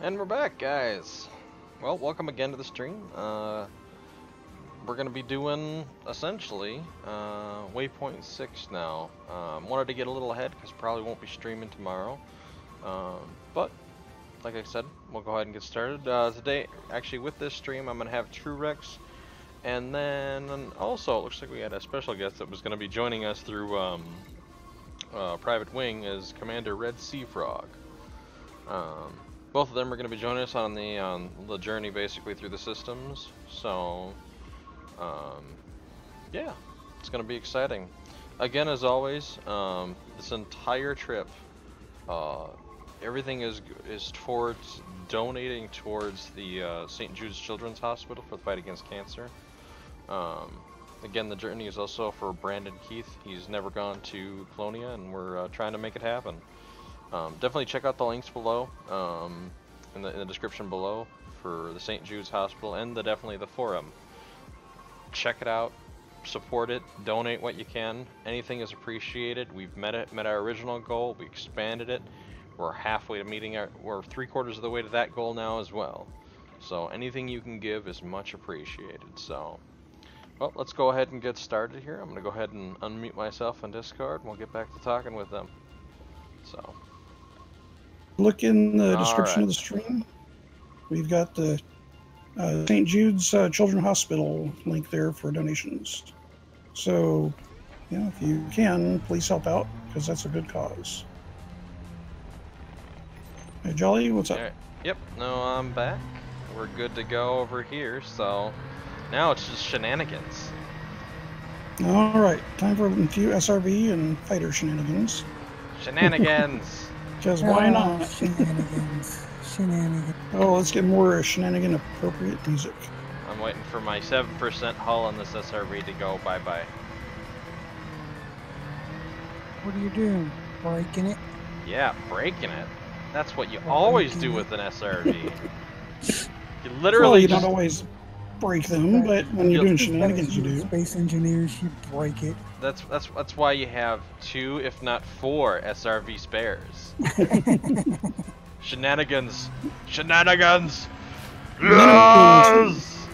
And we're back, guys. Well, welcome again to the stream. We're going to be doing, essentially, Waypoint 6 now. Wanted to get a little ahead because probably won't be streaming tomorrow. But, like I said, we'll go ahead and get started. Today, actually, with this stream, I'm going to have Truerex. And then, also, it looks like we had a special guest that was going to be joining us through Private Wing is Commander Red Sea Frog. Both of them are going to be joining us on the journey basically through the systems. So, yeah, it's going to be exciting. Again, as always, this entire trip, everything is towards donating towards the St. Jude's Children's Hospital for the fight against cancer. Again, the journey is also for Brandon Keith. He's never gone to Colonia, and we're trying to make it happen. Definitely check out the links below, in the description below, for the St. Jude's Hospital and definitely the forum. Check it out, support it, donate what you can. Anything is appreciated. We've met our original goal. We expanded it. We're halfway to meeting we're 3/4 of the way to that goal now as well. So anything you can give is much appreciated. So, well, let's go ahead and get started here. I'm gonna go ahead and unmute myself on Discord, and we'll get back to talking with them. So. Look in the description of the stream. We've got the St. Jude's Children's Hospital link there for donations. So, yeah, if you can, please help out, because that's a good cause. Hey, Jolly, what's up? Right. Yep, no, I'm back. We're good to go over here, so now it's just shenanigans. All right, time for a few SRV and fighter shenanigans. Shenanigans! Because why not? Shenanigans. Shenanigans. Oh, let's get more shenanigan appropriate music. I'm waiting for my 7% hull on this SRV to go bye-bye. What are you doing? Breaking it? Yeah, breaking it. That's what you always do with an SRV. You literally Well, you don't always break them, but when you're doing shenanigans, you do. Space engineers, you break it. That's why you have 2, if not 4, SRV spares. Shenanigans! Shenanigans! Yes!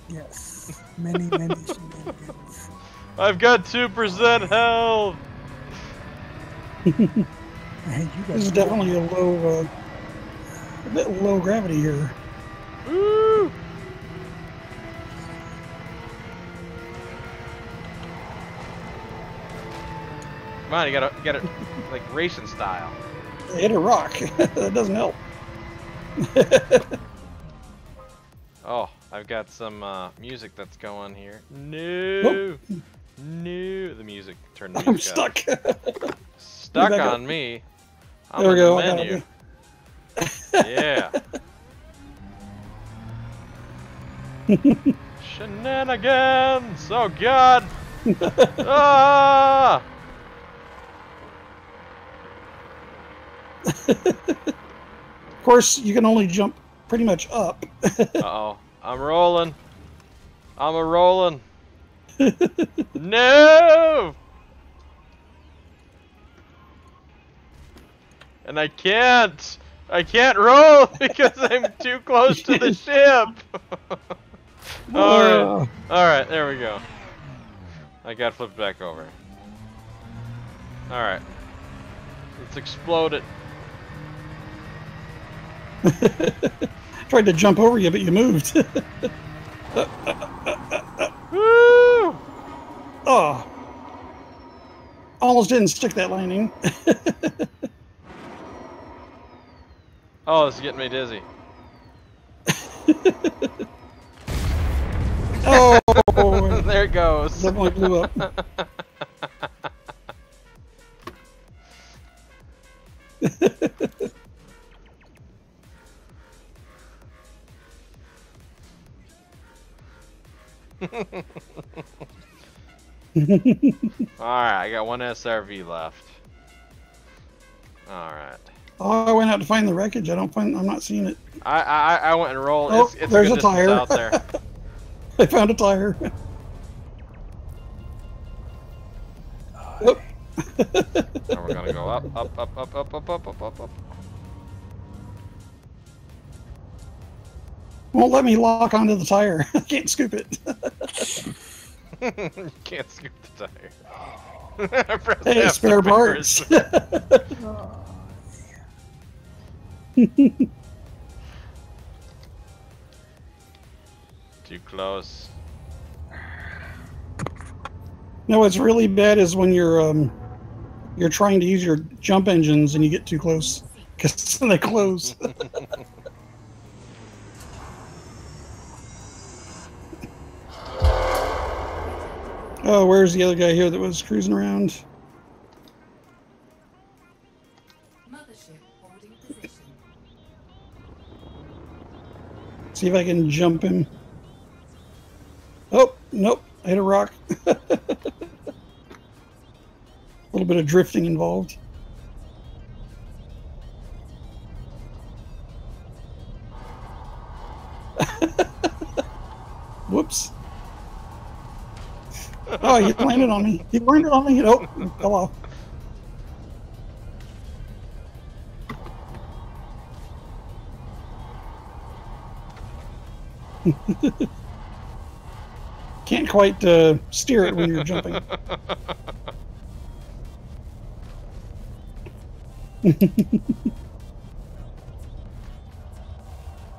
Yes. Many shenanigans. I've got 2% health! Hey, This is definitely a bit low gravity here. Woo! Come on, you gotta like racing style. Hit a rock. That doesn't help. Oh, I've got some music that's going here. No, Oh. no, the music turned. I'm stuck. Stuck Back on up. me. I'm There we in go. the menu. Yeah. Shenanigans! Oh God! Ah! Of course, you can only jump pretty much up. Uh-oh. I'm rolling. I'm a-rolling. No! And I can't roll because I'm too close to the ship. Alright, there we go. I got flipped back over. Alright. Let's explode it. Tried to jump over you, but you moved. Woo! Oh. Almost didn't stick that landing. Oh, this is getting me dizzy. Oh. There it goes. Definitely blew up. Alright, I got 1 SRV left. Alright. Oh, I went out to find the wreckage. I'm not seeing it. I went and rolled. Oh, It's there's a a good tire. distance out there. I found a tire. Oh. Now we're gonna go up. Won't let me lock onto the tire. I can't scoop it. You can't scoop the tire. Press Hey, F spare to parts. Oh, Too close. No, what's really bad is when you're trying to use your jump engines and you get too close because they close. Oh, where's the other guy here that was cruising around? Mothership holding position. See if I can jump him. Oh, nope. I hit a rock. A little bit of drifting involved. Whoops. Oh, he landed on me. He landed on me. Oh, fell off. Can't quite steer it when you're jumping.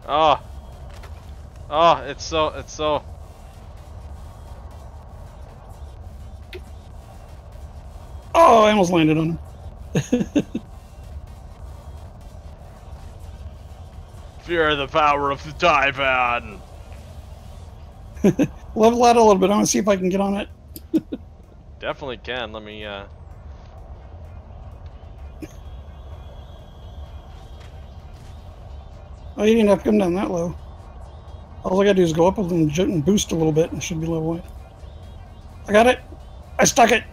Oh. Oh, it's so Oh, I almost landed on him. fear the power of the Taipan. Level out a little bit. I want to see if I can get on it. Definitely can. Let me Oh, you didn't have to come down that low. All I gotta do is go up and boost a little bit and it should be level out. I got it. I stuck it.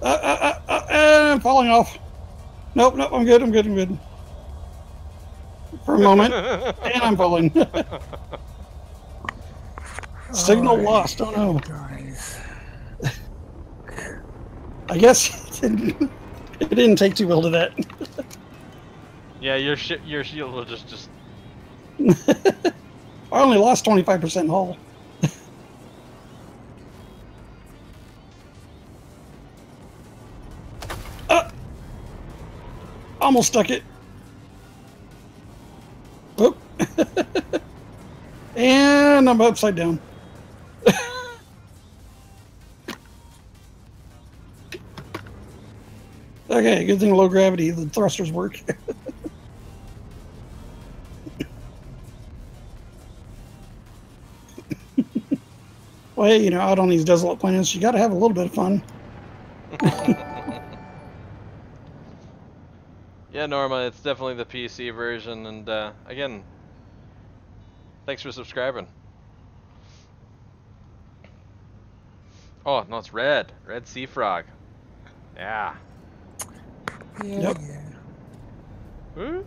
I'm falling off. Nope, nope, I'm good, I'm good, I'm good. For a moment, and I'm falling. Signal lost, oh no. guys. I guess it didn't take too well to that. Yeah, your shield will just I only lost 25% hull. Almost stuck it. Whoop. And I'm upside down. Okay, good thing low gravity, the thrusters work. Well, hey, you know, out on these desolate planets, you gotta have a little bit of fun. Yeah, Norma, it's definitely the PC version, and again, thanks for subscribing. Oh, no, it's red. Red sea frog. Yeah. Yeah, Yep. yeah. Woo!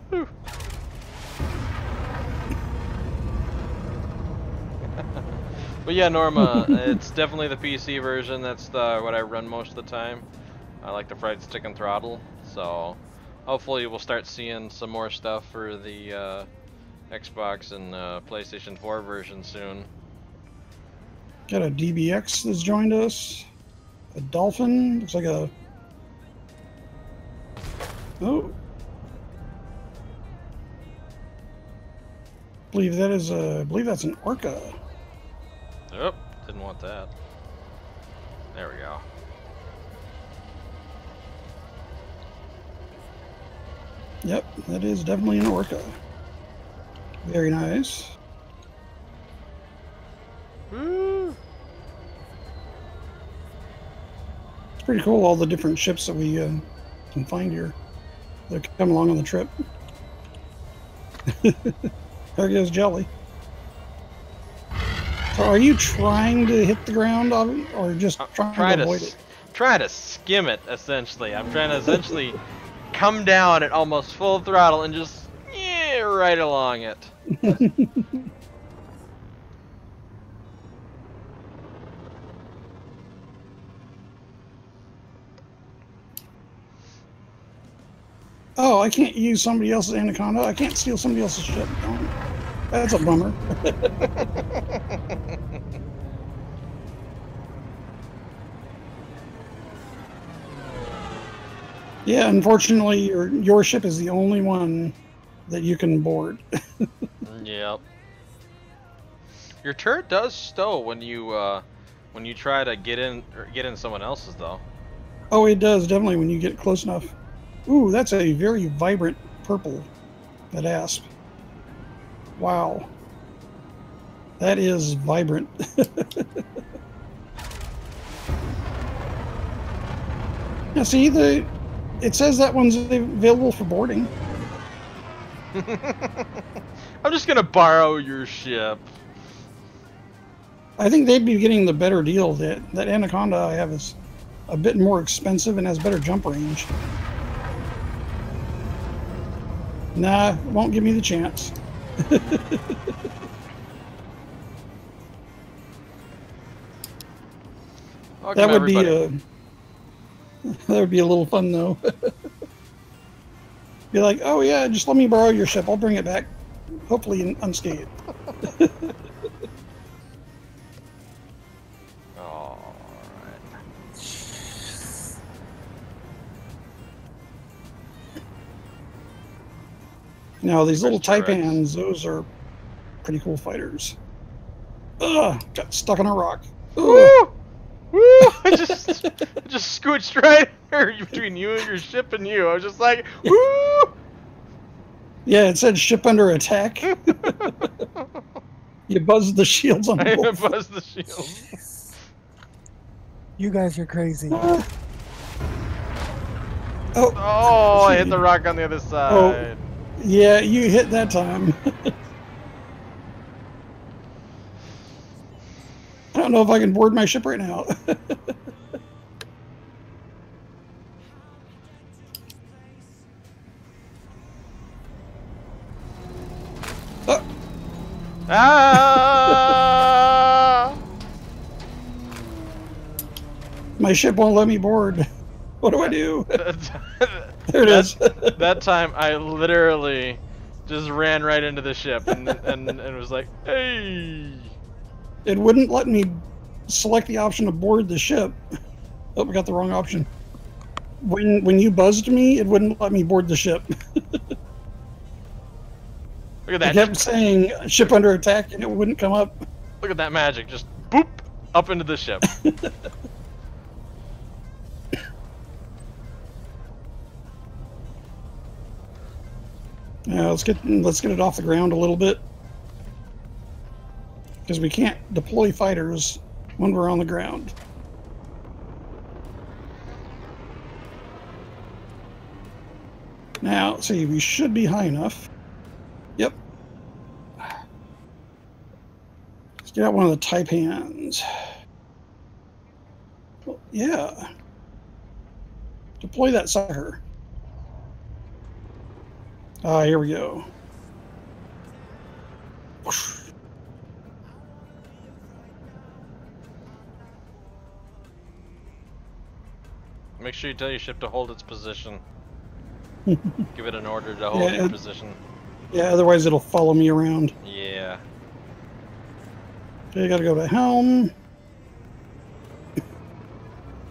But yeah, Norma, it's definitely the PC version. That's what I run most of the time. I like the fried stick and throttle, so hopefully we'll start seeing some more stuff for the Xbox and PlayStation 4 version soon. Got a DBX that's joined us. A dolphin. Looks like a... Oh. I believe that's an orca. Oop, didn't want that. There we go. Yep, that is definitely an orca. Very nice. Woo! It's pretty cool, all the different ships that we can find here. That come along on the trip. There goes Jelly. So are you trying to hit the ground, or just trying to avoid it? Try to skim it, essentially. I'm trying to essentially come down at almost full throttle and just right along it. Oh, I can't use somebody else's Anaconda. I can't steal somebody else's ship. Oh, that's a bummer. Yeah, unfortunately, your ship is the only one that you can board. Yep. Your turret does stow when you try to get in someone else's though. Oh, it does, definitely, when you get close enough. Ooh, that's a very vibrant purple, that asp. Wow. That is vibrant. Now, see, it says that one's available for boarding. I'm just gonna borrow your ship. I think they'd be getting the better deal. That Anaconda I have is a bit more expensive and has better jump range. Nah, won't give me the chance. Welcome, That would everybody. be a little fun though. Be like, oh yeah, just let me borrow your ship. I'll bring it back, hopefully unscathed. Alright. Now these little There's T-Rex. taipans, those are pretty cool fighters. Ugh, got stuck on a rock. Ugh. Woo! Woo! I just scooched right here between you and your ship and you. I was just like, woo! Yeah, it said ship under attack. You buzzed the shields on I both. buzzed the shield. Jeez. You guys are crazy. Oh, Oh, I hit the rock on the other side. yeah, you hit that time. I don't know if I can board my ship right now. Oh, Ah! my ship won't let me board. What do I do? There it is. That time I literally just ran right into the ship and was like, hey! It wouldn't let me select the option to board the ship. Oh, I got the wrong option. When you buzzed me, it wouldn't let me board the ship. Look at I that. kept saying ship under attack, and it wouldn't come up. Look at that magic. Just boop up into the ship. Let's get it off the ground a little bit, because we can't deploy fighters when we're on the ground. Now, let's see, we should be high enough. Yep. Let's get out one of the taipans. Well, yeah. Deploy that sucker. Ah, here we go. Make sure you tell your ship to hold its position. Give it an order to hold your position. Yeah, otherwise it'll follow me around. Yeah. Okay, gotta go to helm.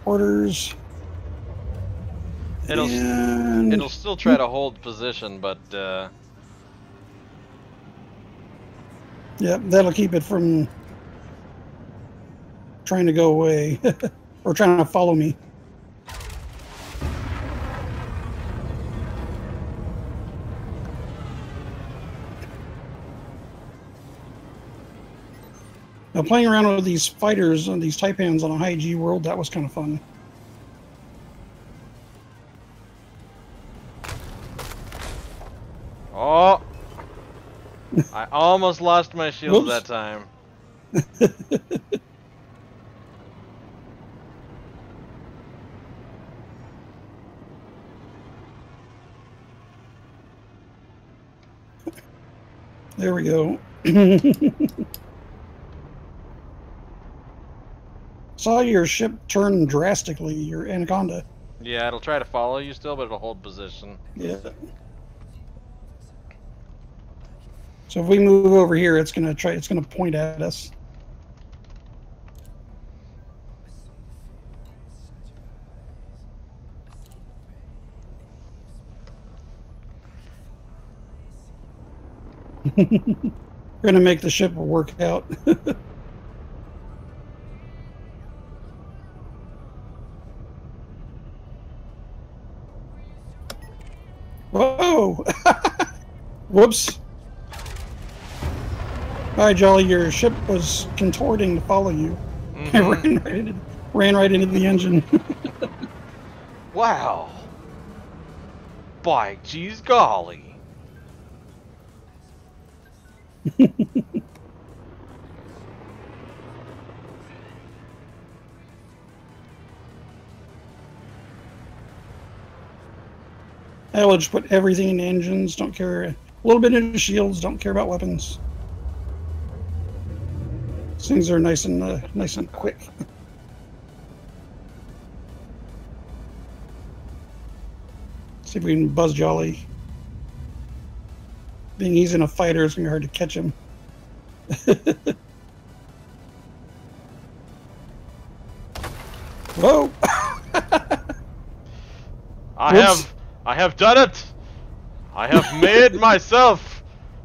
Orders. It'll still try to hold position, but yeah, that'll keep it from trying to go away or trying to follow me. Now, playing around with these fighters and these taipans on a high G world, that was kind of fun. oh, I almost lost my shield Whoops. that time. There we go. Saw your ship turn drastically, your Anaconda. Yeah, it'll try to follow you still, but it'll hold position. Yeah. So if we move over here, it's gonna point at us. We're gonna make the ship work out. Whoa! Whoops. Hi, Jolly. Your ship was contorting to follow you. Mm-hmm. ran right into the engine. Wow. By geez golly. I will just put everything in engines. Don't care. A little bit into shields. Don't care about weapons. These things are nice and quick. See if we can buzz Jolly. Being he's in a fighter, it's gonna be hard to catch him. Whoa! I have done it! I have made myself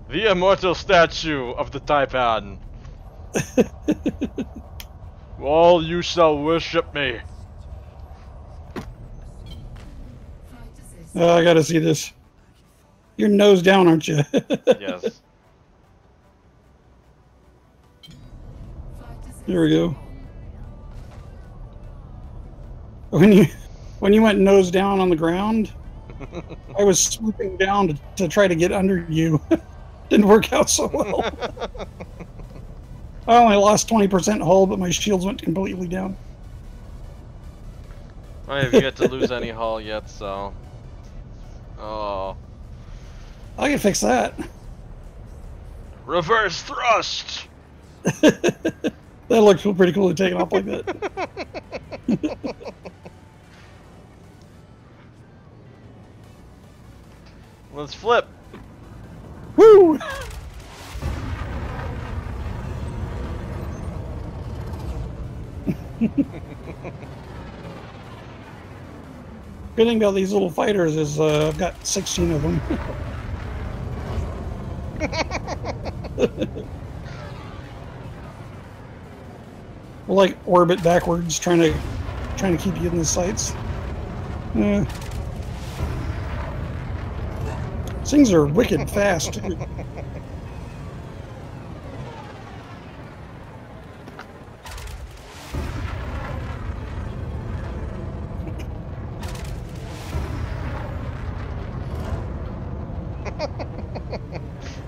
the immortal statue of the Taipan. All you shall worship me. I gotta see this. You're nose down, aren't you? Yes. There we go. When you went nose down on the ground, I was swooping down to try to get under you. Didn't work out so well. I only lost 20% hull, but my shields went completely down. I have yet to lose any hull yet, so... Oh. I can fix that. Reverse thrust! That looks pretty cool to take it off like that. Let's flip. Woo! Good thing about these little fighters is I've got 16 of them. We'll like orbit backwards, trying to keep you in the sights. These things are wicked fast too.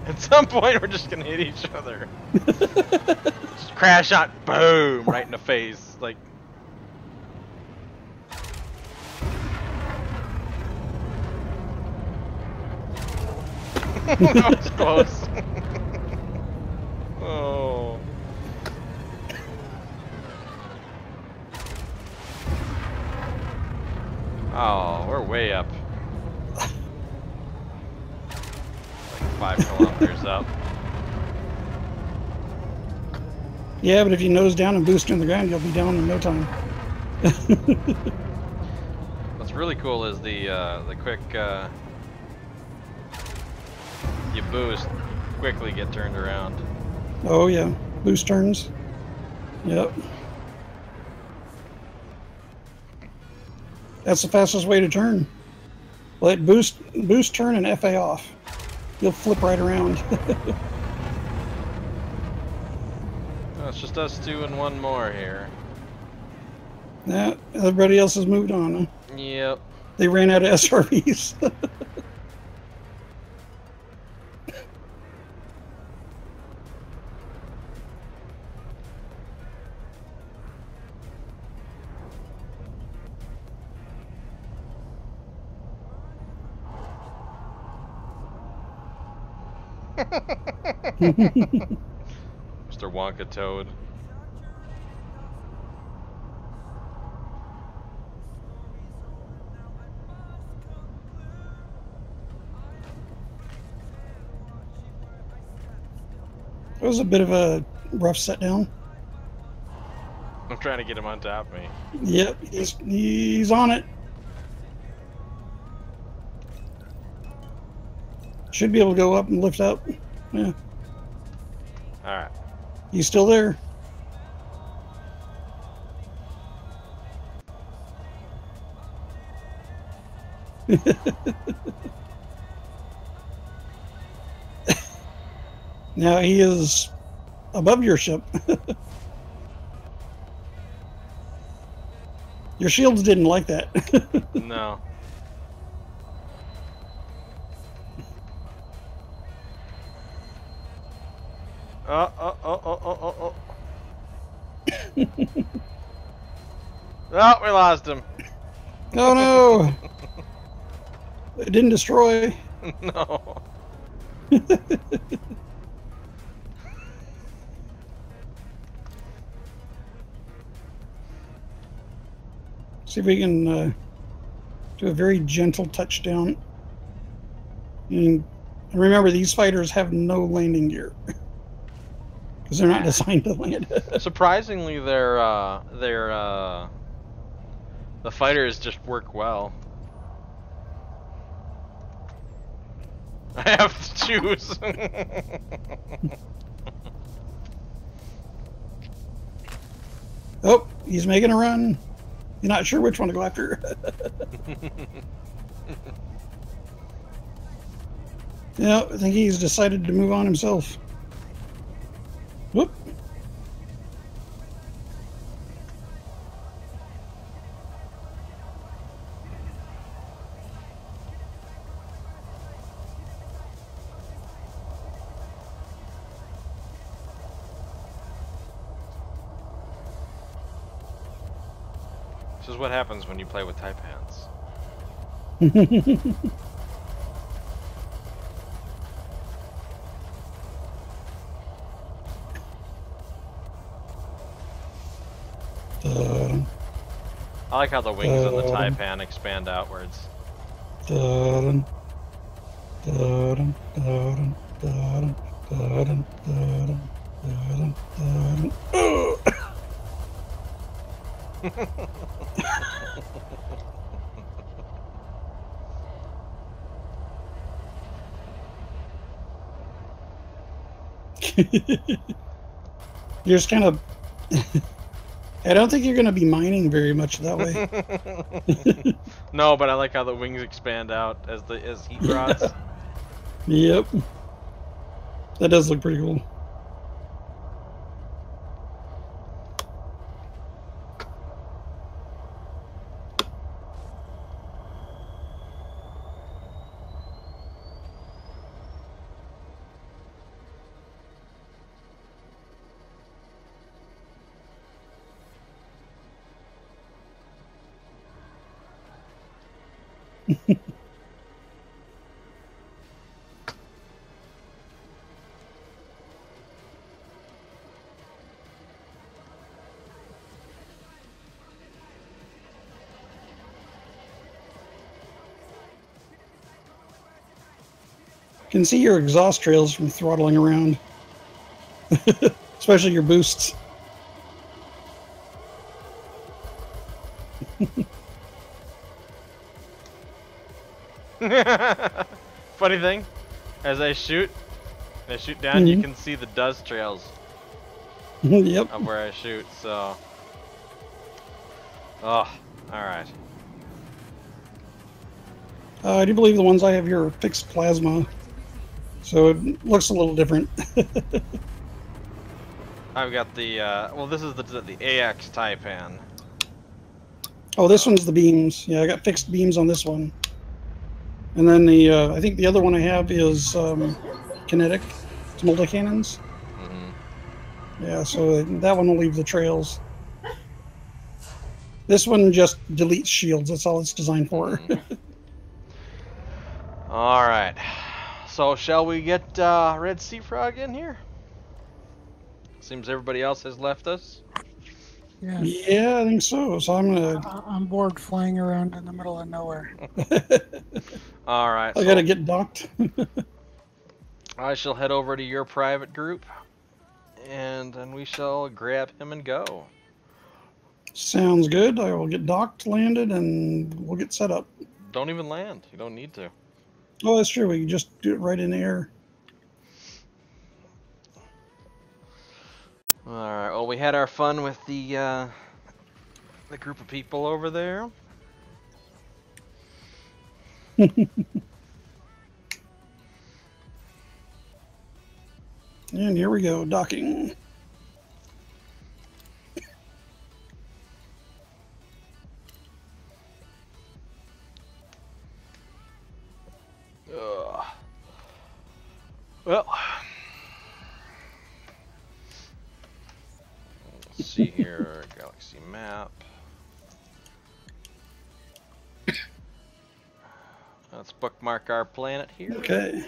At some point, we're just gonna hit each other. Just crash out, boom, right in the face. Like, that was close. Oh. Oh, we're way up. 5 kilometers up. Yeah, but if you nose down and boost in the ground, you'll be down in no time. What's really cool is the quick you boost, quickly get turned around. Oh yeah, boost turns. Yep. That's the fastest way to turn. Let boost, turn, and FA off. You'll flip right around. Oh, it's just us two and one more here. Yeah, everybody else has moved on. Huh? Yep. They ran out of SRBs. Mr. Wonka Toad. It was a bit of a rough set down. I'm trying to get him on top of me. Yep, he's on it. Should be able to go up and lift up. Yeah. Alright. He's still there. Now he is above your ship. Your shields didn't like that. No. Oh. Oh, we lost him. Oh no! It didn't destroy. No. See if we can do a very gentle touchdown. And remember, these fighters have no landing gear because they're not designed to land. Surprisingly, the fighters just work well. I have to choose. Oh, he's making a run. You're not sure which one to go after. Yeah, I think he's decided to move on himself. Whoop. This is what happens when you play with type hands. I like how the wings on the taipan expand outwards. You're just kind of... I don't think you're going to be mining very much that way. No, but I like how the wings expand out as heat rods. Yep. That does look pretty cool. Can see your exhaust trails from throttling around, especially your boosts. Funny thing, as I shoot down, you can see the dust trails Yep. of where I shoot. So, oh, all right. I do believe the ones I have here are fixed plasma, so it looks a little different. I've got the well, this is the AX taipan. Oh, this one's the beams. Yeah, I got fixed beams on this one. And then the I think the other one I have is kinetic. It's multi-cannons. Yeah, so that one will leave the trails. This one just deletes shields. That's all it's designed for. All right. So shall we get Red Sea Frog in here? Seems everybody else has left us. Yeah. Yeah, I think so. So I'm gonna. I'm bored flying around in the middle of nowhere. All right. I gotta get docked. I shall head over to your private group. and then we shall grab him and go. Sounds good. I will get docked, landed, and we'll get set up. Don't even land. You don't need to. Oh, that's true. We can just do it right in the air. Alright, well, we had our fun with the group of people over there. And here we go, docking. Ugh. Well, let's see here, galaxy map. Let's bookmark our planet here. Okay.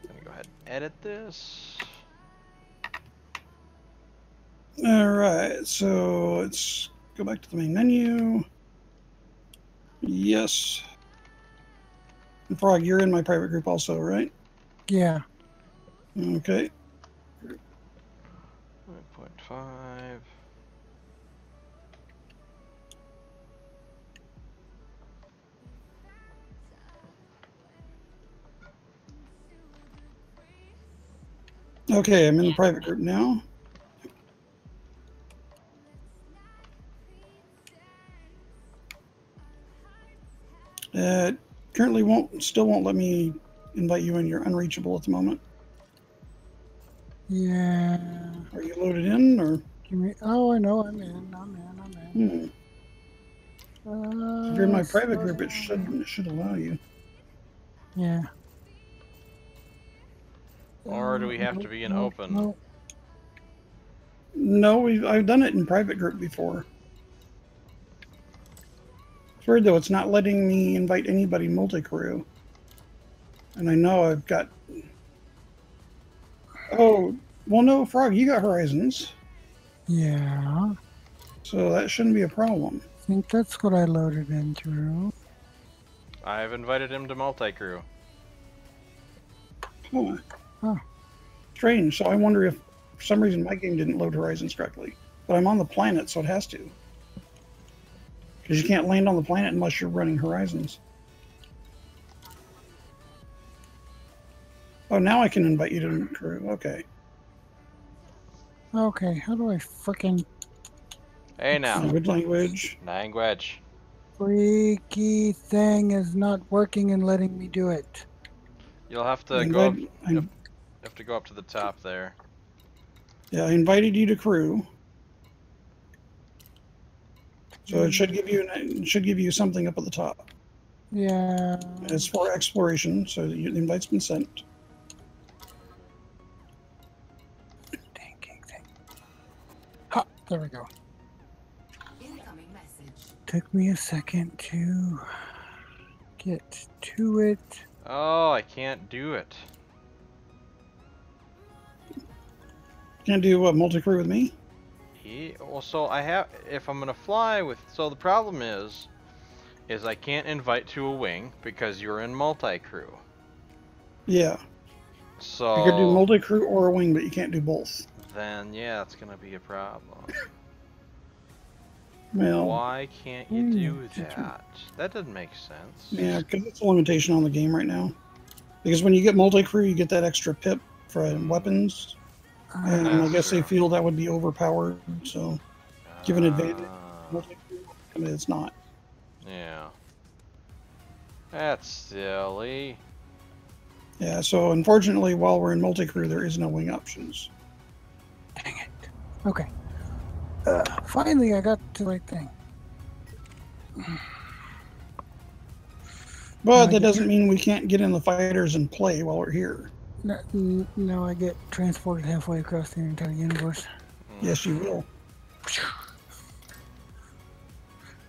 I'm gonna go ahead and edit this. All right, so let's go back to the main menu. Yes. And Frog, you're in my private group also, right? Yeah. Okay. 9.5. Okay, I'm in the private group now. Currently still won't let me invite you in. You're unreachable at the moment. Yeah. Are you loaded in or? Give me. Oh, I know. I'm in. If you're in my private group, it should allow you. Yeah. Or do we have to be in open? No. No, I've done it in private group before. It's weird though, it's not letting me invite anybody multi-crew. And I know I've got... Oh, well no, Frog, you got Horizons. Yeah. So that shouldn't be a problem. I think that's what I loaded in through. I've invited him to multi-crew. Huh. Huh. Strange, so I wonder if for some reason my game didn't load Horizons correctly. But I'm on the planet, so it has to. Because you can't land on the planet unless you're running Horizons. Oh, now I can invite you to crew. Okay. Okay, how do I frickin' Hey now. Language. Language. freaky thing is not working and letting me do it? You'll have to go up, I you have to go up to the top there. Yeah, I invited you to crew. So it should give you something up at the top. Yeah. It's for exploration, so the invite's been sent. Dang thing. Ha! There we go. Incoming message. Took me a second to get to it. Oh, I can't do it. Can't do what, multi-crew with me? Well, so I have, if I'm gonna fly with, so the problem is I can't invite to a wing because you're in multi-crew. Yeah. So You could do multi-crew or a wing, but you can't do both. then yeah, it's gonna be a problem. Well, Why can't you do that? That doesn't make sense. yeah, because it's a limitation on the game right now. Because when you get multi-crew, you get that extra pip for weapons. And I guess they feel that would be overpowered, so give an advantage. I mean, it's not. Yeah. That's silly. Yeah, so unfortunately, while we're in multi-crew, there is no wing options. Dang it. Okay. Finally, I got to the right thing. But that doesn't mean we can't get in the fighters and play while we're here. No, I get transported halfway across the entire universe. Yes, you will.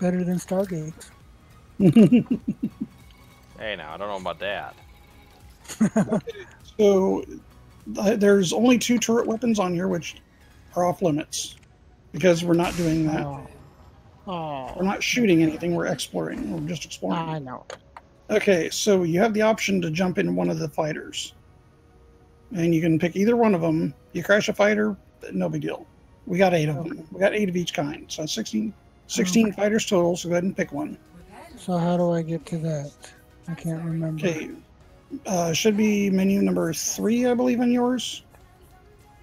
Better than Stargate. Hey, now I don't know about that. So there's only 2 turret weapons on here, which are off limits because we're not doing that. Oh. We're not shooting anything. We're exploring. We're just exploring. I know. Okay, so you have the option to jump in one of the fighters. and you can pick either one of them. You crash a fighter, no big deal. We got 8 of them. We got 8 of each kind, so 16 fighters total. So go ahead and pick one. So how do I get to that? I can't remember. Okay, should be menu number 3, I believe, on yours.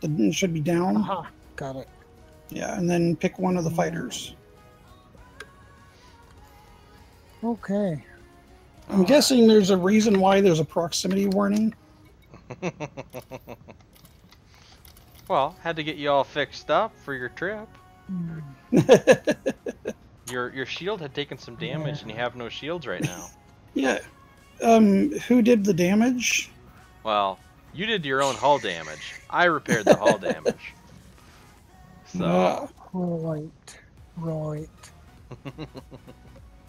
It should be down. Aha, got it. Yeah, and then pick one of the fighters. Okay. I'm guessing there's a reason why there's a proximity warning. Well, had to get you all fixed up for your trip. Hmm. Your shield had taken some damage, and you have no shields right now. Yeah. Who did the damage? Well, you did your own hull damage. I repaired the hull damage. So. Right.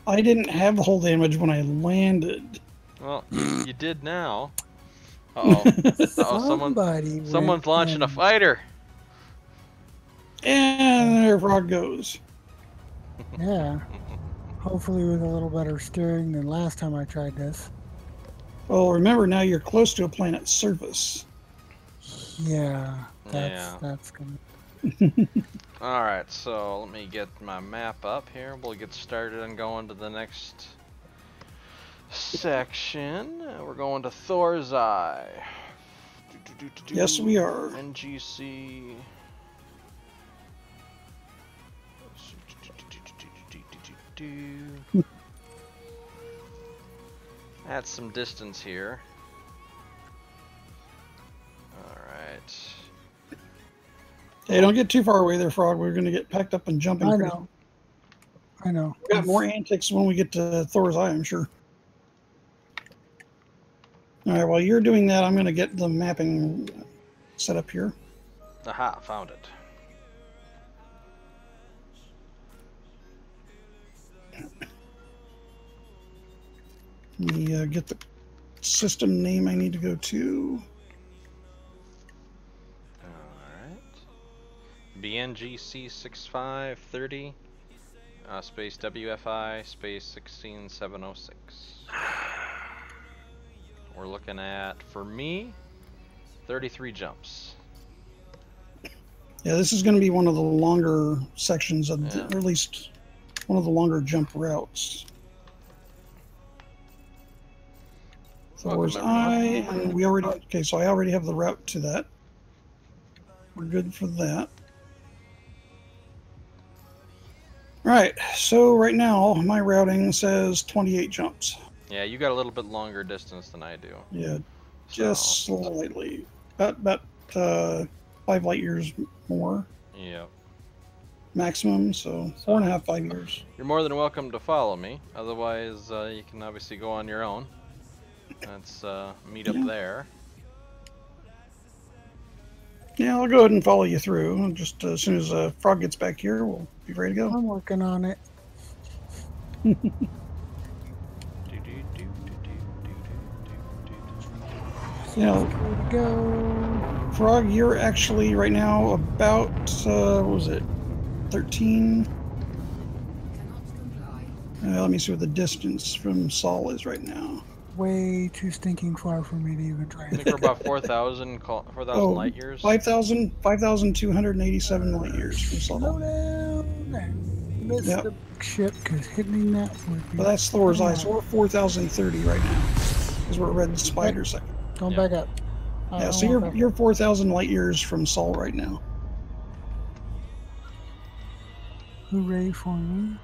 I didn't have the hull damage when I landed. Well, you did now. Uh-oh. Uh-oh, someone's launching a fighter. And there Frog goes. Yeah. Hopefully with a little better steering than last time I tried this. Well, remember now you're close to a planet's surface. Yeah. That's gonna... Alright, so let me get my map up here. We'll get started and go on to the next section. We're going to Thor's Eye. Yes, we are. NGC. Add some distance here. Alright. Hey, don't get too far away there, Frog. We're going to get packed up and jumping. I know. We got more antics when we get to Thor's Eye, I'm sure. All right, while you're doing that, I'm going to get the mapping set up here. Aha, found it. Let me get the system name I need to go to. BNGC 6530 space WFI space 16706. We're looking at, for me, 33 jumps. Yeah, this is going to be one of the longer sections of, or at least one of the longer jump routes. Thor's Eye, and we already, okay, so I already have the route to that. We're good for that. Right, so right now my routing says 28 jumps. Yeah, you got a little bit longer distance than I do. Yeah, just slightly. About 5 light years more. Yeah. Maximum, so 4.5, 5 years. You're more than welcome to follow me. Otherwise, you can obviously go on your own. Let's meet up there. Yeah, I'll go ahead and follow you through. Just as soon as Frog gets back here, we'll be ready to go. I'm working on it. Yeah, Here we go. Frog, you're actually right now about, what was it, 13? Let me see what the distance from Sol is right now. Way too stinking far for me to even try. I think we're about 4,000 light years. 5,287 light years from Slow Sol. down. Missed the ship because hitting that would be. Well, that's Thor's Eye, so we're 4,030 right now. Because we're Red Spider second. Don't back up. Yeah, so you're 4,000 light years from Sol right now. Hooray for me.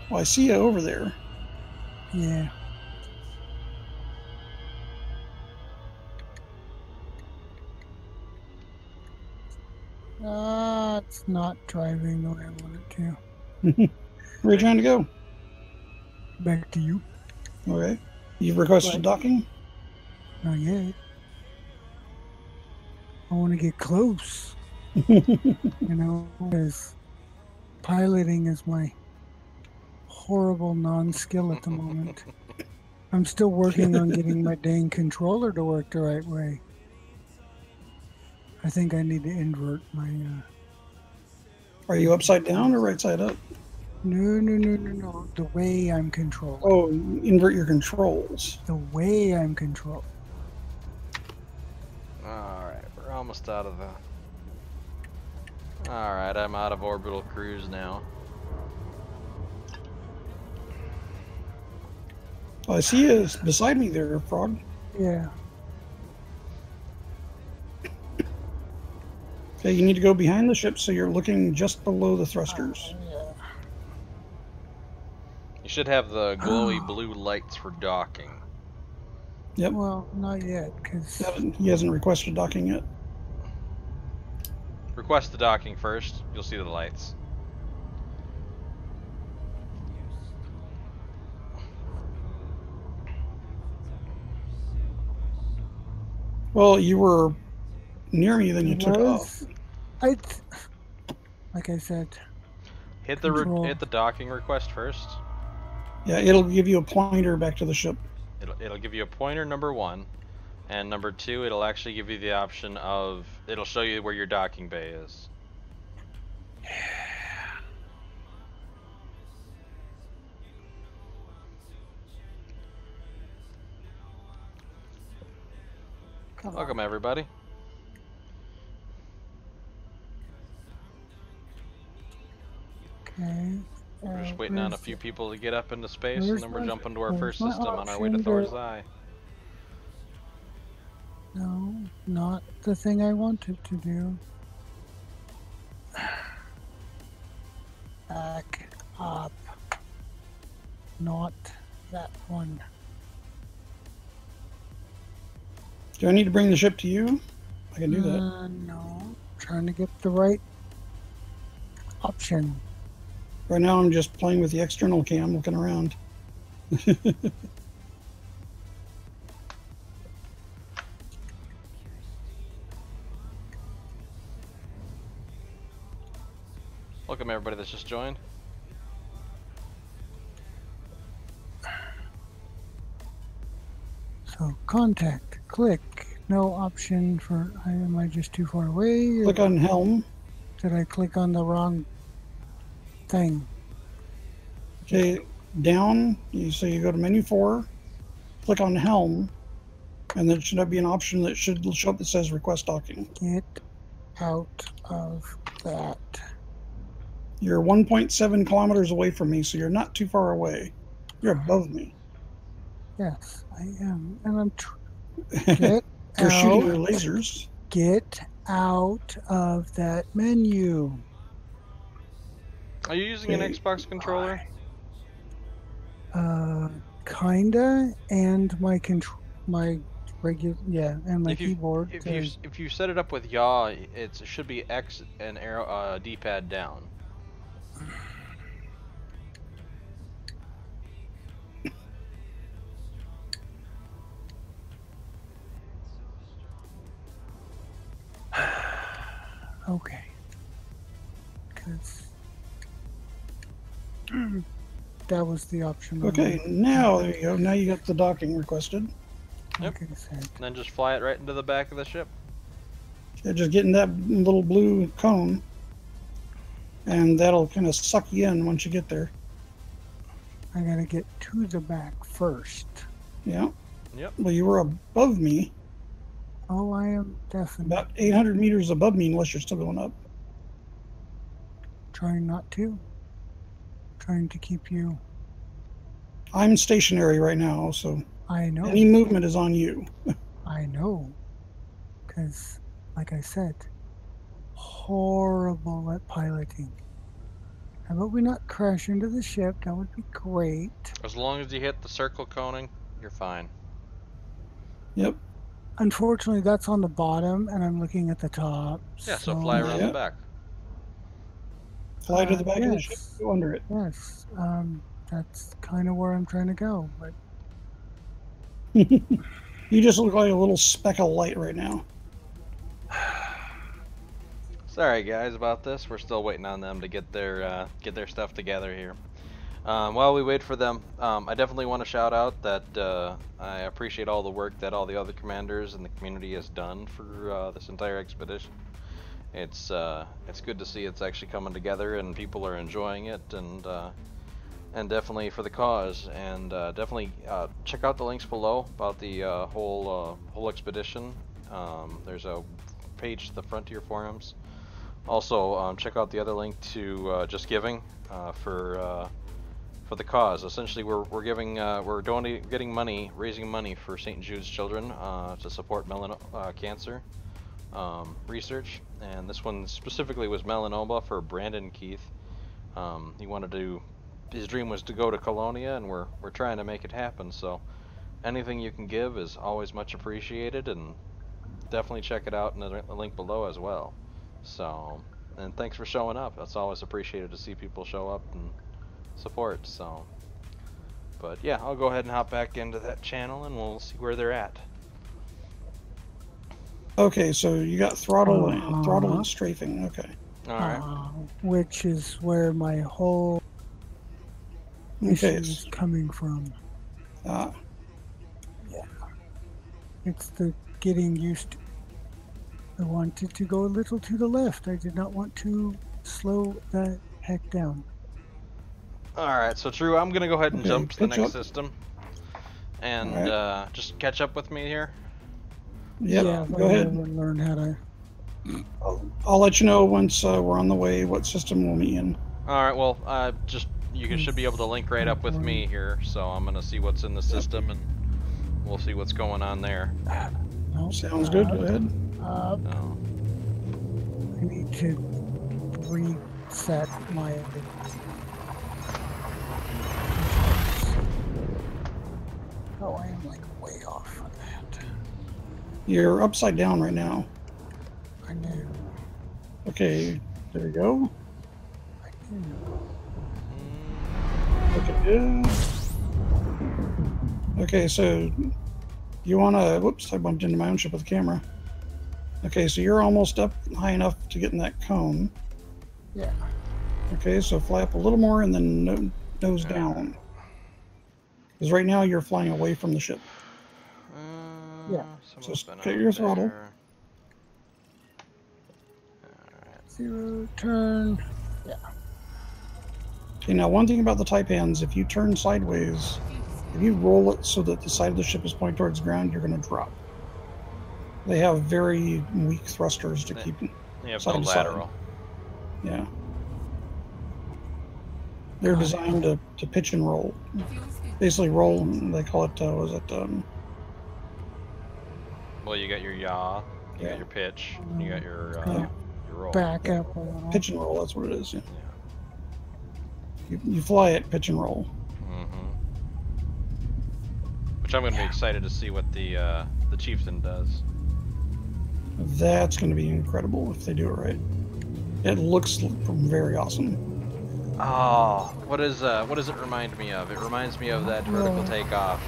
Well, I see you over there. Yeah. It's not driving the way I want it to. Where are you trying to go? Back to you. Okay. You've requested docking? Not yet. I want to get close. Because piloting is my horrible non-skill at the moment. I'm still working on getting my dang controller to work the right way. I think I need to invert my... Are you upside down or right side up? No. The way I'm controlling. Oh, invert your controls. The way I'm controlling. Alright, we're almost out of the... Alright, I'm out of orbital cruise now. Oh, I see you beside me there, Frog. Yeah. Okay, you need to go behind the ship so you're looking just below the thrusters. Yeah. You should have the glowy blue lights for docking. Yep. Well, not yet, because He hasn't requested docking yet. Request the docking first, you'll see the lights. Well, you were near me, then you took off. Like I said, Hit Control. the docking request first. Yeah, it'll give you a pointer back to the ship. It'll give you a pointer, number 1, and number 2, it'll actually give you the option of, it'll show you where your docking bay is. come Welcome everybody. Okay. We're just waiting on a where's few people to get up into space, and where's then we're my- jumping to our where's first my system on our way to option Thor's to- Eye. No, not the thing I wanted to do. Back up. Not that one. Do I need to bring the ship to you? I can do that. No. Trying to get the right option. Right now I'm just playing with the external cam, looking around. Welcome everybody that's just joined. So contact, click. No option for. Am I just too far away? Or Click on helm. did I click on the wrong thing? Okay, down. So you go to menu 4, click on helm, and there should be an option that should show up that says request docking. Get out of that. You're 1.7 kilometers away from me, so you're not too far away. You're above me. Yes, I am, and I'm. Get You're shooting out. your lasers. Get out of that menu. Are you using an Okay. Xbox controller? Kinda, and my regular, yeah, and my If you keyboard. if you set it up with yaw, it should be X and arrow D-pad down. Okay. Because that was the option. Okay, now there you go. Now you got the docking requested. Yep. Like I said. And then just fly it right into the back of the ship. Yeah, just getting that little blue cone, and that'll kind of suck you in once you get there. I gotta get to the back first. Yeah. Yep. Well, you were above me, Oh, I am definitely about 800 meters above me, unless you're still going up. trying not to. Trying to keep you. I'm stationary right now, so I know. any movement is on you. I know. Because, like I said, horrible at piloting. How about we not crash into the ship? That would be great. As long as you hit the circle coning, you're fine. Yep. Unfortunately, that's on the bottom, and I'm looking at the top. Yeah, so fly around Yeah. the back. Fly to the back of the ship, yes. go under it. Yes, that's kind of where I'm trying to go. But You just look like a little speck of light right now. Sorry guys about this. We're still waiting on them to get their stuff together here. While we wait for them, I definitely want to shout out that I appreciate all the work that all the other commanders and the community has done for this entire expedition. it's good to see it's actually coming together and people are enjoying it, and definitely for the cause. And definitely check out the links below about the whole expedition. There's a page to the Frontier forums. Also, check out the other link to Just Giving for the cause. Essentially, we're getting money, raising money for St. Jude's children to support cancer research. And this one specifically was melanoma for Brandon Keith. He wanted to. His dream was to go to Colonia, and we're trying to make it happen. So, anything you can give is always much appreciated, and definitely check it out in the link below as well. So, and thanks for showing up. That's always appreciated to see people show up and support. So, but yeah, I'll go ahead and hop back into that channel and we'll see where they're at. Okay, so you got throttle and strafing. Okay. All right. Which is where my whole issue is coming from. Yeah. It's the getting used to. I wanted to go a little to the left. I did not want to slow that heck down. Alright, so True, I'm gonna go ahead and jump to the next system. And just catch up with me here. Yep, Yeah, go ahead. And learn how to. I'll let you know once we're on the way what system we'll meet in. Alright, well, you should be able to link right up with me here, so I'm gonna see what's in the system and we'll see what's going on there. Sounds good, go ahead. I need to reset my. Oh, I am like way off on that. You're upside down right now. I know. Okay, there you go. I know. Okay, good. Okay, so you wanna, whoops, I bumped into my own ship with the camera. Okay, so you're almost up high enough to get in that cone. Yeah. Okay, so flap a little more and then nose down. Because right now you're flying away from the ship. Yeah. So get your throttle. Zero turn. Yeah. Okay, now one thing about the Taipans, if you turn sideways, if you roll it so that the side of the ship is pointed towards the ground, you're going to drop. They have very weak thrusters to keep side to lateral. Side. Yeah. They're designed to pitch and roll. Basically roll, they call it, well, you got your yaw, you got your pitch, you got your roll. Back up. Pitch and roll, that's what it is, yeah. You fly it, pitch and roll. Which I'm going to be excited to see what the Chieftain does. That's going to be incredible if they do it right. It looks very awesome. Oh, what does it remind me of? It reminds me of that vertical takeoff,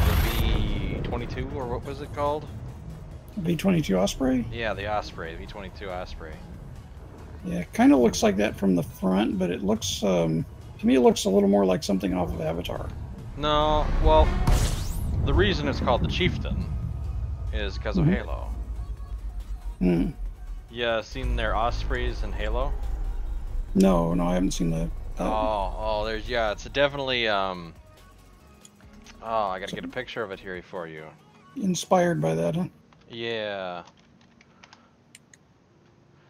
the V-22, or what was it called? V-22 Osprey? Yeah, the Osprey, the V-22 Osprey. Yeah, it kind of looks like that from the front, but it looks, to me, it looks a little more like something off of Avatar. No, well, the reason it's called the Chieftain is because of Halo. Yeah, seen their Ospreys in Halo? No, I haven't seen that. It's definitely, I gotta get a picture of it here for you. Inspired by that, huh? Yeah.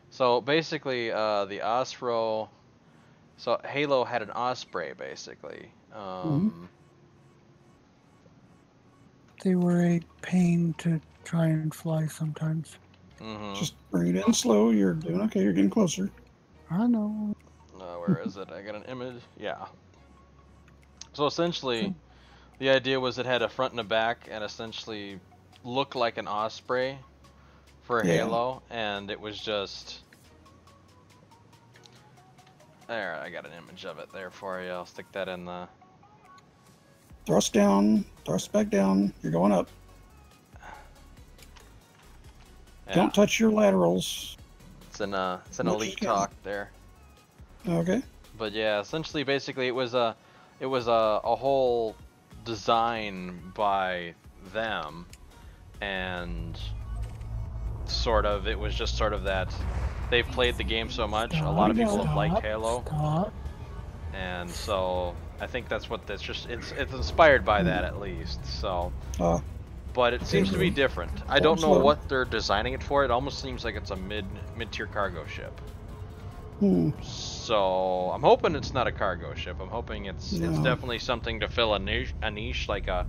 So basically, the Osprey, so Halo had an Osprey, basically. They were a pain to try and fly sometimes. Just bring it in slow, you're doing okay, you're getting closer. I know. Where is it? I got an image. Yeah. So essentially, the idea was it had a front and a back, and essentially looked like an Osprey for Halo, and it was just. There, I got an image of it there for you. I'll stick that in the. Thrust down, thrust back down. You're going up. Yeah. Don't touch your laterals. It's an elite talk there. Okay. But yeah, essentially, basically, it was a whole design by them, and it was just sort of that they've played the game so much. A lot of people have liked Halo, Stop. and so I think that's what that's just. It's inspired by that at least. So, but it seems to be different. I don't know what they're designing it for. It almost seems like it's a mid-tier cargo ship. So I'm hoping it's not a cargo ship. I'm hoping it's definitely something to fill a niche like a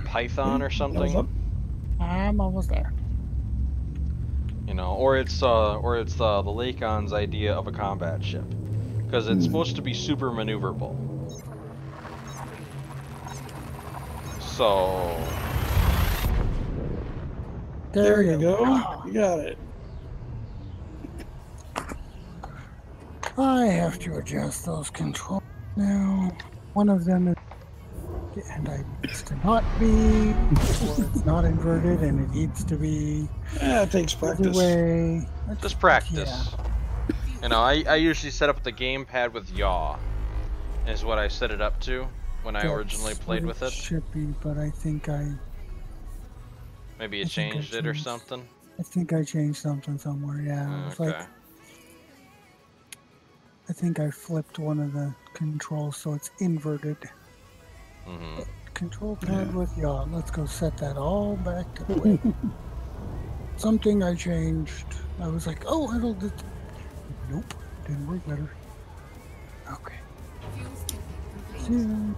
Python or something. I'm almost there. You know, or it's the Lacon's idea of a combat ship, because it's supposed to be super maneuverable. So there you go. You got it. I have to adjust those controls now. One of them is, and I needs to not be, or it's not inverted and it needs to be. Yeah, it takes practice. Way. Just practice. Yeah. You know, I usually set up the gamepad with yaw, is what I set it up to when I originally played with it. Should be, but I think maybe you changed it or something. I think I changed something somewhere. Yeah, it's like I think I flipped one of the controls so it's inverted. Control pad with yaw. Let's go set that all back to the way. Something I changed. I was like, oh, it'll. Nope, didn't work better. Okay. Zoom,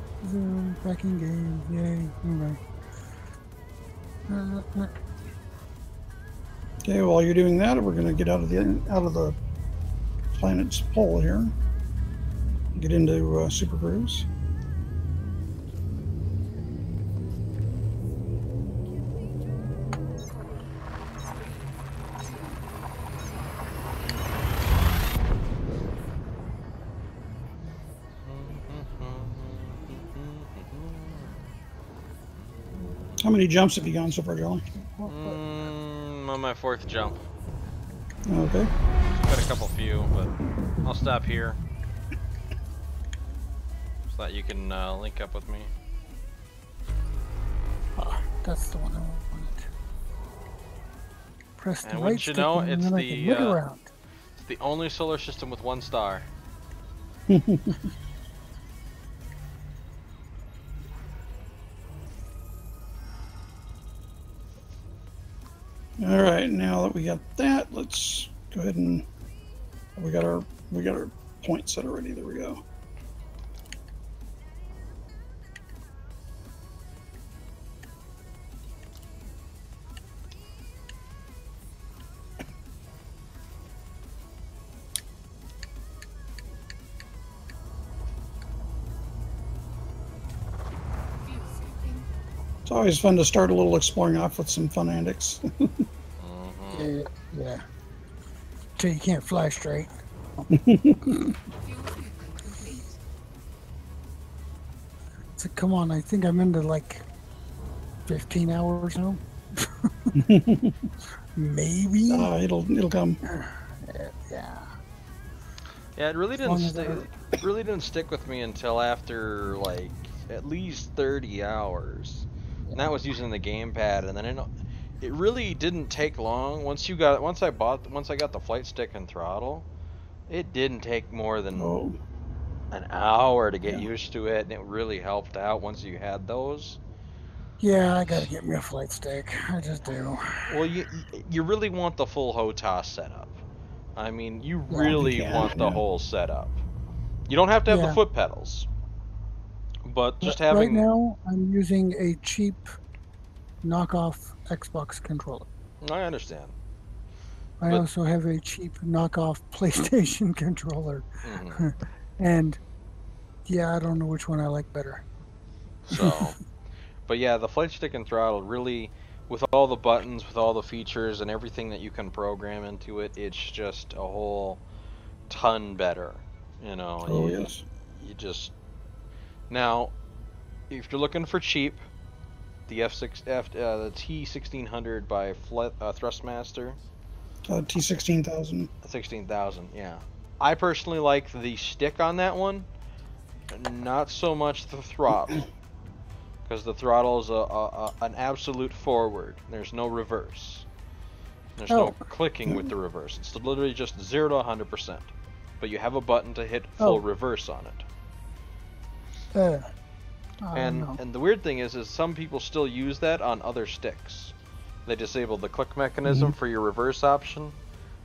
back in game. Yay. Alright. Okay, while you're doing that, we're going to get out of the planet's pole here. Get into Super Cruise. How many jumps have you gone so far, Jolly? I'm on my 4th jump. Okay. Got a couple few, but I'll stop here so that you can link up with me. That's the one I wanted. Press the And right wouldn't you stick know, and it's then I can look around. It's the only solar system with 1 star. All right, now that we got that, let's go ahead and we got our point set already. There we go. It's always fun to start a little exploring off with some fun antics. Yeah. Till you can't fly straight. So come on, I think I'm into like 15 hours now. Maybe. It'll come. Yeah. Yeah, it really didn't stick with me until after like at least 30 hours. And that was using the gamepad, and then it really didn't take long. Once I got the flight stick and throttle, it didn't take more than an hour to get used to it, and it really helped out once you had those. Yeah, I gotta get me a flight stick. I just do. Well, you really want the full HOTAS setup. I mean, you really want the whole setup. You don't have to have the foot pedals. But just having... Right now, I'm using a cheap knockoff Xbox controller. I understand. I also have a cheap knockoff PlayStation controller. And, yeah, I don't know which one I like better. So, but yeah, the flight stick and throttle really, with all the buttons, with all the features and everything that you can program into it, it's just a whole ton better. You know, you just... Now, if you're looking for cheap, the the T1600 by Thrustmaster. T16,000. 16,000, yeah. I personally like the stick on that one, not so much the throttle, because the throttle is an absolute forward. There's no reverse. There's no clicking with the reverse. It's literally just 0 to 100%. But you have a button to hit full reverse on it. And the weird thing is some people still use that on other sticks. They disable the click mechanism for your reverse option,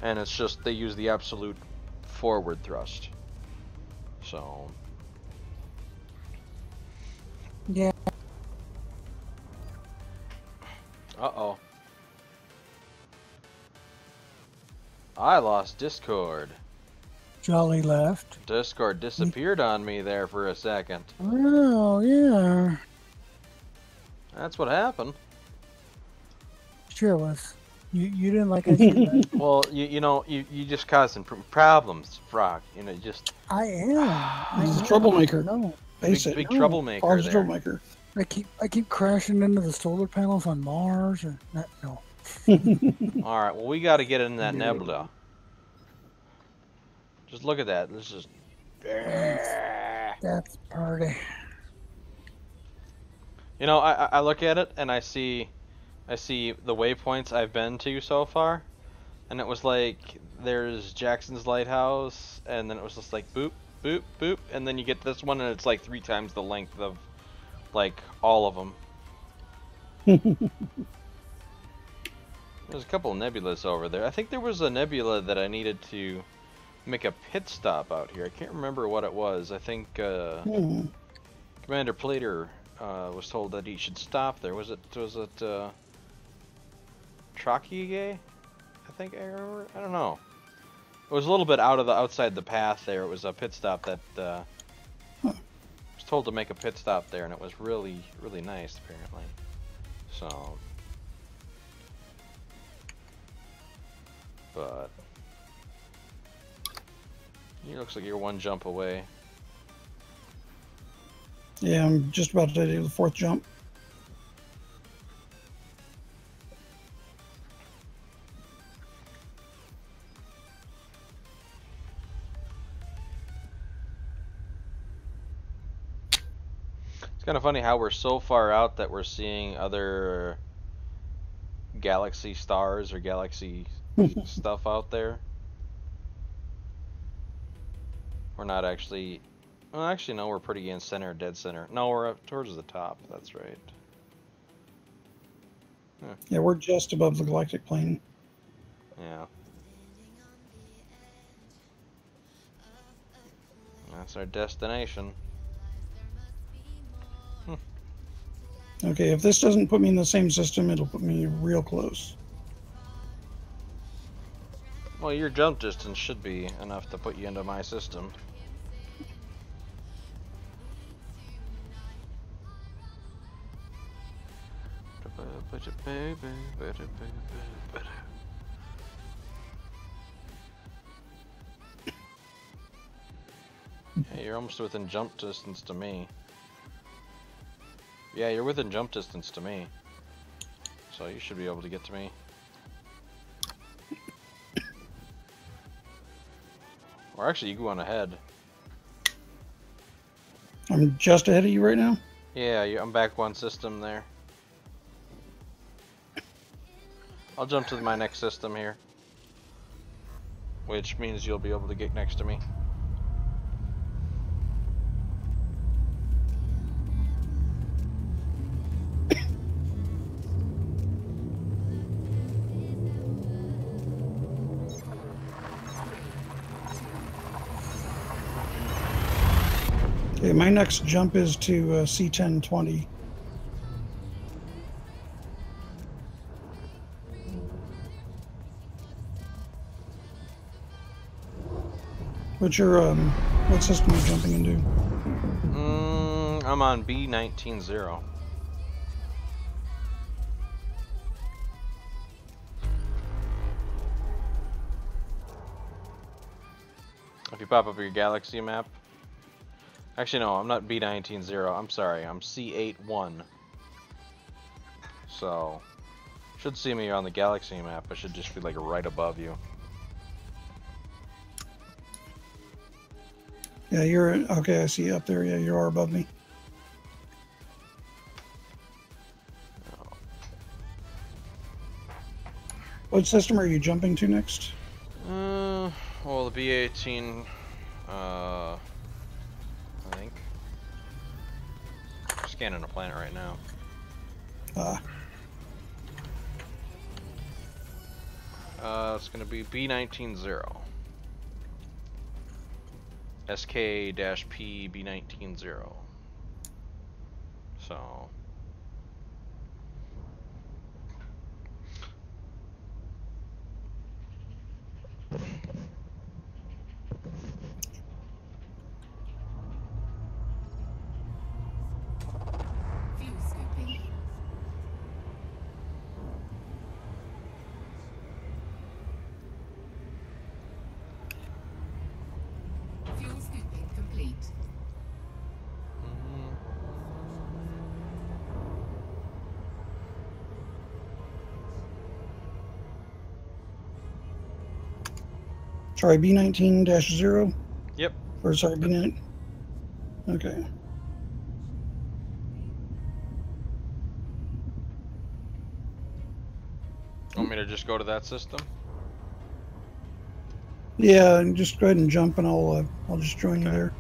and it's just they use the absolute forward thrust. So yeah. Uh-oh. I lost Discord. Jolly left. Discord disappeared on me there for a second. Oh, yeah. That's what happened. Sure was. You didn't like I said that. Well, you just caused some problems, Frog. You know, just... I am. He's a troublemaker. No. Big troublemaker Frog's a there. troublemaker. I keep crashing into the solar panels on Mars or no. Alright, well we gotta get in that Nebula. Just look at that. This is... That's party. You know, I look at it and I see the waypoints I've been to so far, and it was like there's Jackson's Lighthouse, and then it was just like boop, boop, boop, and then you get this one and it's like 3 times the length of like all of them. There's a couple of nebulas over there. I think there was a nebula that I needed to make a pit stop out here. I can't remember what it was. I think Commander Plater was told that he should stop there. Was it Trachea? I think I remember. I don't know. It was a little bit outside the path there. It was a pit stop that was told to make a pit stop there, and it was really, really nice apparently. So, but it looks like you're one jump away. Yeah, I'm just about to do the 4th jump. It's kind of funny how we're so far out that we're seeing other galaxy stars or galaxy stuff out there. We're not actually... Well, actually, no, we're pretty in center, dead center. No, we're up towards the top. That's right. Huh. Yeah, we're just above the galactic plane. Yeah. That's our destination. Okay, if this doesn't put me in the same system, it'll put me real close. Well, your jump distance should be enough to put you into my system. Hey, you're almost within jump distance to me. Yeah, you're within jump distance to me. So you should be able to get to me. Or actually, you go on ahead. I'm just ahead of you right now? Yeah, I'm back one system there. I'll jump to my next system here. Which means you'll be able to get next to me. Okay, my next jump is to C1020. What system are you jumping into? I'm on B19-0. If you pop up your galaxy map. Actually, no, I'm not B19-0. I'm sorry, I'm C81. So, should see me on the galaxy map. I should just be like right above you. Yeah, you're okay. I see you up there. Yeah, you are above me. What system are you jumping to next? Well, the B-18, I think. I'm scanning a planet right now. It's gonna be B-19-0. SK-P B-19-0. So... Fuel scooping. Fuel scooping complete. Sorry, B-19-0? Yep. Or sorry, B-9? Okay. Want me to just go to that system? Yeah, and just go ahead and jump, and I'll just join you there.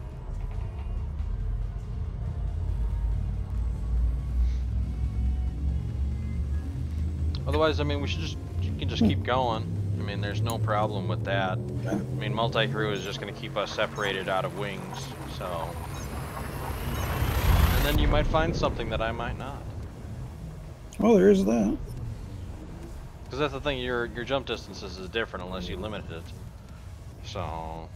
Otherwise, I mean, you can just keep going. I mean, there's no problem with that. I mean, multi-crew is just going to keep us separated out of wings, so... And then you might find something that I might not. Oh, there is that. Because that's the thing, your jump distances is different unless you limited it. So...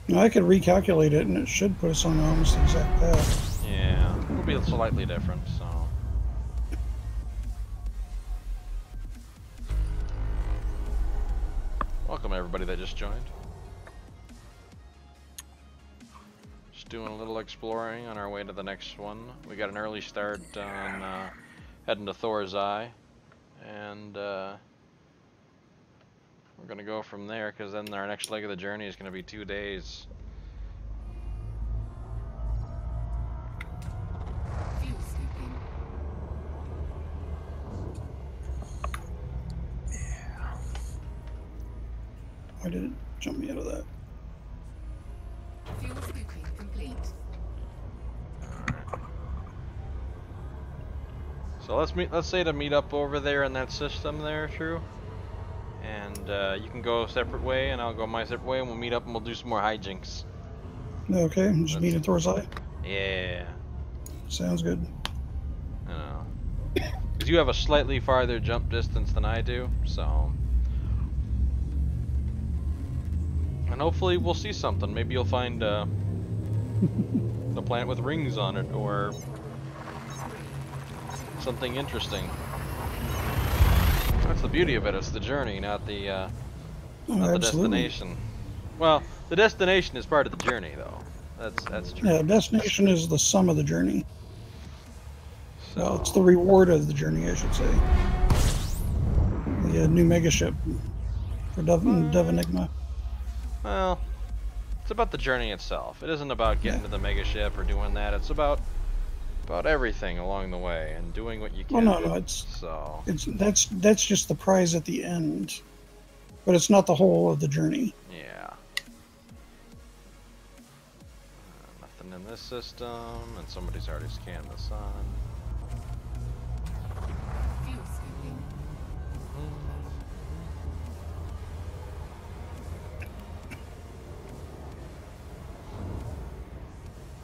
No, I could recalculate it, and it should put us on almost the exact path. Yeah, it'll be slightly different, so... Welcome everybody that just joined. Just doing a little exploring on our way to the next one. We got an early start on heading to Thor's Eye, and we're gonna go from there because then our next leg of the journey is gonna be 2 days. Fuel scooping. Why did it jump me out of that? Fuel scooping complete. So let's say to meet up over there in that system there, True. And you can go a separate way, and I'll go my separate way, and we'll meet up and we'll do some more hijinks. Okay, just meet at Thor's Eye. Yeah. Sounds good. I know. Because you have a slightly farther jump distance than I do, so. And hopefully we'll see something. Maybe you'll find a planet with rings on it, or something interesting. That's the beauty of it. It's the journey, not the destination. Well, the destination is part of the journey, though. That's true. Yeah, destination is the sum of the journey. So Well, it's the reward of the journey, I should say. The new mega ship for Dove Enigma. well, it's about the journey itself. It isn't about getting to the mega ship or doing that. It's about everything along the way and doing what you can. Well, no, So that's just the prize at the end, but it's not the whole of the journey. yeah. Nothing in this system, and somebody's already scanned the sun. Fuel scooping.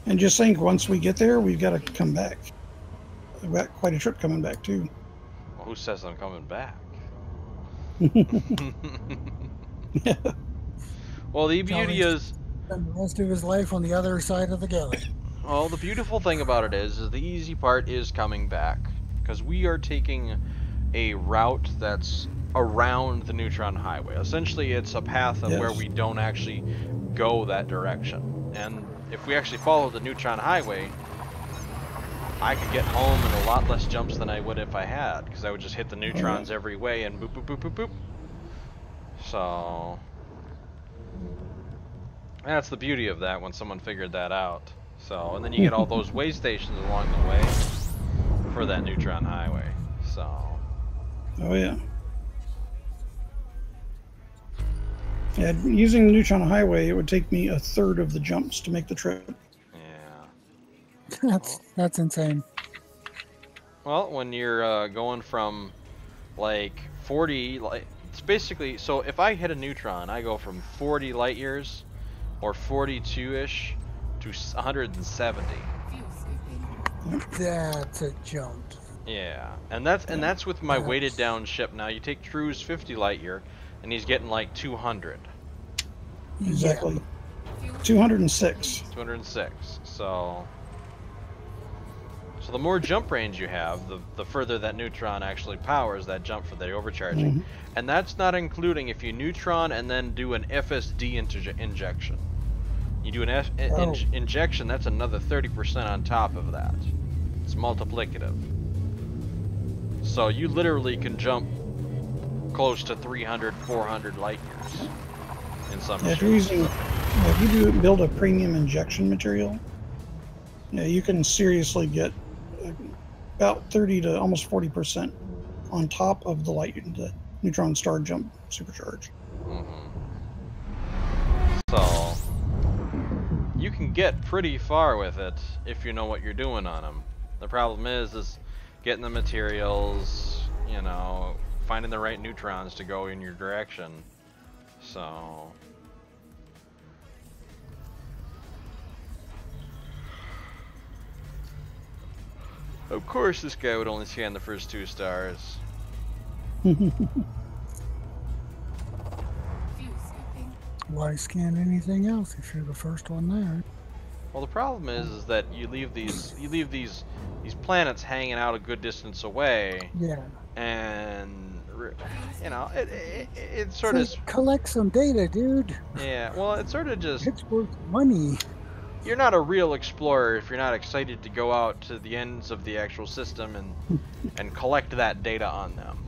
And just think, once we get there, we've got to come back. We've got quite a trip coming back too. Well, who says I'm coming back? Yeah. Well, the beauty is, Spend the rest of his life on the other side of the galaxy. well, the beautiful thing about it is the easy part is coming back, because we are taking a route that's around the neutron highway. Essentially, it's a path of where we don't actually go that direction. And if we actually follow the neutron highway, I could get home in a lot less jumps than I would if I had, because I would just hit the neutrons every way and boop, boop, boop, boop, boop. So that's the beauty of that when someone figured that out. So, and then you get all those way stations along the way for that neutron highway. So. Oh yeah. Yeah, using the neutron highway, it would take me a third of the jumps to make the trip. Yeah. That's insane. Well, when you're going from like 40, like it's basically, so if I hit a neutron, I go from 40 light years or 42-ish to 170. Fuel scooping. That's a jump. Yeah, and that's with my weighted down ship. Now you take Drew's 50 light year, and he's getting like 200. Exactly. Fuel 206. 206. So the more jump range you have, the further that neutron actually powers that jump for the overcharging. And that's not including if you neutron and then do an FSD injection. You do an injection, that's another 30% on top of that. It's multiplicative. So you literally can jump close to 300, 400 light years in some Yeah, if you do build a premium injection material, yeah, you can seriously get about 30 to almost 40% on top of the neutron star jump supercharge. So you can get pretty far with it if you know what you're doing on them. The problem is getting the materials, you know, finding the right neutrons to go in your direction. So of course this guy would only scan the first 2 stars. Fuel scooping. Why scan anything else if you're the first one there? Well, the problem is that you leave these planets hanging out a good distance away. Yeah. And you know, it sort of collect some data, dude. Yeah, well, it sort of just, it's worth money. You're not a real explorer if you're not excited to go out to the ends of the actual system and collect that data on them.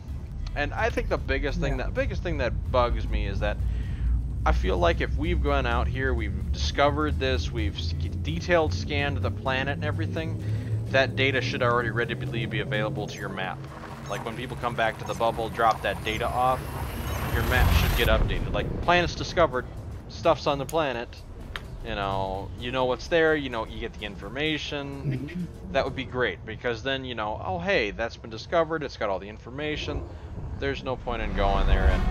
And I think the biggest thing that bugs me is that I feel like if we've gone out here, we've discovered this, we've detailed scanned the planet and everything, that data should already readily be available to your map. Like when people come back to the bubble, drop that data off, your map should get updated. Like, planet's discovered, stuff's on the planet, you know what's there, you get the information. That would be great, because then oh hey, that's been discovered, it's got all the information. There's no point in going there and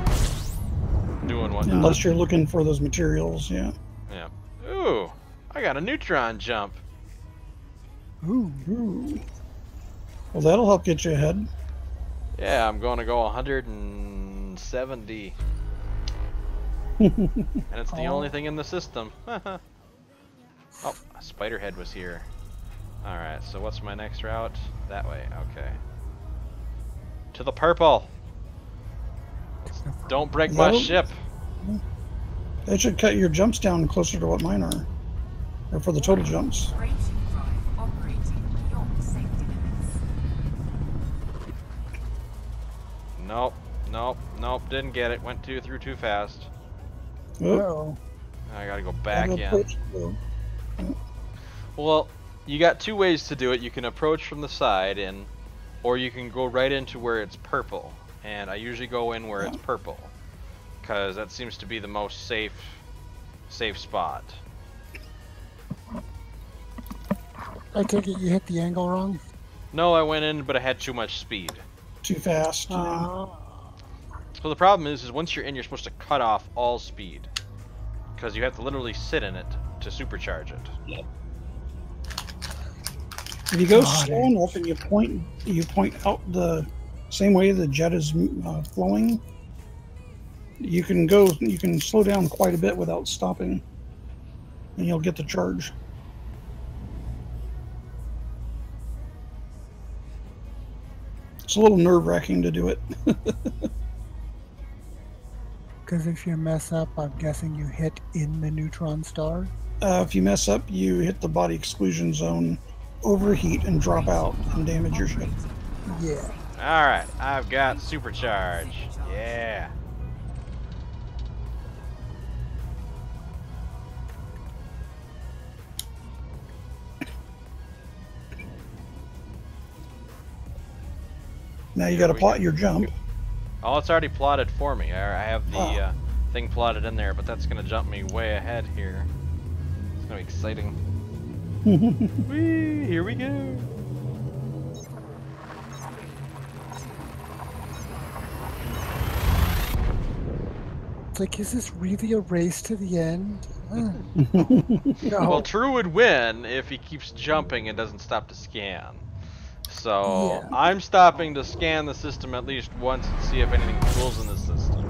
doing whatnot. Unless you're looking for those materials, yeah. Yeah. Ooh, I got a neutron jump. Ooh. Well, that'll help get you ahead. Yeah, I'm going to go 170. And it's the only thing in the system. Oh, a Spiderhead was here. Alright, so what's my next route? That way, okay. To the purple! Don't break my ship! That should cut your jumps down closer to what mine are. Or for the total jumps. Braking drive operating beyond safety limits. Nope, didn't get it. Went through too fast. Oh. I gotta go back in. Well, you got 2 ways to do it. You can approach from the side or you can go right into where it's purple. And I usually go in where it's purple, because that seems to be the most safe spot. I take it you hit the angle wrong? No, I went in, but I had too much speed. Too fast. So the problem is once you're in, you're supposed to cut off all speed, because you have to literally sit in it to supercharge it. Yep. If you go slow enough and you point out the same way the jet is flowing, you can slow down quite a bit without stopping, and you'll get the charge. It's a little nerve-wracking to do it. Because if you mess up, I'm guessing you hit in the neutron star? If you mess up, you hit the body exclusion zone, overheat, and drop out and damage your ship. Yeah. Alright, I've got supercharge. Yeah. Now you got to plot your jump. Oh, it's already plotted for me. I have the thing plotted in there, but that's gonna jump me way ahead here. It's gonna be exciting. Whee! Here we go. It's like, is this really a race to the end? No. Well, True would win if he keeps jumping and doesn't stop to scan. So Yeah. I'm stopping to scan the system at least once and see if anything cool's in the system.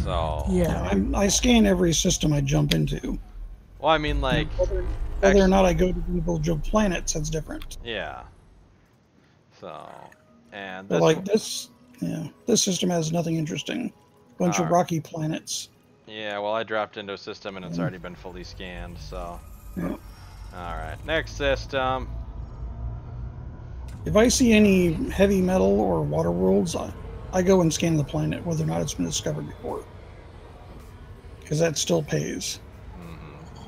So Yeah. I scan every system I jump into. well, I mean, like, Whether or not I go to individual planets, that's different. yeah. So, and But this like this, yeah, this system has nothing interesting. Bunch of rocky planets. yeah, well, I dropped into a system and it's already been fully scanned. So, Yeah. all right, next system. If I see any heavy metal or water worlds, I go and scan the planet, whether or not it's been discovered before. Because that still pays.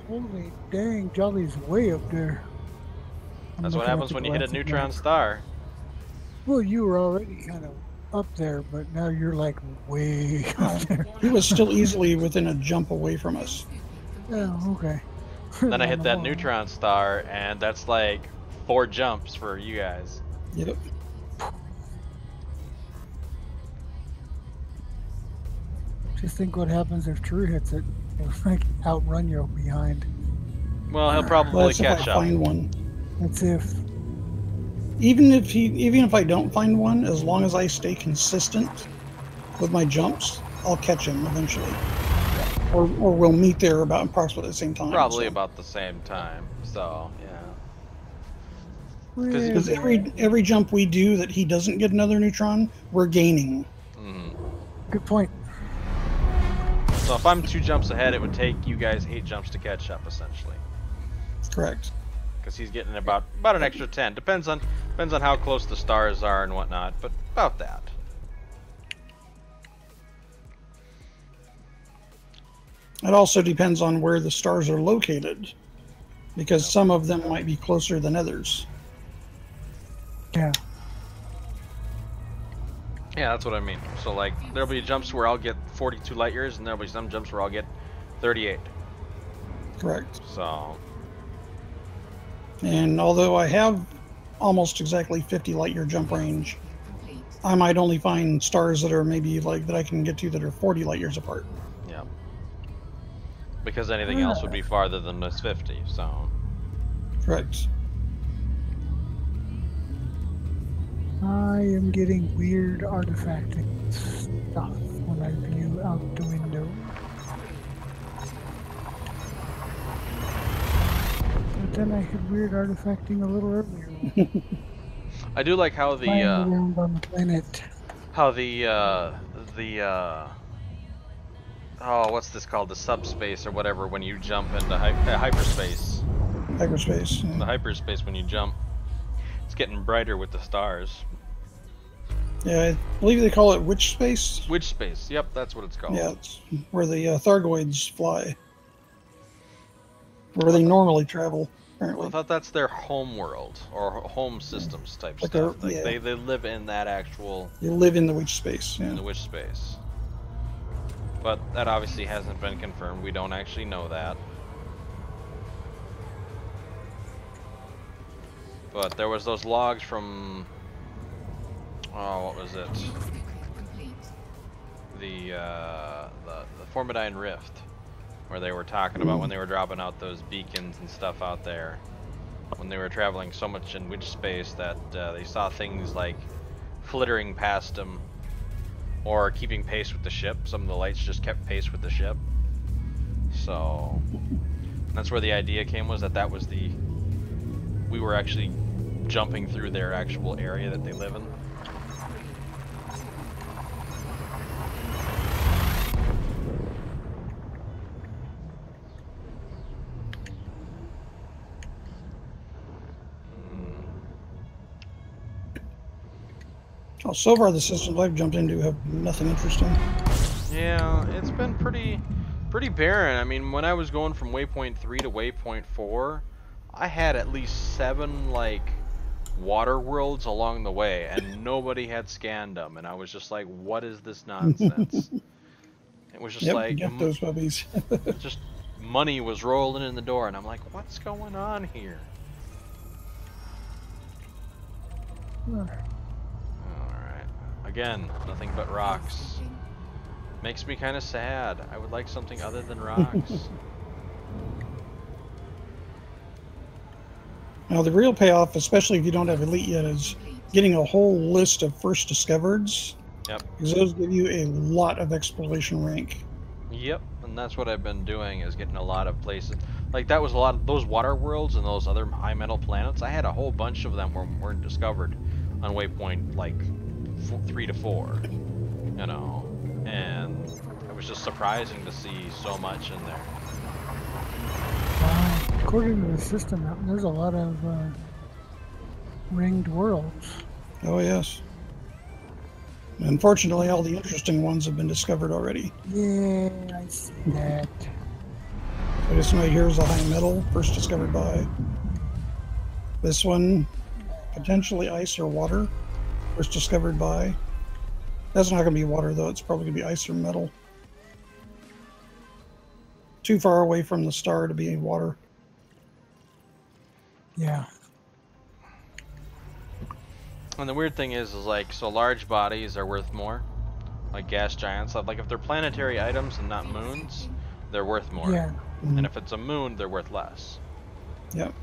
Holy dang, Jolly's way up there. I'm That's what looking at happens the when you hit a galactic neutron map. star. Well, you were already kind of up there, but now you're like way up there. He was still easily within a jump away from us. Oh, okay. Then I hit that Wow. neutron star, and that's like 4 jumps for you guys. Yep. Just think what happens if True hits it. It's like outrun you behind. Well, he'll Well, probably that's if I catch up. find one. That's if. Even if I don't find one, as long as I stay consistent with my jumps, I'll catch him eventually. Or we'll meet there about approximately the same time. Probably so. about the same time. So, yeah. Because every jump we do that he doesn't get another neutron, we're gaining. Good point. So if I'm 2 jumps ahead, it would take you guys 8 jumps to catch up, essentially. Correct. Because he's getting about an extra 10. Depends on how close the stars are and whatnot, but about that. It also depends on where the stars are located, because some of them might be closer than others. Yeah. Yeah, that's what I mean. So like, there'll be jumps where I'll get 42 light years, and there'll be some jumps where I'll get 38. Correct. So, And although I have almost exactly 50 light year jump range, I might only find stars that are maybe like that I can get to that are 40 light years apart. yeah. Because anything else would be farther than this 50. So, Correct. I am getting weird artifacting stuff when I view out the window. But then I had weird artifacting a little earlier. I do like how Flying around on the planet. oh, what's this called? The subspace or whatever, when you jump into hyperspace. Hyperspace. The hyperspace when you jump. It's getting brighter with the stars. Yeah, I believe they call it witch space. Witch space. Yep, that's what it's called. Yeah, it's where the Thargoids fly. Where they normally travel, apparently. I thought that's their home world or home systems type Like stuff. their- yeah. They live in that actual They live in the witch space. in Yeah. the witch space. But that obviously hasn't been confirmed. We don't actually know that. But there was those logs from what was it? The Formidine Rift, where they were talking about when they were dropping out those beacons and stuff out there, when they were traveling so much in witch space that they saw things like flittering past them or keeping pace with the ship. Some of the lights just kept pace with the ship. So that's where the idea came, was that was we were actually jumping through their actual area that they live in. Well, so far the systems I've jumped into have nothing interesting. Yeah, it's been pretty barren. I mean, when I was going from waypoint 3 to waypoint 4, I had at least 7 like water worlds along the way, and nobody had scanned them, and I was just like, what is this nonsense? It was just Yep, like get those puppies. just money was rolling in the door, and I'm like, what's going on here? Alright. Again, nothing but rocks. Makes me kind of sad. I would like something other than rocks. Now, the real payoff, especially if you don't have Elite yet, is getting a whole list of first discovereds. Yep. Because those give you a lot of exploration rank. Yep, and that's what I've been doing, is getting a lot of places. Like, that was a lot of those water worlds and those other high metal planets. I had a whole bunch of them weren't discovered on waypoint, like, 3 to 4, you know, and it was just surprising to see so much in there. According to the system, there's a lot of ringed worlds. Oh, yes. Unfortunately, all the interesting ones have been discovered already. Yeah, I see that. So this one right here is a high metal, first discovered by. This one, potentially ice or water, first discovered by. That's not going to be water, though. It's probably going to be ice or metal. Too far away from the star to be water. Yeah. And the weird thing is like, so large bodies are worth more, like gas giants. Like, if they're planetary items and not moons, they're worth more. Yeah. And if it's a moon, they're worth less. Yep.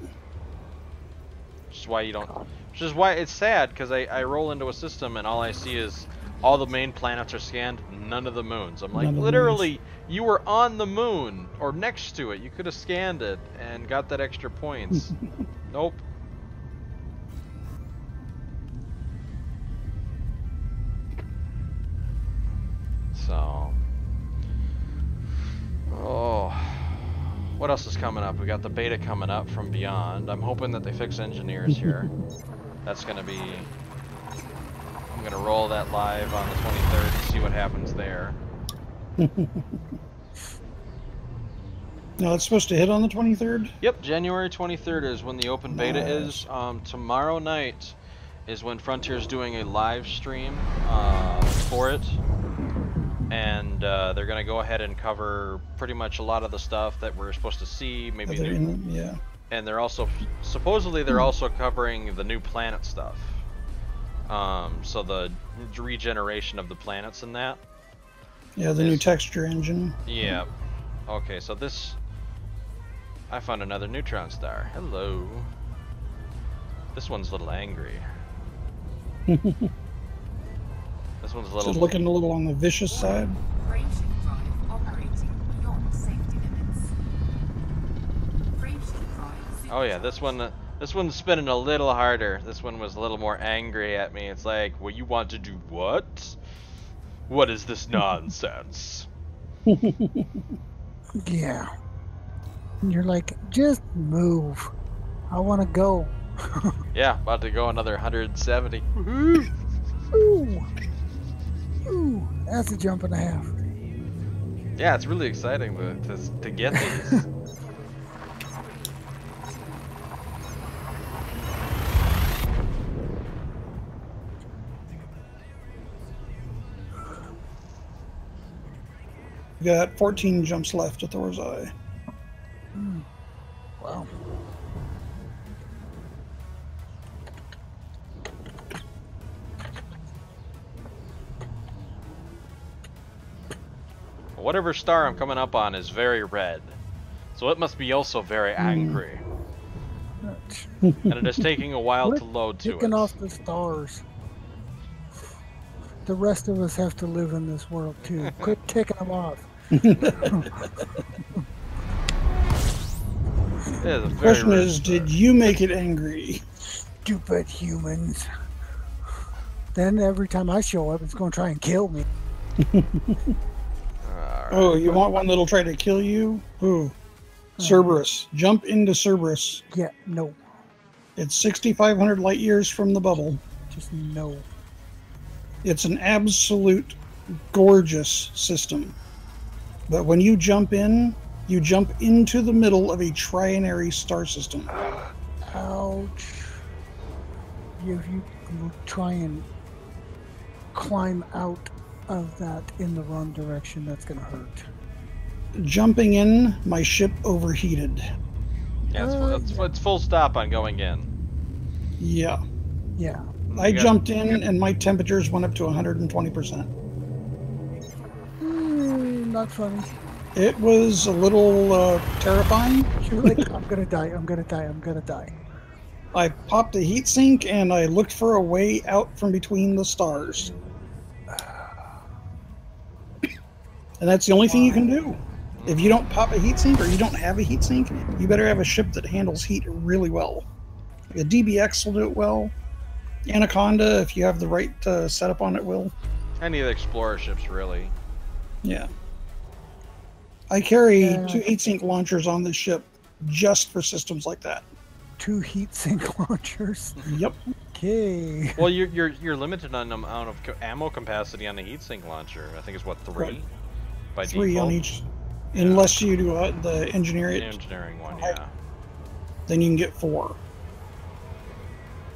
Which is why you don't. Which is why it's sad, because I roll into a system and all I see is all the main planets are scanned, none of the moons. I'm like, literally, you were on the moon or next to it. You could have scanned it and got that extra points. Nope. So, oh, what else is coming up? We got the beta coming up from Beyond. I'm hoping that they fix engineers here. That's gonna be, I'm gonna roll that live on the 23rd and see what happens there. Now it's supposed to hit on the 23rd? Yep, January 23rd is when the open beta is. Tomorrow night is when Frontier's doing a live stream for it. And they're going to go ahead and cover pretty much a lot of the stuff that we're supposed to see. Maybe yeah. And they're also, supposedly they're also covering the new planet stuff. So the regeneration of the planets and that. Yeah, the new texture engine. Yeah. Okay, so this, I found another neutron star. Hello. This one's a little angry. This one's a little... Just looking a little on the vicious side. Frameshift drive operating beyond safety limits. Frameshift drive. Oh yeah, this one's spinning a little harder. This one was a little more angry at me. It's like, well, you want to do what? What is this nonsense? Yeah. And you're like, just move. I want to go. Yeah, about to go another 170. Ooh. Ooh, that's a jump and a half. Yeah, it's really exciting to get these. We got 14 jumps left at Thor's Eye. Wow. Whatever star I'm coming up on is very red, so it must be also very angry. And it is taking a while to load to it. Taking off the stars. The rest of us have to live in this world too. Quit taking them off. The question is, did you make it angry? Stupid humans. Then every time I show up, it's going to try and kill me. Oh, you want one that'll try to kill you? Ooh. Cerberus. Jump into Cerberus. Yeah, no. It's 6,500 light years from the bubble. Just no. It's an absolute gorgeous system. But when you jump in, you jump into the middle of a trinary star system. Ouch. If you try and climb out of that in the wrong direction, that's going to hurt. Jumping in, my ship overheated. Yeah, it's full stop on going in. Yeah. Yeah. I jumped in and my temperatures went up to 120%. Not funny. It was a little terrifying. You're like, I'm going to die, I'm going to die, I'm going to die. I popped a heat sink and I looked for a way out from between the stars. And that's the only thing you can do. If you don't pop a heat sink or you don't have a heat sink, you better have a ship that handles heat really well. A DBX will do it well. Anaconda, if you have the right setup on it, will. Any of the Explorer ships, really. Yeah. I carry 2 heat sink launchers on this ship just for systems like that. 2 heat sink launchers. Yep. Okay. Well, you're limited on the amount of ammo capacity on the heat sink launcher. I think it's what, 3? Right. By 3 default? on each. Unless you do the engineering. The engineering one, yeah. Then you can get 4.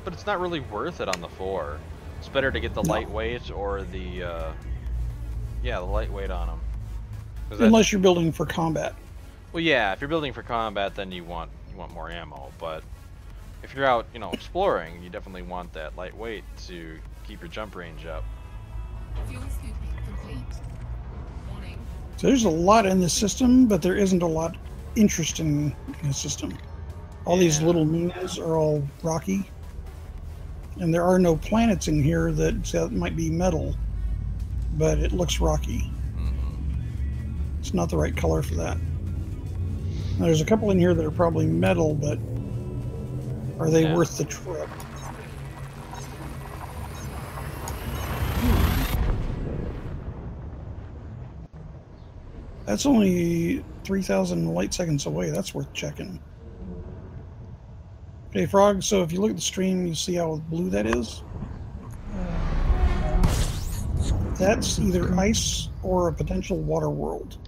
But it's not really worth it on the 4. It's better to get the lightweight or the the lightweight on them. Unless you're building for combat. Well, yeah, if you're building for combat, then you want more ammo. But if you're out, exploring, you definitely want that lightweight to keep your jump range up. Fuel scooping complete. Warning. So there's a lot in the system, but there isn't a lot interesting in the system. All these little moons are all rocky. And there are no planets in here that might be metal, but it looks rocky. It's not the right color for that. Now, there's a couple in here that are probably metal, but are they worth the trip? That's only 3,000 light seconds away. That's worth checking. Okay, Frog, so if you look at the stream, you see how blue that is? That's either ice or a potential water world.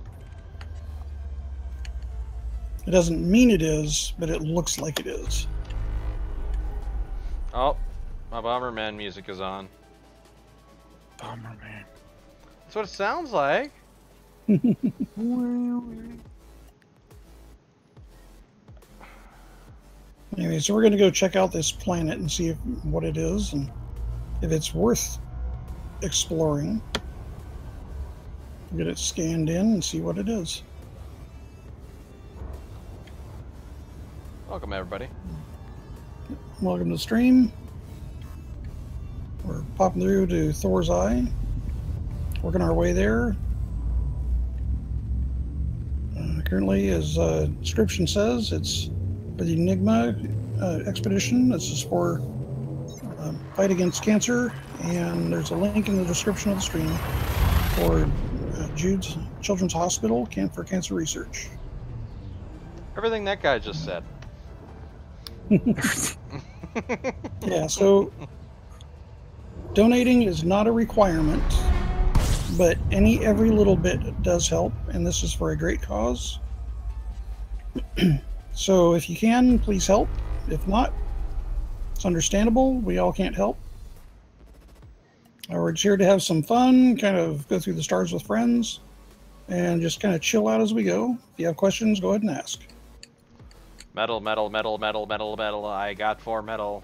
It doesn't mean it is, but it looks like it is. Oh, my Bomberman music is on. Bomberman. That's what it sounds like. Anyway, so we're going to go check out this planet and see what it is and if it's worth exploring. We'll get it scanned in and see what it is. Welcome, everybody. Welcome to the stream. We're popping through to Thor's Eye. Working our way there. Currently, as description says, it's for the Enigma expedition. This is for fight against cancer, and there's a link in the description of the stream for Jude's Children's Hospital for cancer research. Everything that guy just said. Yeah, so donating is not a requirement, but every little bit does help, and this is for a great cause. So if you can, please help. If not, it's understandable. We all can't help. We're just here to have some fun, kind of go through the stars with friends, and just kind of chill out as we go. If you have questions, go ahead and ask. Metal, metal, metal, metal, metal, metal. I got 4 metal.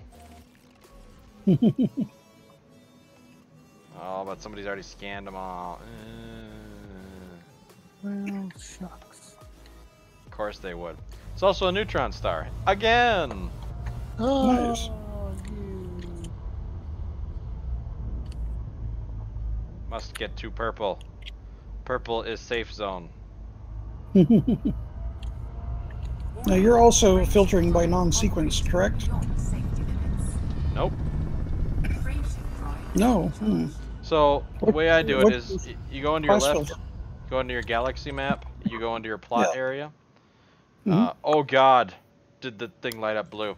Oh, but somebody's already scanned them all. Well, shucks. Of course they would. It's also a neutron star. Again! Oh, Nice. Must get to purple. Purple is safe zone. Now you're also filtering by non-sequence, correct? Nope. No. So the way I do it is you go into your left, filter? go into your galaxy map, you go into your plot area. Mhm. Oh god, did the thing light up blue?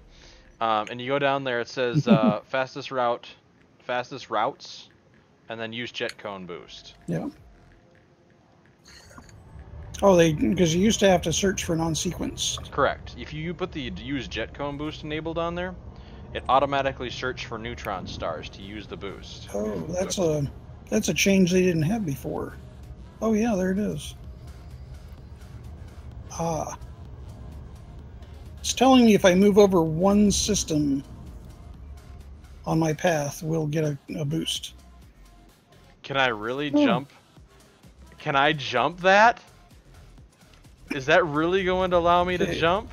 And you go down there, it says fastest routes, and then use jet cone boost. Yeah. Oh, because you used to have to search for non-sequence. Correct. If you put the use jet cone boost enabled on there, it automatically searches for neutron stars to use the boost. Oh, that's That's a change they didn't have before. Oh yeah, there it is. Ah. It's telling me if I move over one system on my path, we'll get a boost. Can I really jump? Can I jump that? Is that really going to allow me to jump?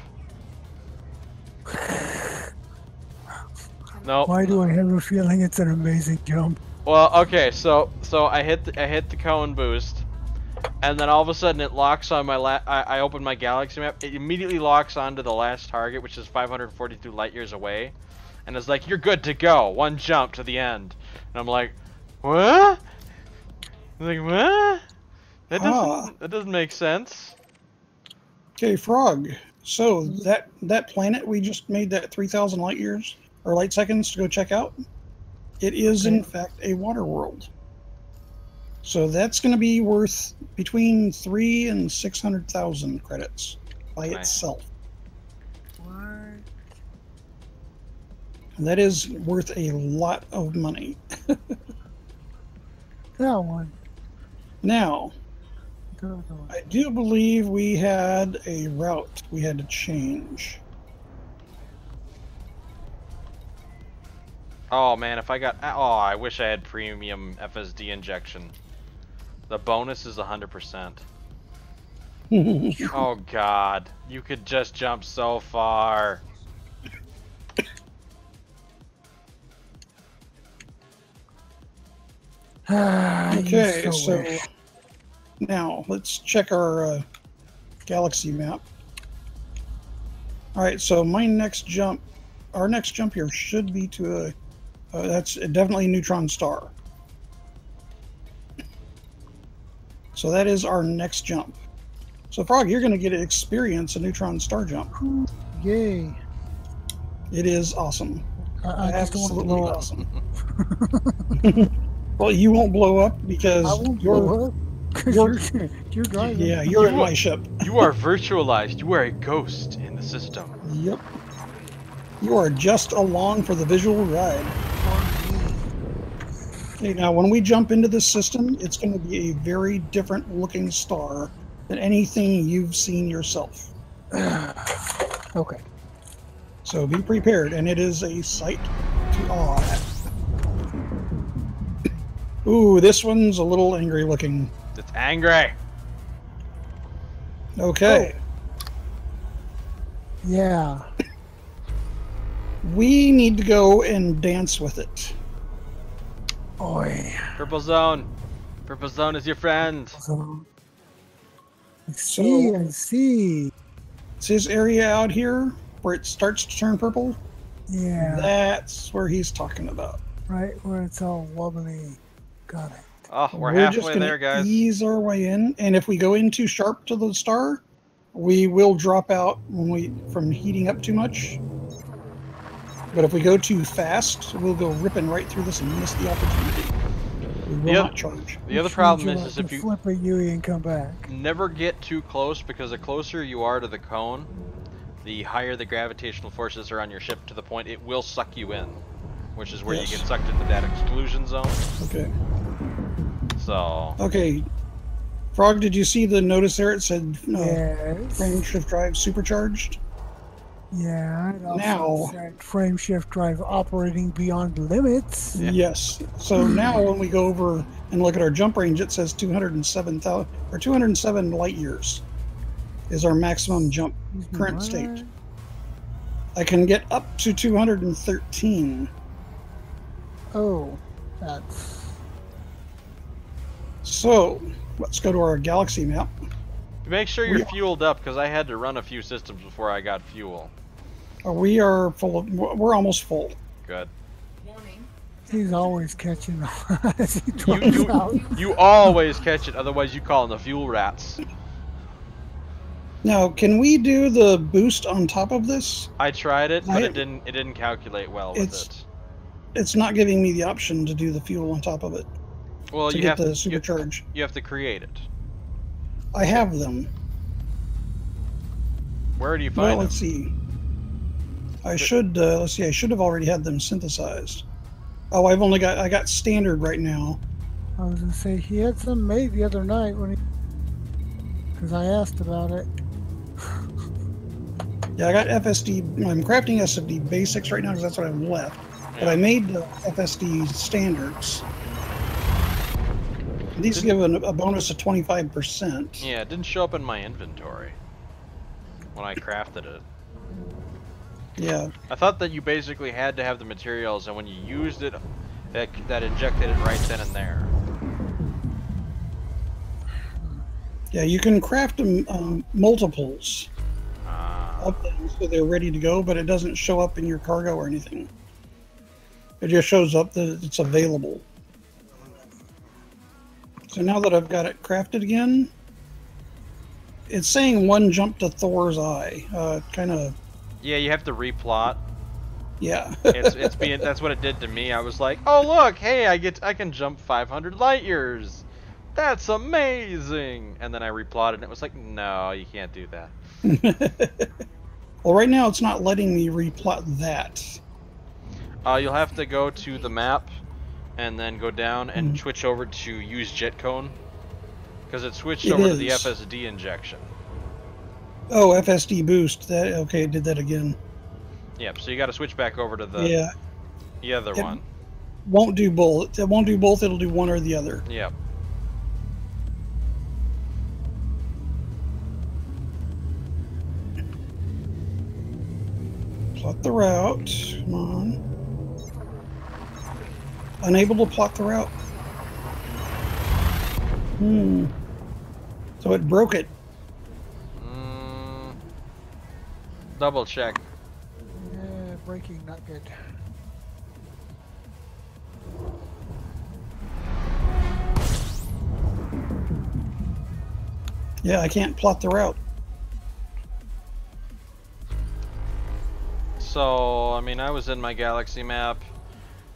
Nope. Why do I have a feeling it's an amazing jump? Well, okay, so I hit the cone boost, and then all of a sudden it locks on my I open my galaxy map. It immediately locks onto the last target, which is 542 light years away, and it's like, you're good to go. One jump to the end, and I'm like, what? I'm like, what? That doesn't make sense. Okay, Frog. So that planet we just made, that 3,000 light years or light seconds to go check out, it is in fact a water world. So that's going to be worth between 300,000 and 600,000 credits by itself. What? And that is worth a lot of money. That one. Now, I do believe we had a route we had to change. Oh man, if I got... Oh, I wish I had premium FSD injection. The bonus is 100%. Oh god, you could just jump so far. Okay, so now let's check our galaxy map. All right, so my next jump, our next jump here should be to a, that's definitely a neutron star. So that is our next jump. So Frog, you're going to get to experience a neutron star jump. Yay. It is awesome. I just don't want to blow awesome. Well, you won't blow up because I won't blow up. You're driving. Yeah, you're in my ship. You are virtualized. You are a ghost in the system. Yep. You are just along for the visual ride. Okay, now when we jump into this system, it's going to be a very different looking star than anything you've seen yourself. Okay. So be prepared, and it is a sight to awe at. Ooh, this one's a little angry looking. It's angry. Okay. Yeah. We need to go and dance with it. Oi. Purple zone. Purple zone is your friend. So, I see. It's his area out here where it starts to turn purple. Yeah. That's where he's talking about. Right where it's all wobbly. Got it. Oh, we're just halfway gonna there, guys. Ease our way in, and if we go in too sharp to the star, we will drop out from heating up too much. But if we go too fast, we'll go ripping right through this and miss the opportunity. We will not charge. The other problem is if you flip a Yui and come back. Never get too close, because the closer you are to the cone, the higher the gravitational forces are on your ship, to the point it will suck you in, which is where you get sucked into that exclusion zone. Okay. So. Okay. Frog, did you see the notice there? It said Yes. frame shift drive supercharged. Yeah. It also Now. said frame shift drive operating beyond limits. Yeah. Yes. So now when we go over and look at our jump range, it says 207,000 or 207 light years is our maximum jump current state. I can get up to 213. Oh, that's... So let's go to our galaxy map. Make sure you're fueled up, because I had to run a few systems before I got fuel. We are full of. We're almost full. Good. Warning. He's always catching as he drives out. You always catch it, otherwise you call them the fuel rats. Now, can we do the boost on top of this? I tried it, but it didn't calculate well with it. It's not giving me the option to do the fuel on top of it. Well, to get the supercharge. You have to create it. I have them. Where do you find them? Well, let's see. I should let's see. I should have already had them synthesized. Oh, I got standard right now. I was gonna say he had some made the other night when he, because I asked about it. Yeah, I got FSD. I'm crafting FSD basics right now because that's what I've left. But I made the FSD standards. These give a bonus of 25%. Yeah, it didn't show up in my inventory when I crafted it. Yeah. I thought that you basically had to have the materials, and when you used it, that injected it right then and there. Yeah, you can craft them multiples of them so they're ready to go, but it doesn't show up in your cargo or anything. It just shows up that it's available. So now that I've got it crafted again, it's saying one jump to Thor's eye. Kind of. Yeah, you have to replot. Yeah. it's being that's what it did to me. I was like, oh look, hey, I can jump 500 light years. That's amazing. And then I replotted and it was like, no, you can't do that. Well, right now it's not letting me replot that. You'll have to go to the map and then go down and switch over to use jet cone, because it switched over to the FSD injection. Oh, FSD boost. That okay? It did that again. Yep. So you got to switch back over to the other one. Won't do both. It won't do both. It'll do one or the other. Yep. Plot the route. Come on. Unable to plot the route. So it broke it. Double check. Yeah, breaking not good. Yeah, I can't plot the route. So, I mean, I was in my galaxy map.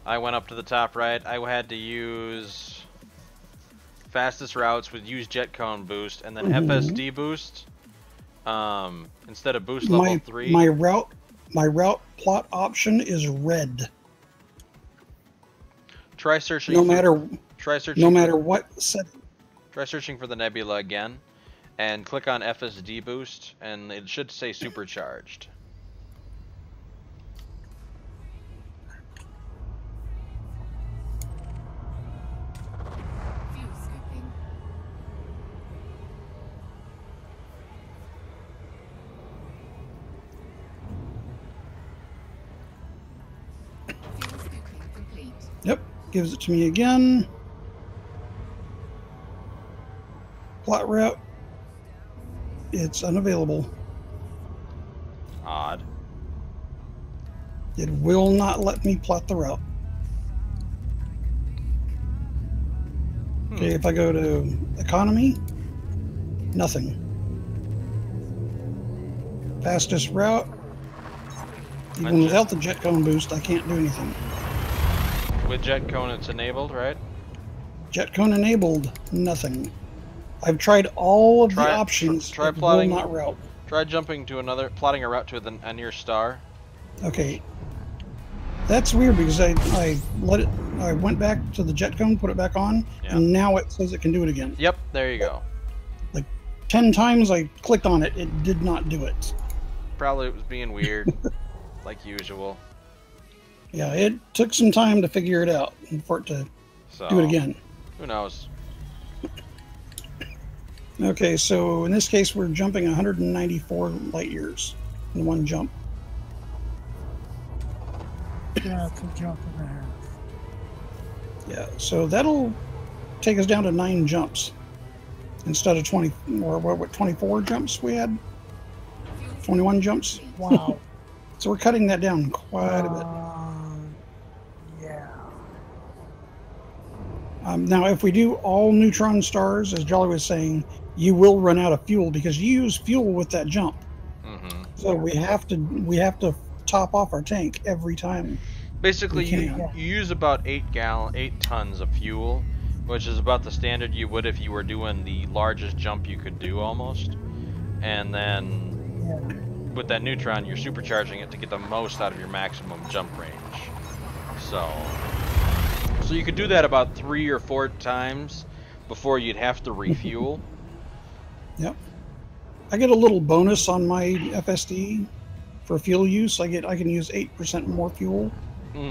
I went up to the top right. I had to use fastest routes with use jet cone boost and then FSD boost. Instead of boost level 3. My route plot option is red. Try searching. No matter what setting. Try searching for the Nebula again, and click on FSD boost, and it should say supercharged. Fuel scooping. Fuel scooping complete. Yep, gives it to me again. Plot route. It's unavailable. Odd. It will not let me plot the route. Okay, if I go to economy, nothing. Fastest route. Even without the jet cone boost, I can't do anything. With jet cone, it's enabled, right? Jet cone enabled, nothing. I've tried all of the options. Try it plotting. Will not route. Try jumping to plotting a route to a near star. Okay. That's weird because I went back to the jet cone, put it back on, and now it says it can do it again. Yep, there you go. Like 10 times I clicked on it, it did not do it. Probably it was being weird, like usual. Yeah, it took some time to figure it out for it to do it again. Who knows? Okay, so in this case, we're jumping 194 light years in one jump. Yeah, it's a jump and a half. Yeah, so that'll take us down to 9 jumps instead of 20 or what 24 jumps we had. 21 jumps. Wow. So we're cutting that down quite a bit. Yeah. Now, if we do all neutron stars, as Jolly was saying, you will run out of fuel because you use fuel with that jump. So we have to top off our tank every time. Basically, you use about 8 tons of fuel, which is about the standard you would if you were doing the largest jump you could do almost. And then with that neutron, you're supercharging it to get the most out of your maximum jump range. So So you could do that about 3 or 4 times before you'd have to refuel. Yep. I get a little bonus on my FSD for fuel use. I can use 8% more fuel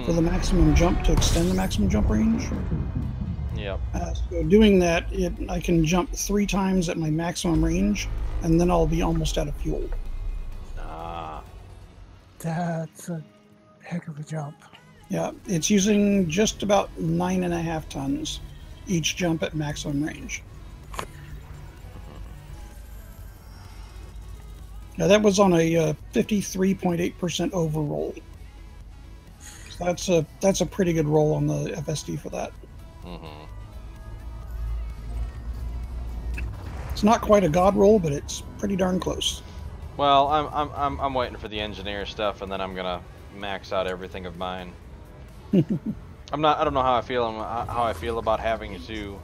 for the maximum jump to extend the maximum jump range. Yep. So doing that, I can jump 3 times at my maximum range, and then I'll be almost out of fuel. That's a heck of a jump. Yeah, it's using just about 9.5 tons each jump at maximum range. Now that was on a 53.8% overroll. So that's a pretty good roll on the FSD for that. It's not quite a god roll, but it's pretty darn close. Well, I'm waiting for the engineer stuff, and then I'm gonna max out everything of mine. I don't know how I feel about having to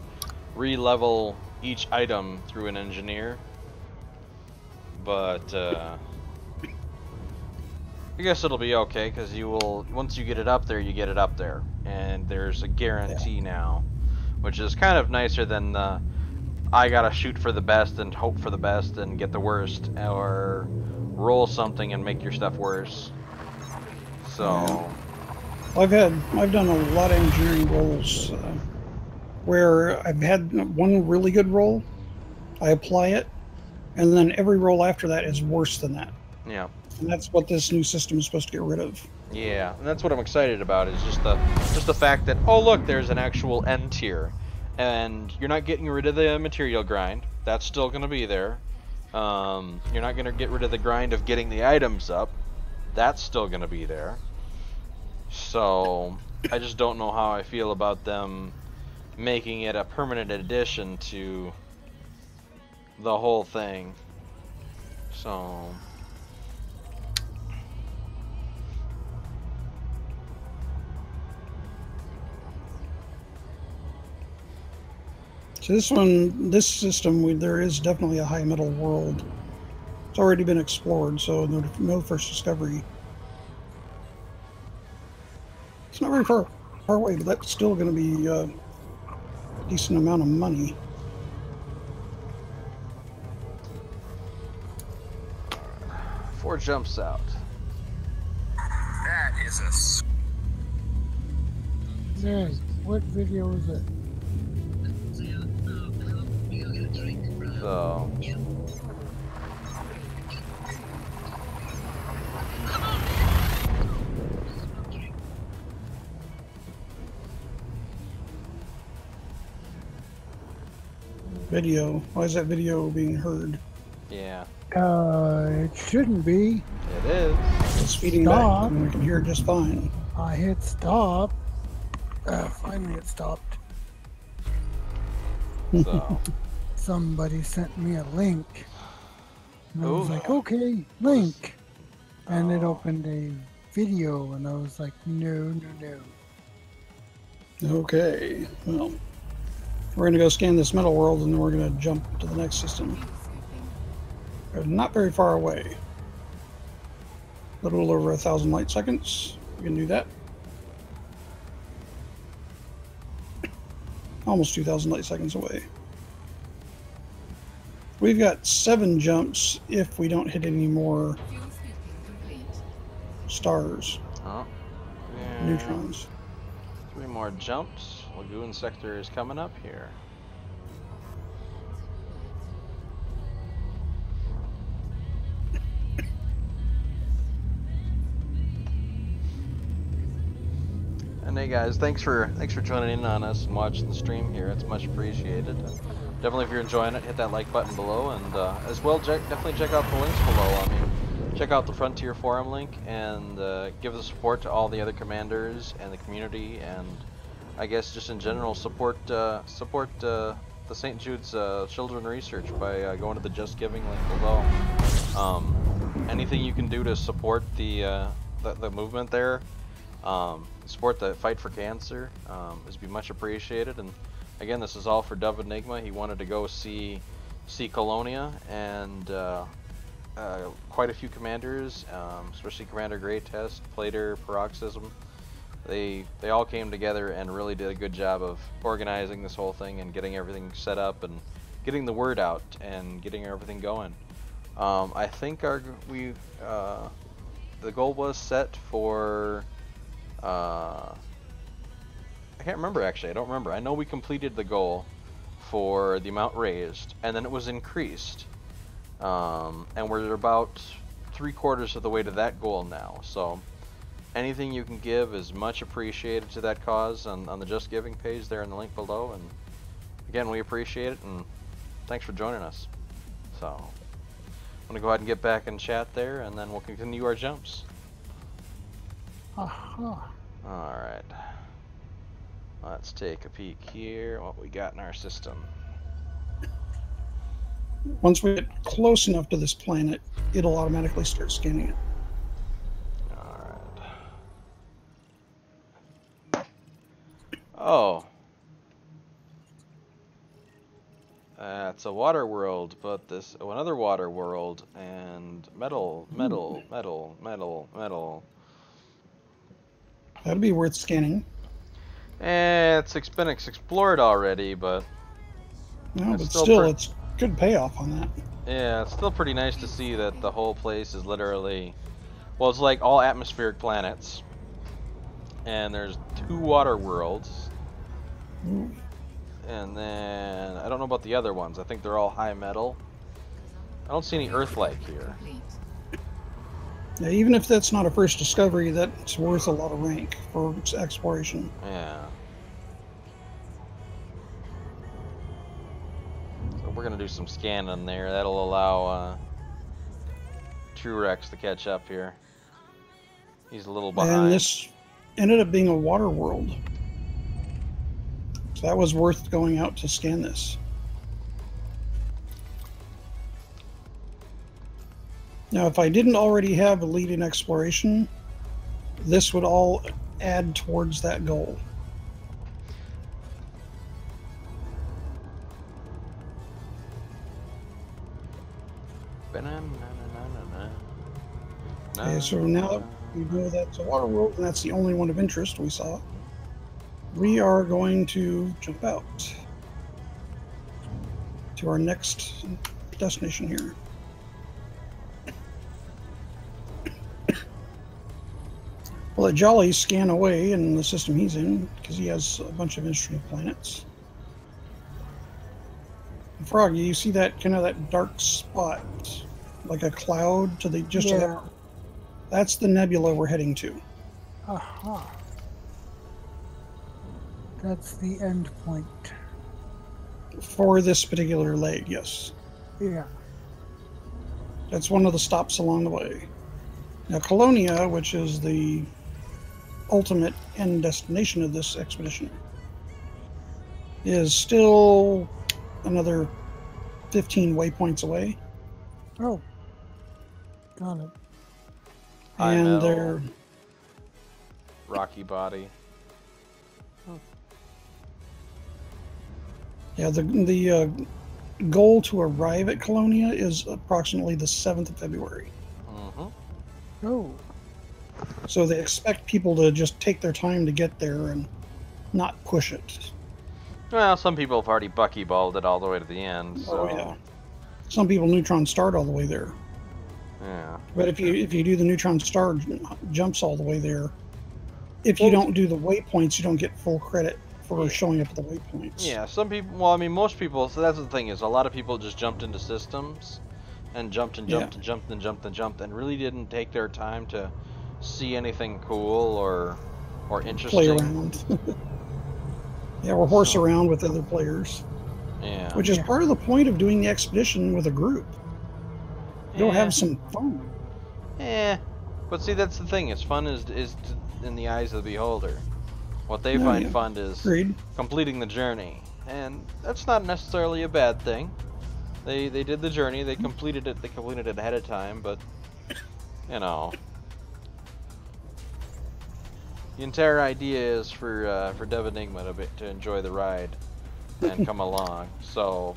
re-level each item through an engineer, but I guess it'll be okay, because once you get it up there, you get it up there, and there's a guarantee now, which is kind of nicer than I gotta shoot for the best and hope for the best and get the worst, or roll something and make your stuff worse. So I've done a lot of engineering rolls where I've had one really good roll, I apply it, and then every roll after that is worse than that. Yeah. And that's what this new system is supposed to get rid of. Yeah, and that's what I'm excited about, is just the fact that, oh look, there's an actual end tier, and you're not getting rid of the material grind. That's still going to be there. You're not going to get rid of the grind of getting the items up. That's still going to be there. So I just don't know how I feel about them making it a permanent addition to the whole thing. So So this system, there is definitely a high metal world. It's already been explored, so no first discovery. It's not very far away, but that's still going to be a decent amount of money. Four jumps out. That is a... Hey, what video is it? So Video. Why is that video being heard? yeah, It shouldn't be. it is. It's feeding Stop. back, and we can hear it just fine. I hit stop. Finally it stopped. So Somebody sent me a link. And I was Ooh. like, okay, link. And it opened a video, and I was like, no. Okay, well, we're going to go scan this metal world, and then we're going to jump to the next system. We're not very far away. A little over 1,000 light seconds. We can do that. Almost 2,000 light seconds away. We've got 7 jumps if we don't hit any more stars, oh, yeah. neutrons. 3 more jumps. Lagoon sector is coming up here. And hey guys, thanks for joining in on us and watching the stream here. It's much appreciated. Definitely, if you're enjoying it, hit that like button below, and as well, definitely check out the links below. I mean, check out the Frontier Forum link, and give the support to all the other commanders and the community, and I guess just in general support the St. Jude's Children Research by going to the Just Giving link below. Anything you can do to support the movement there, support the fight for cancer, is be much appreciated. And again, this is all for Dove Enigma. He wanted to go see Colonia, and quite a few commanders, especially Commander Greatest, Plater, Paroxysm, they all came together and really did a good job of organizing this whole thing and getting everything set up and getting the word out and getting everything going. I think the goal was set for I can't remember actually. I don't remember. I know we completed the goal for the amount raised, and then it was increased, and we're about 3/4 of the way to that goal now. So anything you can give is much appreciated to that cause on the Just Giving page there in the link below. And again, we appreciate it, and thanks for joining us. So I'm gonna go ahead and get back in chat there, and then we'll continue our jumps. All right. Let's take a peek here, what we got in our system. Once we get close enough to this planet, it'll automatically start scanning it. Alright. Oh. It's a water world, but another water world, and metal. That'd be worth scanning. It's been explored already, but No, but still, it's good payoff on that. Yeah, it's still pretty nice to see that the whole place is literally, well, it's like all atmospheric planets, and there's 2 water worlds. Ooh. And then I don't know about the other ones. I think they're all high metal. I don't see any Earth-like here. Yeah, even if that's not a first discovery, that's worth a lot of rank for exploration. Yeah. So we're gonna do some scanning there. That'll allow Truex to catch up here. He's a little behind. And this ended up being a water world. So that was worth going out to scan this. Now, if I didn't already have a lead in exploration, this would all add towards that goal. Okay, so now that we know that's a water world, and that's the only one of interest we saw, we are going to jump out to our next destination here. We'll let Jolly scan away in the system he's in, because he has a bunch of interesting planets. Froggy, you see that kind of that dark spot, like a cloud to the to that? That's the nebula we're heading to. Aha. That's the end point. For this particular leg, yes. Yeah. That's one of the stops along the way. Now, Colonia, which is the ultimate end destination of this expedition, is still another 15 waypoints away. Oh. Got it. And they're rocky body. Yeah, the goal to arrive at Colonia is approximately the 7th of February. Oh. So they expect people to just take their time to get there and not push it. Well, some people have already buckyballed it all the way to the end. So. Oh yeah. Some people neutron start all the way there. Yeah. But if you do the neutron star jumps all the way there, if you don't do the waypoints, you don't get full credit for showing up at the waypoints. Yeah, some people, well, I mean, most people, so that's the thing is, a lot of people just jumped into systems and jumped and jumped and jumped and jumped and jumped and really didn't take their time to see anything cool or interesting. Play around. Yeah, or horse around with other players. Yeah. Which is part of the point of doing the expedition with a group. You'll have some fun. Yeah. But see, that's the thing. It's fun is in the eyes of the beholder. What they find fun is completing the journey. And that's not necessarily a bad thing. They did the journey, they completed it ahead of time, but you know. The entire idea is for Dev Enigma to enjoy the ride and come along. So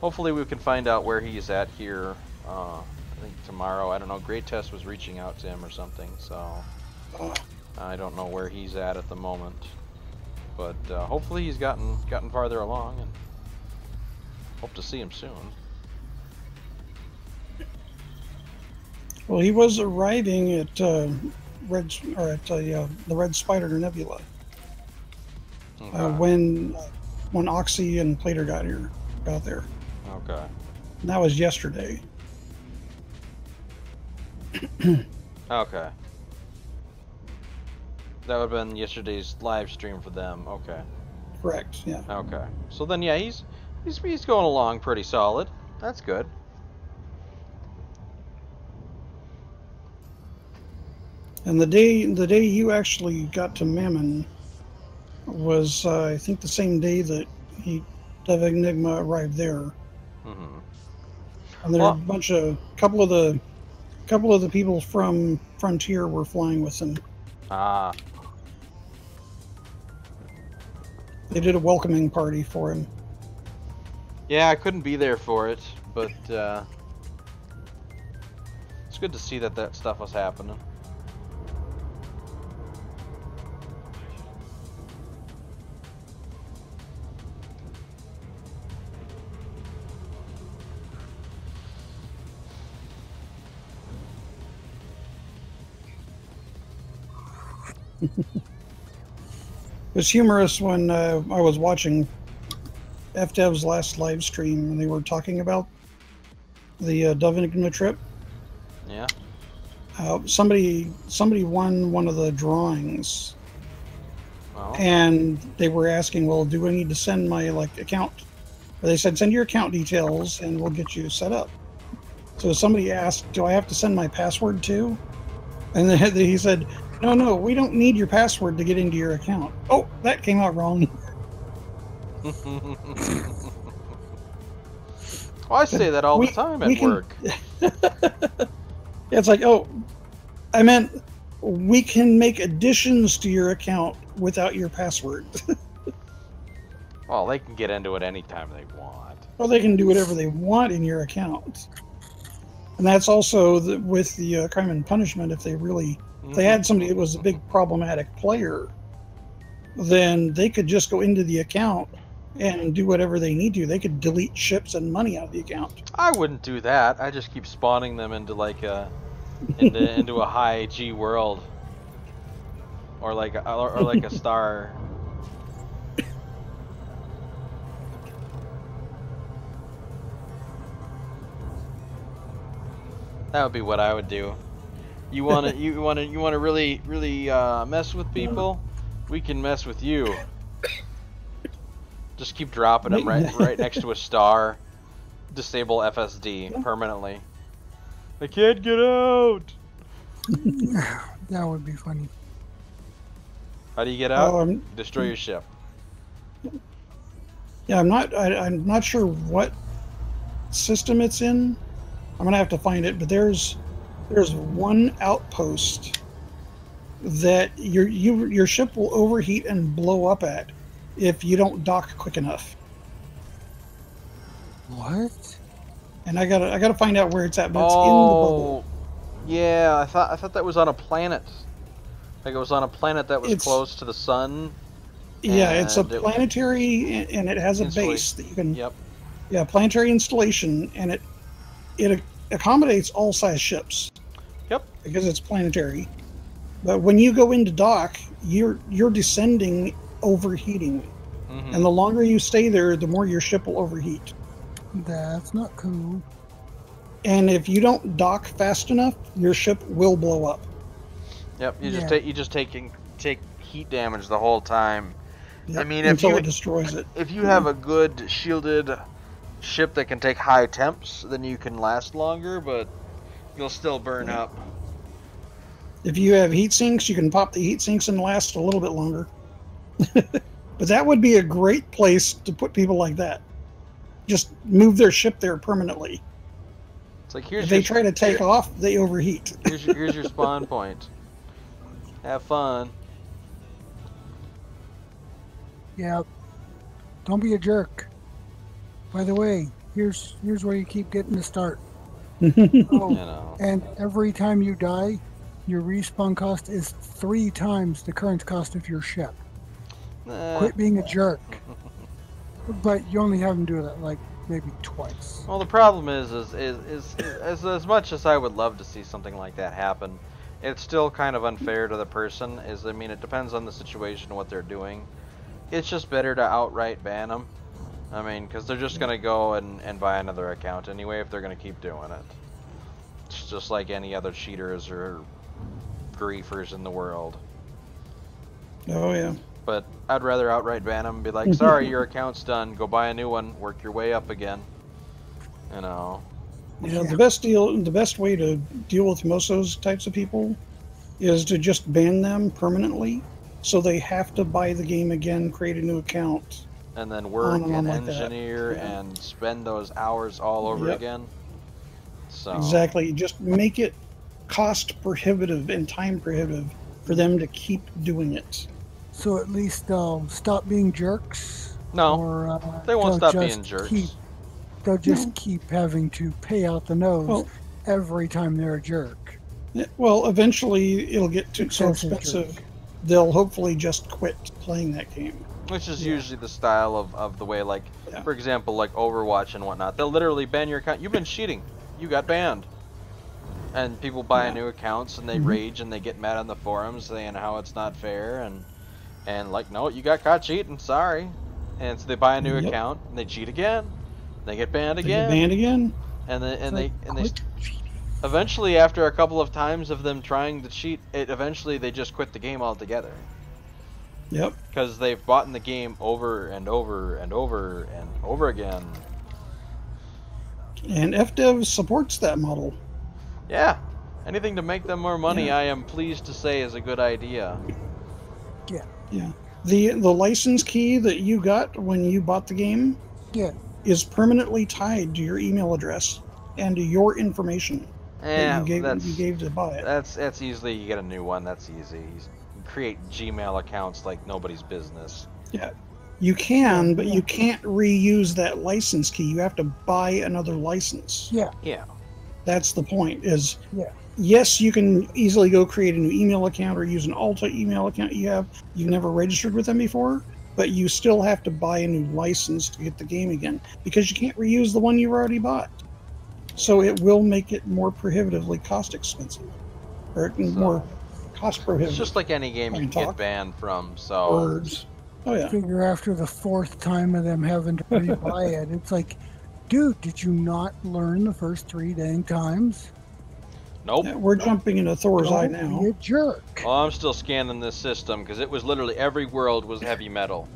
hopefully we can find out where he's at here. I think tomorrow. I don't know. Great Test was reaching out to him or something. So I don't know where he's at the moment, but hopefully he's gotten farther along, and hope to see him soon. Well, he was arriving at the Red Spider Nebula when Oxy and Plater got there. Okay. And that was yesterday. Okay. That would have been yesterday's live stream for them. Okay. Correct. Yeah. Okay. So then, yeah, he's going along pretty solid. That's good. And the day you actually got to Mammon was, I think, the same day that Enigma arrived there. Mm-hmm. And there were a couple of the people from Frontier were flying with him. Ah. They did a welcoming party for him. Yeah, I couldn't be there for it, but it's good to see that stuff was happening. It was humorous when I was watching FDev's last live stream and they were talking about the Dove Enigma trip. Yeah. Somebody won one of the drawings, and they were asking, "Well, do I need to send my account?" Or they said, "Send your account details, and we'll get you set up." So somebody asked, "Do I have to send my password too?" And then he said, No, we don't need your password to get into your account. Oh, that came out wrong. Well, I say that all the time at work. It's like, oh, I meant we can make additions to your account without your password. Well, they can get into it anytime they want. Well, they can do whatever they want in your account. And that's also with the crime and punishment. If they had somebody that was a big problematic player, then they could just go into the account and do whatever they need to. They could delete ships and money out of the account. I wouldn't do that. I just keep spawning them into into a high G world, or like a star. That would be what I would do. You want to really mess with people? We can mess with you. Just keep dropping them right next to a star. Disable FSD permanently. I can't get out. That would be funny. How do you get out? Destroy your ship. Yeah, I'm not sure what system it's in. I'm gonna have to find it, but there's one outpost that your ship will overheat and blow up at if you don't dock quick enough. What? And I gotta find out where it's at, but it's in the bubble. Yeah, I thought that was on a planet. Like it was on a planet that was close to the sun. Yeah, it's a planetary, and it has a base that you can. Yep. Yeah, planetary installation, and it accommodates all size ships. Yep. Because it's planetary. But when you go into dock, you're descending, overheating, and the longer you stay there, the more your ship will overheat. That's not cool. And if you don't dock fast enough, your ship will blow up. Yep. You just take heat damage the whole time. Yep, I mean, until it destroys it. If you have a good shielded ship that can take high temps, then you can last longer, but you'll still burn up. If you have heat sinks, you can pop the heat sinks and last a little bit longer. But that would be a great place to put people like that. Just move their ship there permanently. It's like if they try to take off, they overheat. Here's your spawn point. Have fun. Yeah. Don't be a jerk. By the way, here's where you keep getting the start. You know. And every time you die, your respawn cost is 3 times the current cost of your ship. Quit being a jerk. But you only have them do it like maybe twice. Well, the problem is as much as I would love to see something like that happen, it's still kind of unfair to the person. I mean, it depends on the situation and what they're doing. It's just better to outright ban them. I mean, because they're just gonna go and buy another account anyway if they're gonna keep doing it. It's just like any other cheaters or griefers in the world. Oh yeah. But I'd rather outright ban them and be like, sorry, your account's done. Go buy a new one. Work your way up again. You know. Yeah, the best way to deal with most of those types of people is to just ban them permanently, so they have to buy the game again, create a new account, and then work and like engineer and spend those hours all over again. So exactly, just make it cost prohibitive and time prohibitive for them to keep doing it. So at least they'll stop being jerks. No, or, they won't stop being jerks. They'll just keep having to pay out the nose every time they're a jerk. Well, eventually it'll get so expensive, they'll hopefully just quit playing that game. Which is usually the style of the way, like, for example, like Overwatch and whatnot. They'll literally ban your account. You've been cheating. You got banned. And people buy new accounts and they rage and they get mad on the forums saying how it's not fair and like, no, you got caught cheating, sorry. And so they buy a new account and they cheat again. They get banned again. And they eventually, after a couple of times of them trying to cheat, eventually they just quit the game altogether. Yep. Because they've bought in the game over and over and over and over again. And FDev supports that model. Yeah. Anything to make them more money, I am pleased to say, is a good idea. Yeah. Yeah. The license key that you got when you bought the game is permanently tied to your email address and to your information that you gave to buy it. That's easily, you get a new one, that's easy. You create Gmail accounts like nobody's business. Yeah. You can, but you can't reuse that license key. You have to buy another license. Yeah. Yeah. That's the point, is yes, you can easily go create a new email account or use an Alta email account you've never registered with them before, but you still have to buy a new license to get the game again, because you can't reuse the one you've already bought. So it will make it more prohibitively cost expensive, or more cost prohibitive. It's just like any game you can get banned from, so... Words. Oh yeah. Figure after the 4th time of them having to rebuy it, it's like, dude, did you not learn the first 3 dang times? Nope. Yeah, we're jumping into Thor's Eye now. Don't be a jerk. Well, I'm still scanning this system because it was literally every world was heavy metal,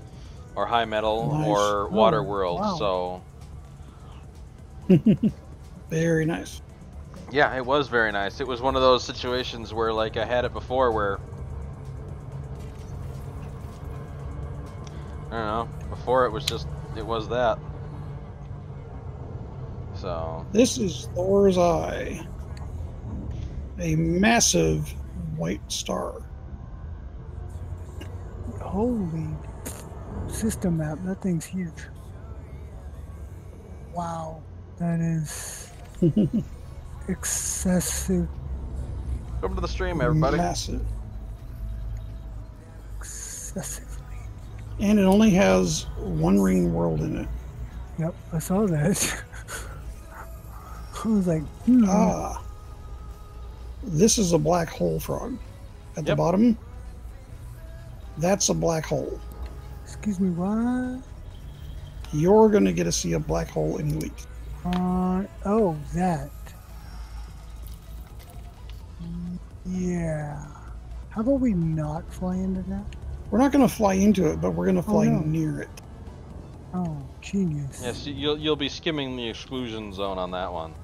or high metal, or water world. So. Very nice. Yeah, it was very nice. It was one of those situations where, like, I had it before where. I don't know. Before it was that. So. This is Thor's Eye. A massive white star. Holy system map, that thing's huge. Wow, that is excessive. Welcome to the stream, everybody. Massive. Excessively. And it only has one ring world in it. Yep, I saw that. I was like, this is a black hole frog. At the bottom, that's a black hole. Excuse me, what? You're going to get to see a black hole in a week. Oh, that. Yeah. How about we not fly into that? We're not going to fly into it, but we're going to fly near it. Oh, genius. Yes, you'll be skimming the exclusion zone on that one.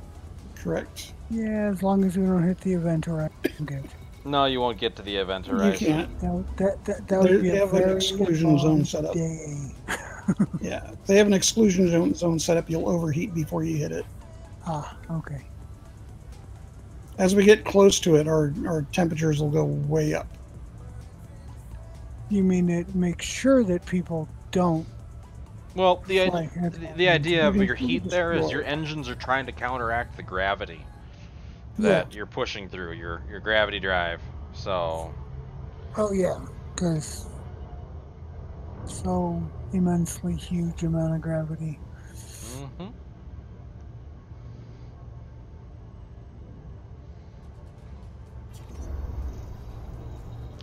Correct. Yeah, as long as we don't hit the event horizon, I'm good. No, you won't get to the event horizon. You can't. That would be a very exclusion zone set up. Yeah, if they have an exclusion zone set up, you'll overheat before you hit it. Ah, okay. As we get close to it, our temperatures will go way up. You mean it makes sure that people don't? Well, the idea of your heat there is your engines are trying to counteract the gravity. that you're pushing through, your gravity drive. So. Oh yeah, because so immensely huge amount of gravity. Mm-hmm.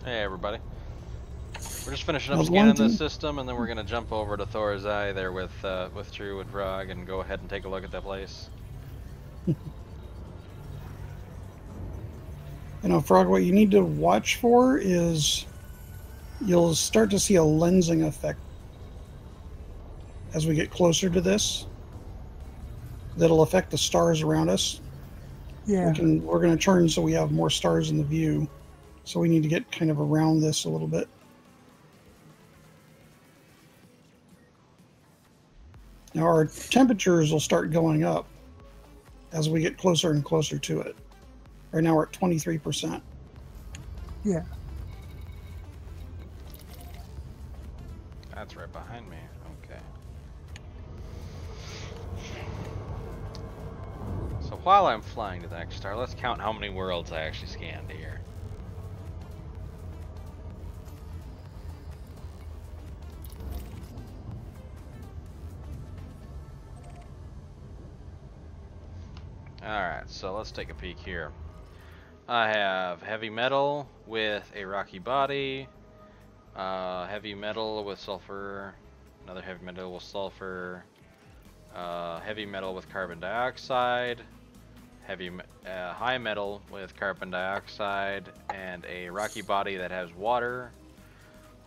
Hey everybody. We're just finishing up scanning this system, and then we're gonna jump over to Thor's Eye there with Drew and Frog, and go ahead and take a look at that place. You know, Frog, what you need to watch for is you'll start to see a lensing effect as we get closer to this. That'll affect the stars around us. Yeah. We're going to turn so we have more stars in the view. So we need to get kind of around this a little bit. Now our temperatures will start going up as we get closer and closer to it. Right now we're at 23%. Yeah. That's right behind me. Okay. So while I'm flying to the next star, let's count how many worlds I actually scanned here. Alright, so let's take a peek here. I have heavy metal with a rocky body, heavy metal with sulfur, another heavy metal with sulfur, heavy metal with carbon dioxide, high metal with carbon dioxide, and a rocky body that has water,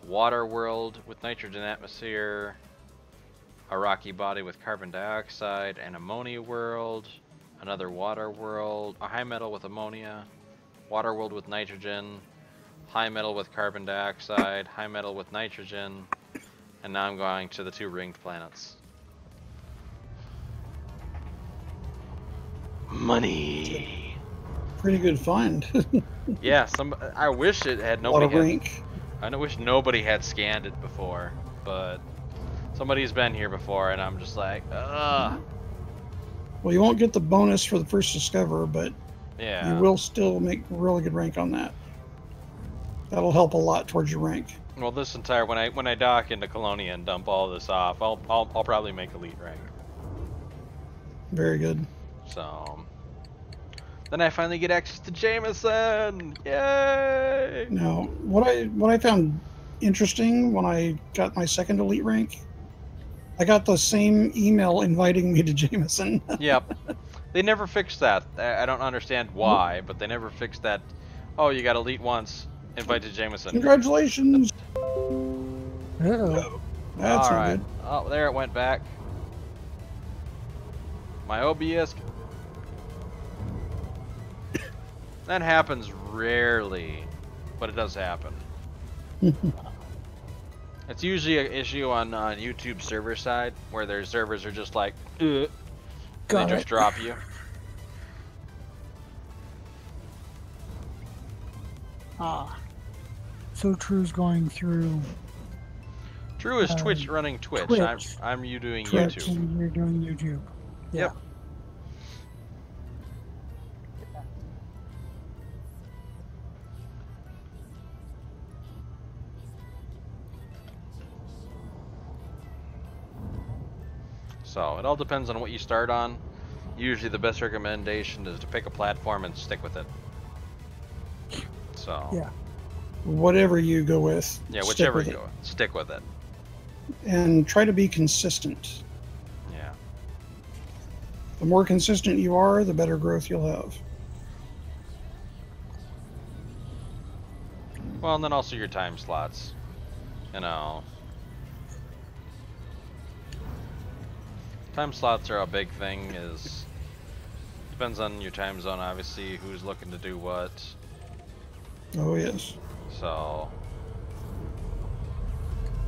water world with nitrogen atmosphere, a rocky body with carbon dioxide and ammonia world, another water world, a high metal with ammonia, water world with nitrogen, high metal with carbon dioxide, high metal with nitrogen, and now I'm going to the 2 ringed planets. Money. Pretty good find. Yeah, I wish it had nobody. A lot of rank. I wish nobody had scanned it before, but somebody's been here before, and I'm just like, ugh. Well, you won't get the bonus for the first discover, but yeah, you will still make really good rank on that. That'll help a lot towards your rank. Well, this entire when I dock into Colonia and dump all this off, I'll probably make elite rank. Very good. So then I finally get access to Jameson. Yay! Now, what I found interesting when I got my second elite rank, I got the same email inviting me to Jameson. Yep. They never fixed that. I don't understand why, but they never fixed that. Oh, you got elite once. Invite to Jameson. Congratulations. Uh-oh. That's all not right. good. Oh, there it went back. My OBS. That happens rarely, but it does happen. It's usually an issue on YouTube server side, where their servers are just like, they just drop you. Ah. So True's going through. True is Twitch running Twitch. I'm you doing Twitch, YouTube. and you're doing YouTube. Yeah. Yep. So it all depends on what you start on. Usually the best recommendation is to pick a platform and stick with it. So yeah, whatever you go with. Yeah, whichever you go with, stick with it. And try to be consistent. Yeah. The more consistent you are, the better growth you'll have. Well, and then also your time slots. You know. Time slots are a big thing. Depends on your time zone, obviously, who's looking to do what. Oh, yes. So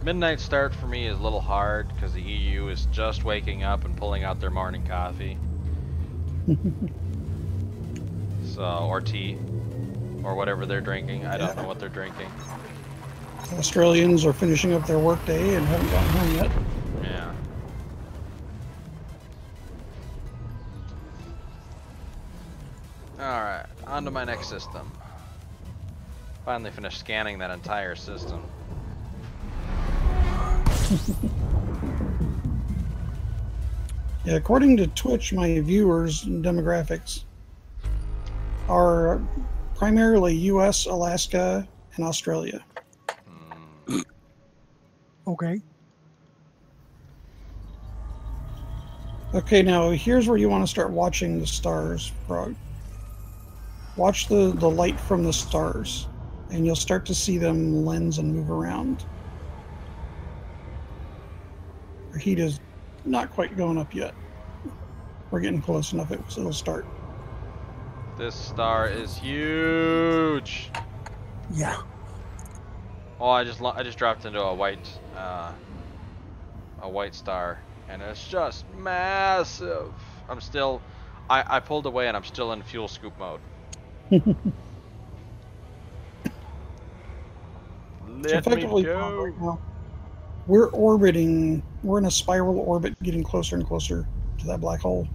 midnight start for me is a little hard because the EU is just waking up and pulling out their morning coffee. So, or tea, or whatever they're drinking. I don't know what they're drinking. Australians are finishing up their workday and haven't gotten home yet. Yeah. Alright. On to my next system. Finally finished scanning that entire system. Yeah, according to Twitch, my viewers and demographics are primarily U.S., Alaska, and Australia. Okay. Okay, now here's where you want to start watching the stars, Frog. Watch the light from the stars, and you'll start to see them lens and move around. Our heat is not quite going up yet. We're getting close enough, it'll start. This star is huge. Yeah. Oh, I just dropped into a white star, and it's just massive. I'm still, I pulled away and I'm still in fuel scoop mode. So effectively, right now, we're orbiting. We're in a spiral orbit, getting closer and closer to that black hole.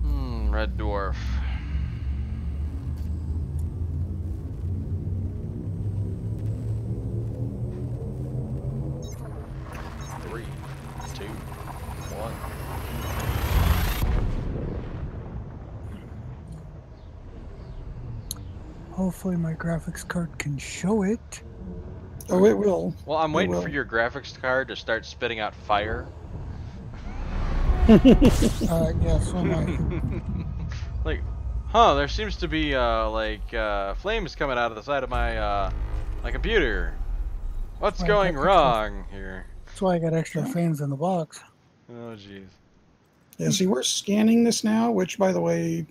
Red dwarf. Three, two, one. Hopefully my graphics card can show it. Oh, it will. Well, I'm waiting for your graphics card to start spitting out fire. Yeah, so am I. Like, huh, there seems to be, flames coming out of the side of my, my computer. What's going wrong here? That's why I got extra fans in the box. Oh, jeez. Yeah, see, we're scanning this now, which, by the way,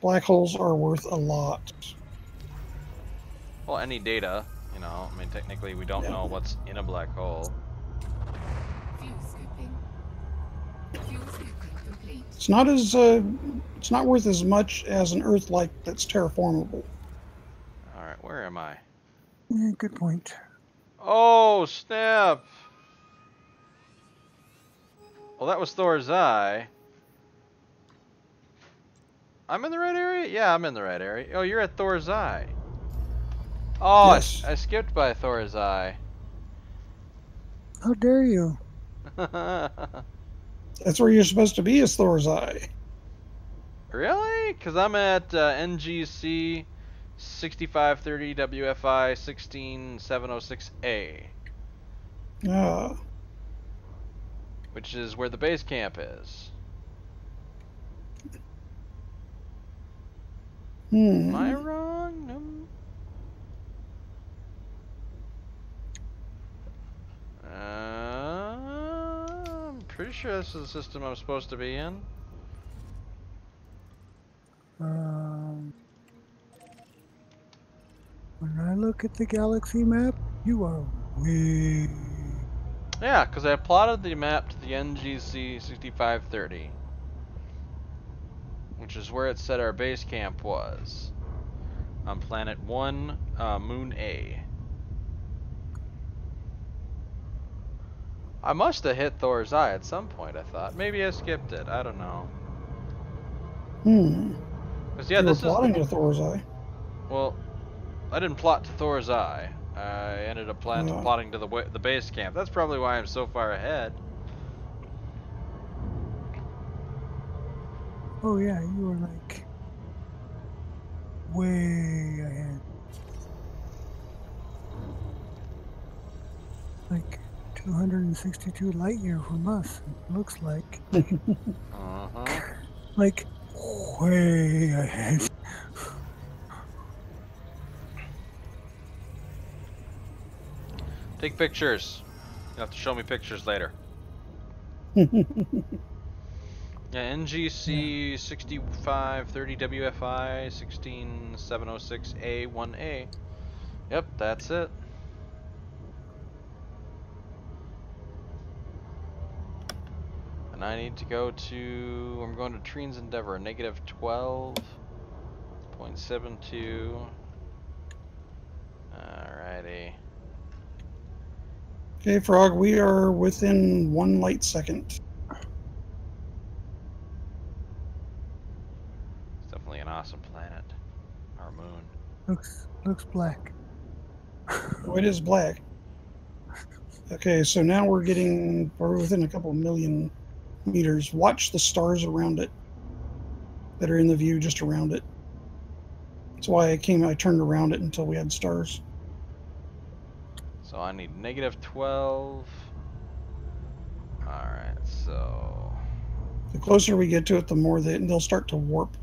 black holes are worth a lot. Well, any data, you know, I mean, technically we don't know what's in a black hole. Fuel scooping. Fuel scooping complete. It's not as it's not worth as much as an Earth-like that's terraformable. All right, where am I? Yeah, good point. Oh, snap! Well, that was Thor's eye. I'm in the right area? Yeah, I'm in the right area. Oh, you're at Thor's eye. Oh, Yes. I skipped by Thor's eye. How dare you? That's where you're supposed to be, is Thor's eye. Really? Because I'm at NGC 6530 WFI 16706A, Ah. which is where the base camp is. Am I wrong? No. I'm pretty sure this is the system I'm supposed to be in. When I look at the galaxy map, you are way... Yeah, because I plotted the map to the NGC 6530, which is where it said our base camp was, on Planet 1, Moon A. I must have hit Thor's eye at some point, I thought. Maybe I skipped it, I don't know. Because, yeah, You were this plotting is... to Thor's eye. Well, I didn't plot to Thor's eye. I ended up plotting to the base camp. That's probably why I'm so far ahead. Oh yeah, you were like... way ahead. Like 262 light year from us, it looks like. Like, way ahead. Take pictures. You'll have to show me pictures later. Yeah, NGC 6530 WFI 16706A1A. Yep, that's it. And I need to go to... I'm going to Treen's Endeavor, negative 12.72. Alrighty. Okay, Frog, we are within 1 light second. It's definitely an awesome planet. Looks black. Oh, it is black. Okay, so now we're within a couple million meters. Watch the stars around it that are in the view just around it. That's why I turned around it until we had stars. So I need -12. Alright, so... The closer we get to it, the more they'll start to warp.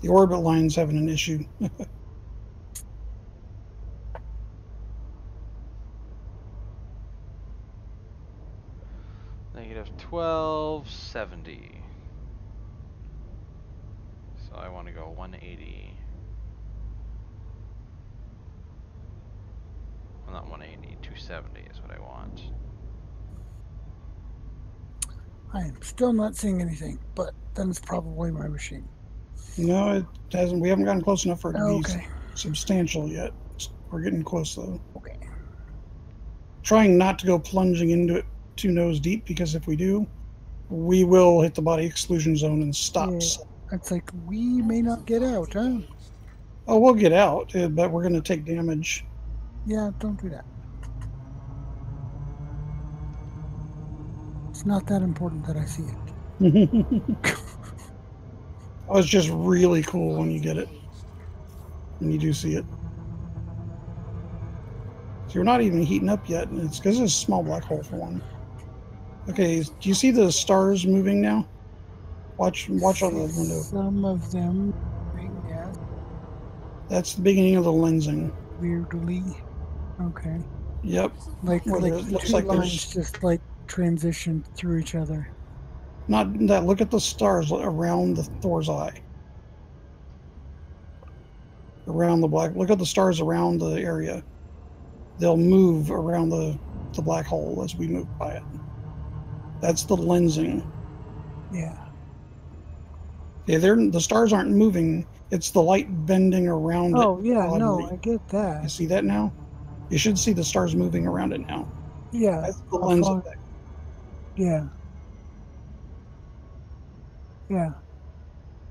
The orbit line's having an issue. -1270. So I want to go 180. Well, not 180, 270 is what I want. I am still not seeing anything, but then it's probably my machine. No, it hasn't. We haven't gotten close enough for it to be Okay. substantial yet. We're getting close though. Okay. Trying not to go plunging into it too nose deep, because if we do, we will hit the body exclusion zone and stops. Yeah. It's like we may not get out, huh? Oh, we'll get out, but we're going to take damage. Yeah, don't do that. It's not that important that I see it. Oh, it's just really cool when you get it. When you do see it. So you're not even heating up yet, and it's because it's a small black hole for one. Okay, do you see the stars moving now? Watch on the window. Some of them, yes. That's the beginning of the lensing. Weirdly. Okay. Yep. Like it looks two like lines just like transition through each other. Not that. Look at the stars around the Thor's eye. Around the black. Look at the stars around the area. They'll move around the black hole as we move by it. That's the lensing. Yeah. Yeah, the stars aren't moving. It's the light bending around it. Oh, yeah, oddly. no, I get that. You see that now? You should see the stars moving around it now. Yeah. That's the lens effect. Yeah. Yeah.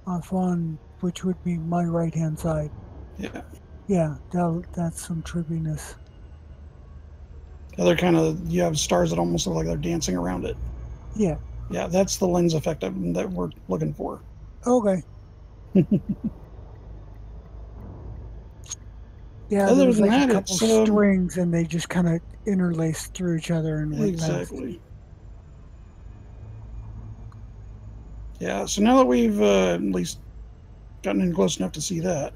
Off on, which would be my right-hand side. Yeah. Yeah, that's some trippiness. The other you have stars that almost look like they're dancing around it. Yeah. Yeah, that's the lens effect that we're looking for. Okay. Yeah, Other there was than like that, a couple strings, and they just kind of interlaced through each other and went exactly. Past. Yeah, so now that we've at least gotten in close enough to see that,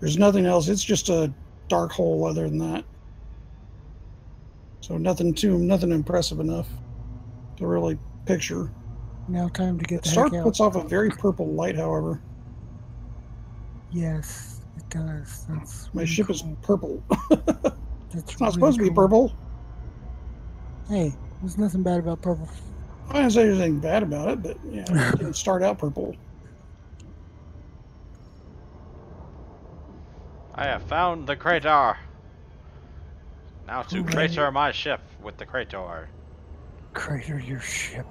there's nothing else. It's just a dark hole other than that. So nothing impressive enough to really picture. Now time to get the star heck out. Puts off a very purple light, however. Yes, it does. That's my really ship cool. Is purple. It's not supposed to be purple. Hey, there's nothing bad about purple. I didn't say there's anything bad about it, but yeah, it didn't start out purple. I have found the crater. Now to crater my ship with the crater. Crater your ship.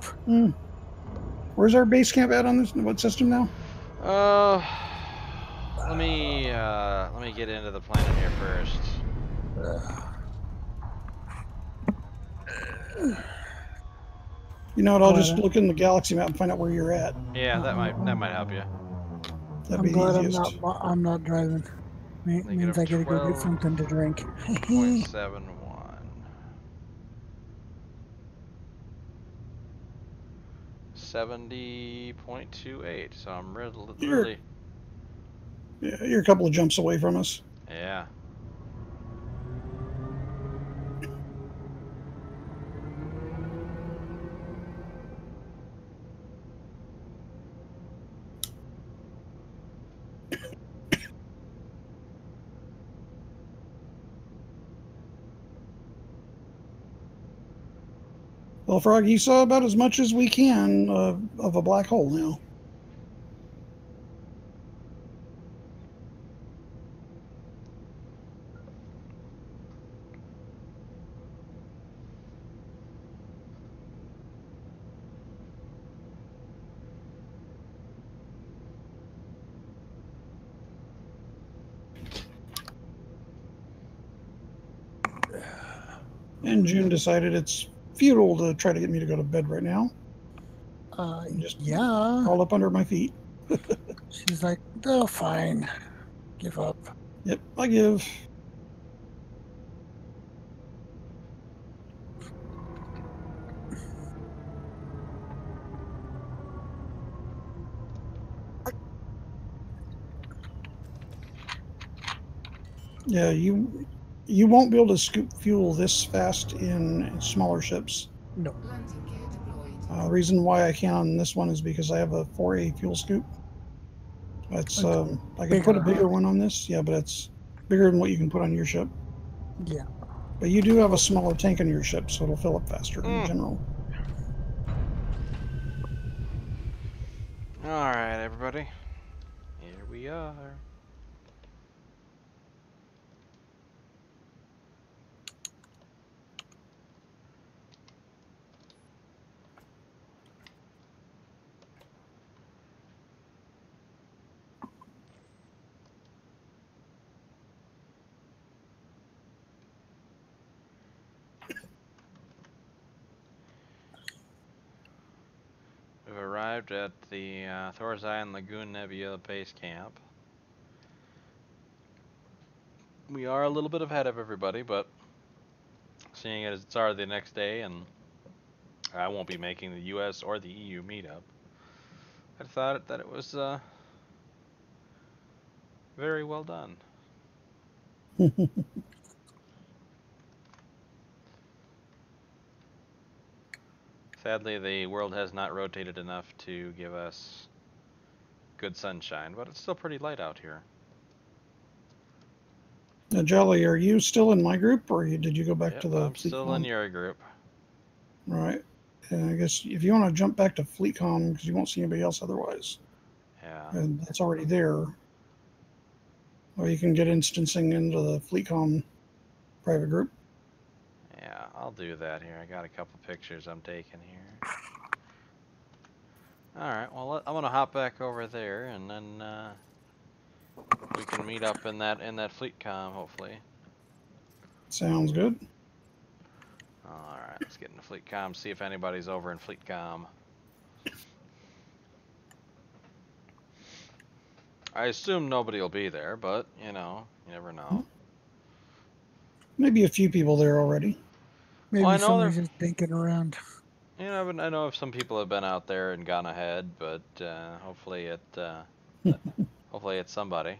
Where's our base camp at on this? What system now? Let me get into the planet here first. You know what? I'll just look in the galaxy map and find out where you're at. Yeah, that might help you. That'd be glad easiest. I'm not driving. Means I gotta go get something to drink. 0.71. 70.28. So I'm really. Yeah, you're a couple of jumps away from us. Yeah. Well, Frog, you saw about as much as we can of a black hole now. And June decided it's futile to try to get me to go to bed right now. Just Yeah. crawl up under my feet. She's like, oh, fine. Give up. Yep, I give. Yeah, you won't be able to scoop fuel this fast in smaller ships. No. Landing gear deployed. The reason why I can on this one is because I have a 4A fuel scoop. That's I can put a bigger one on this, yeah, but it's bigger than what you can put on your ship. Yeah. But you do have a smaller tank on your ship, so it'll fill up faster in general. All right, everybody. Here we are. We've arrived at the Thor's Eye and Lagoon Nebula base camp. We are a little bit ahead of everybody, but seeing as it's already the next day and I won't be making the US or the EU meetup, I thought that it was very well done. Sadly, the world has not rotated enough to give us good sunshine, but it's still pretty light out here. Now, Jolly, are you still in my group, or did you go back to the I'm still in your group. Right. And I guess if you want to jump back to FleetCom, because you won't see anybody else otherwise. Yeah. And that's already there. Or you can get instancing into the FleetCom private group. Yeah, I'll do that here. I got a couple pictures I'm taking here. Alright, well, I'm going to hop back over there, and then we can meet up in that FleetCom, hopefully. Sounds good. Alright, let's get into FleetCom, see if anybody's over in FleetCom. I assume nobody will be there, but, you know, you never know. Maybe a few people there already. Maybe Well, I know somebody's just thinking around. You know, I know if some people have been out there and gone ahead, but hopefully it's somebody.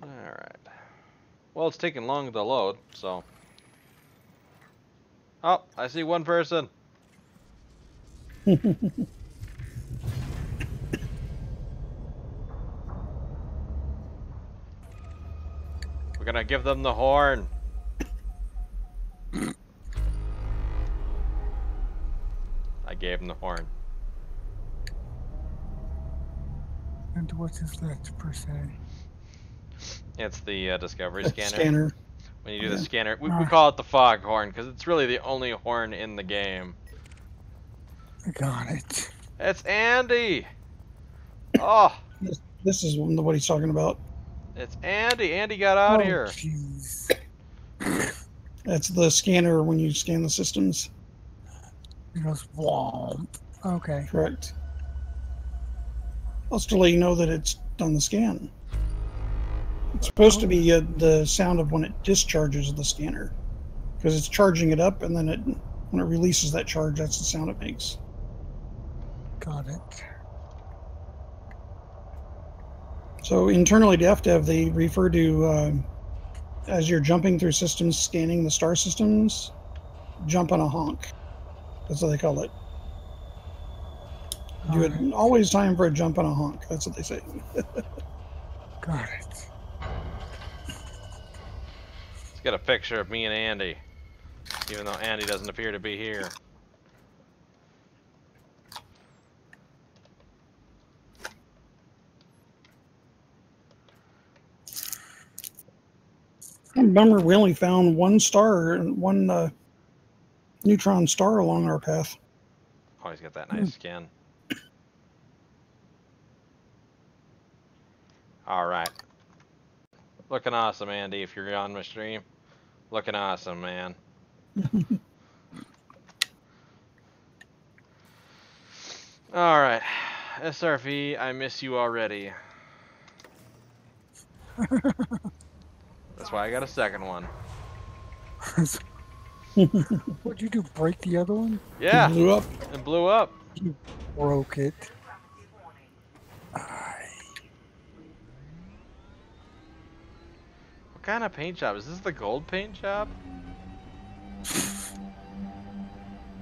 All right. Well, it's taking long to load, so. Oh, I see one person. We're gonna give them the horn. I gave him the horn. And what is that per se? It's the discovery scanner. Scanner. When you do the scanner, we call it the fog horn because it's really the only horn in the game. I got it. It's Andy. Oh. This is what he's talking about. It's Andy. Andy got out of here. Jeez. That's the scanner when you scan the systems. It goes womp. Okay. Correct. That's to let you know that it's done the scan. It's supposed to be the sound of when it discharges the scanner, because it's charging it up, and then when it releases that charge, that's the sound it makes. Got it. So internally to FDev, they refer to as you're jumping through systems, scanning the star systems, jump on a honk. That's what they call it. You had always time for a jump on a honk. That's what they say. Got it. Let's get a picture of me and Andy, even though Andy doesn't appear to be here. Bummer, we only found one star and one neutron star along our path. Oh, he's got that nice skin. All right. Looking awesome, Andy, if you're on my stream. Looking awesome, man. Alright. SRV, I miss you already. That's why I got a second one. What'd you do? Break the other one? Yeah. It blew up. It blew up. You broke it. What kind of paint job? Is this the gold paint job?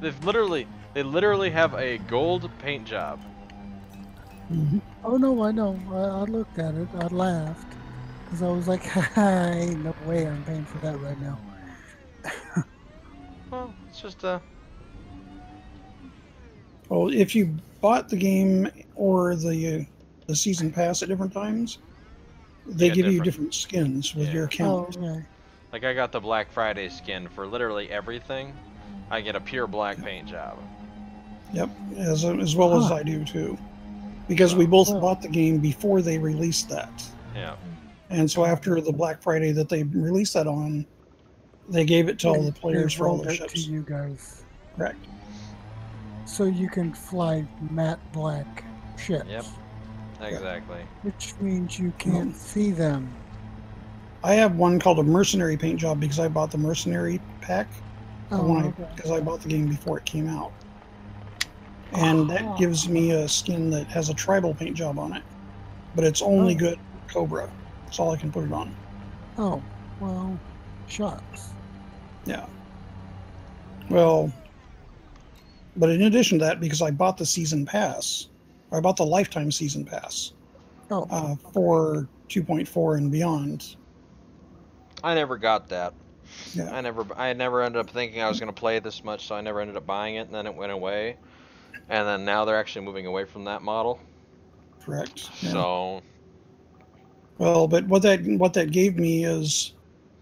They literally have a gold paint job. Oh no, I know. I looked at it. I laughed because I was like, "Ain't no way I'm paying for that right now." Well, it's just Well, if you bought the game or the season pass at different times, they get give you different skins with your Oh, account. okay. like I got the Black Friday skin for literally everything. I get a pure black paint job. Yep, as well as I do too, because we both bought the game before they released that. Yeah. And so after the Black Friday that they released that on, they gave it to all the players for all rolled their it to ships. you guys, Correct. so you can fly matte black ships. Yep. Exactly. Which means you can't see them. I have one called a mercenary paint job because I bought the mercenary pack Oh, because I bought the game before it came out. And that gives me a skin that has a tribal paint job on it. But it's only good Cobra. That's all I can put it on. Oh, well, shucks. Yeah. Well, but in addition to that, because I bought the season pass, I bought the lifetime season pass for 2.4 and beyond. I never got that. Yeah. I never ended up thinking I was going to play this much, so I never ended up buying it, and then it went away. And then now they're actually moving away from that model. Correct. Yeah. So. Well, but what that gave me is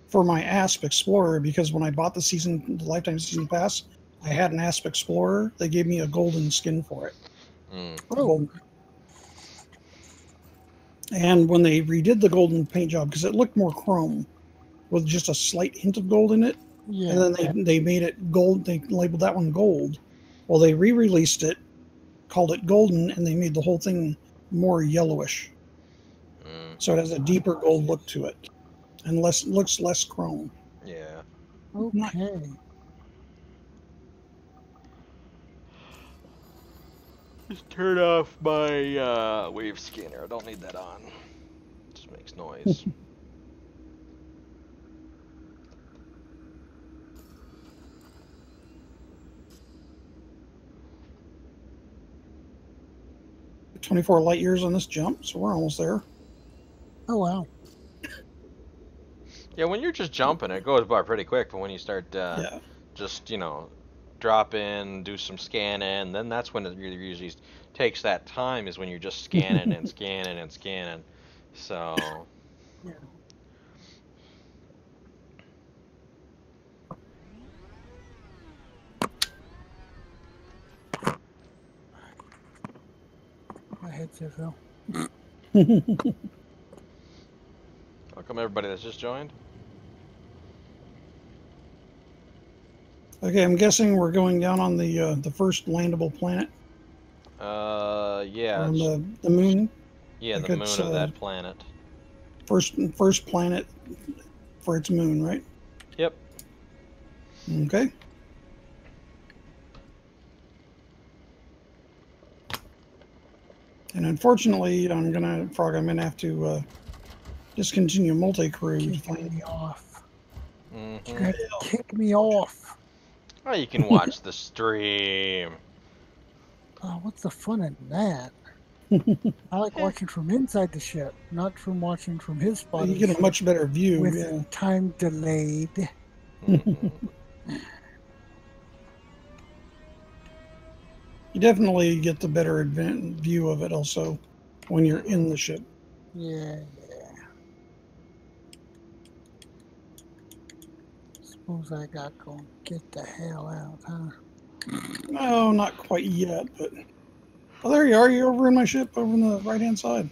for my Asp Explorer, because when I bought the lifetime season pass, I had an Asp Explorer. They gave me a golden skin for it. Oh. And when they redid the golden paint job, because it looked more chrome with just a slight hint of gold in it, Yeah. and then they made it gold. They labeled that one gold. Well, they re-released it, called it golden, and they made the whole thing more yellowish. So it has a deeper gold look to it, and looks less chrome. Yeah. Okay. Just turn off my wave scanner. I don't need that on. It just makes noise. "24 light years on this jump, so we're almost there." Oh wow. Yeah, when you're just jumping, it goes by pretty quick. But when you start just, drop in, do some scanning, then that's when it usually takes that time, is when you're just scanning and scanning and scanning. So. Yeah. My headset fell. Welcome everybody that's just joined. Okay, I'm guessing we're going down on the first landable planet. Yeah. On the moon. Yeah, the moon of that planet. First planet for its moon, right? Yep. Okay. And unfortunately, I'm gonna have to discontinue multi-crew. Kick me off. Mm-hmm. You gotta kick me off. Oh, you can watch the stream. Oh, what's the fun in that? I like watching from inside the ship, not from watching from his spot. You get a much better view with time delayed. You definitely get the better view of it also when you're in the ship. Yeah. Suppose I got to get the hell out, huh? No, not quite yet, but... Oh, there you are. You're over in my ship, over on the right-hand side.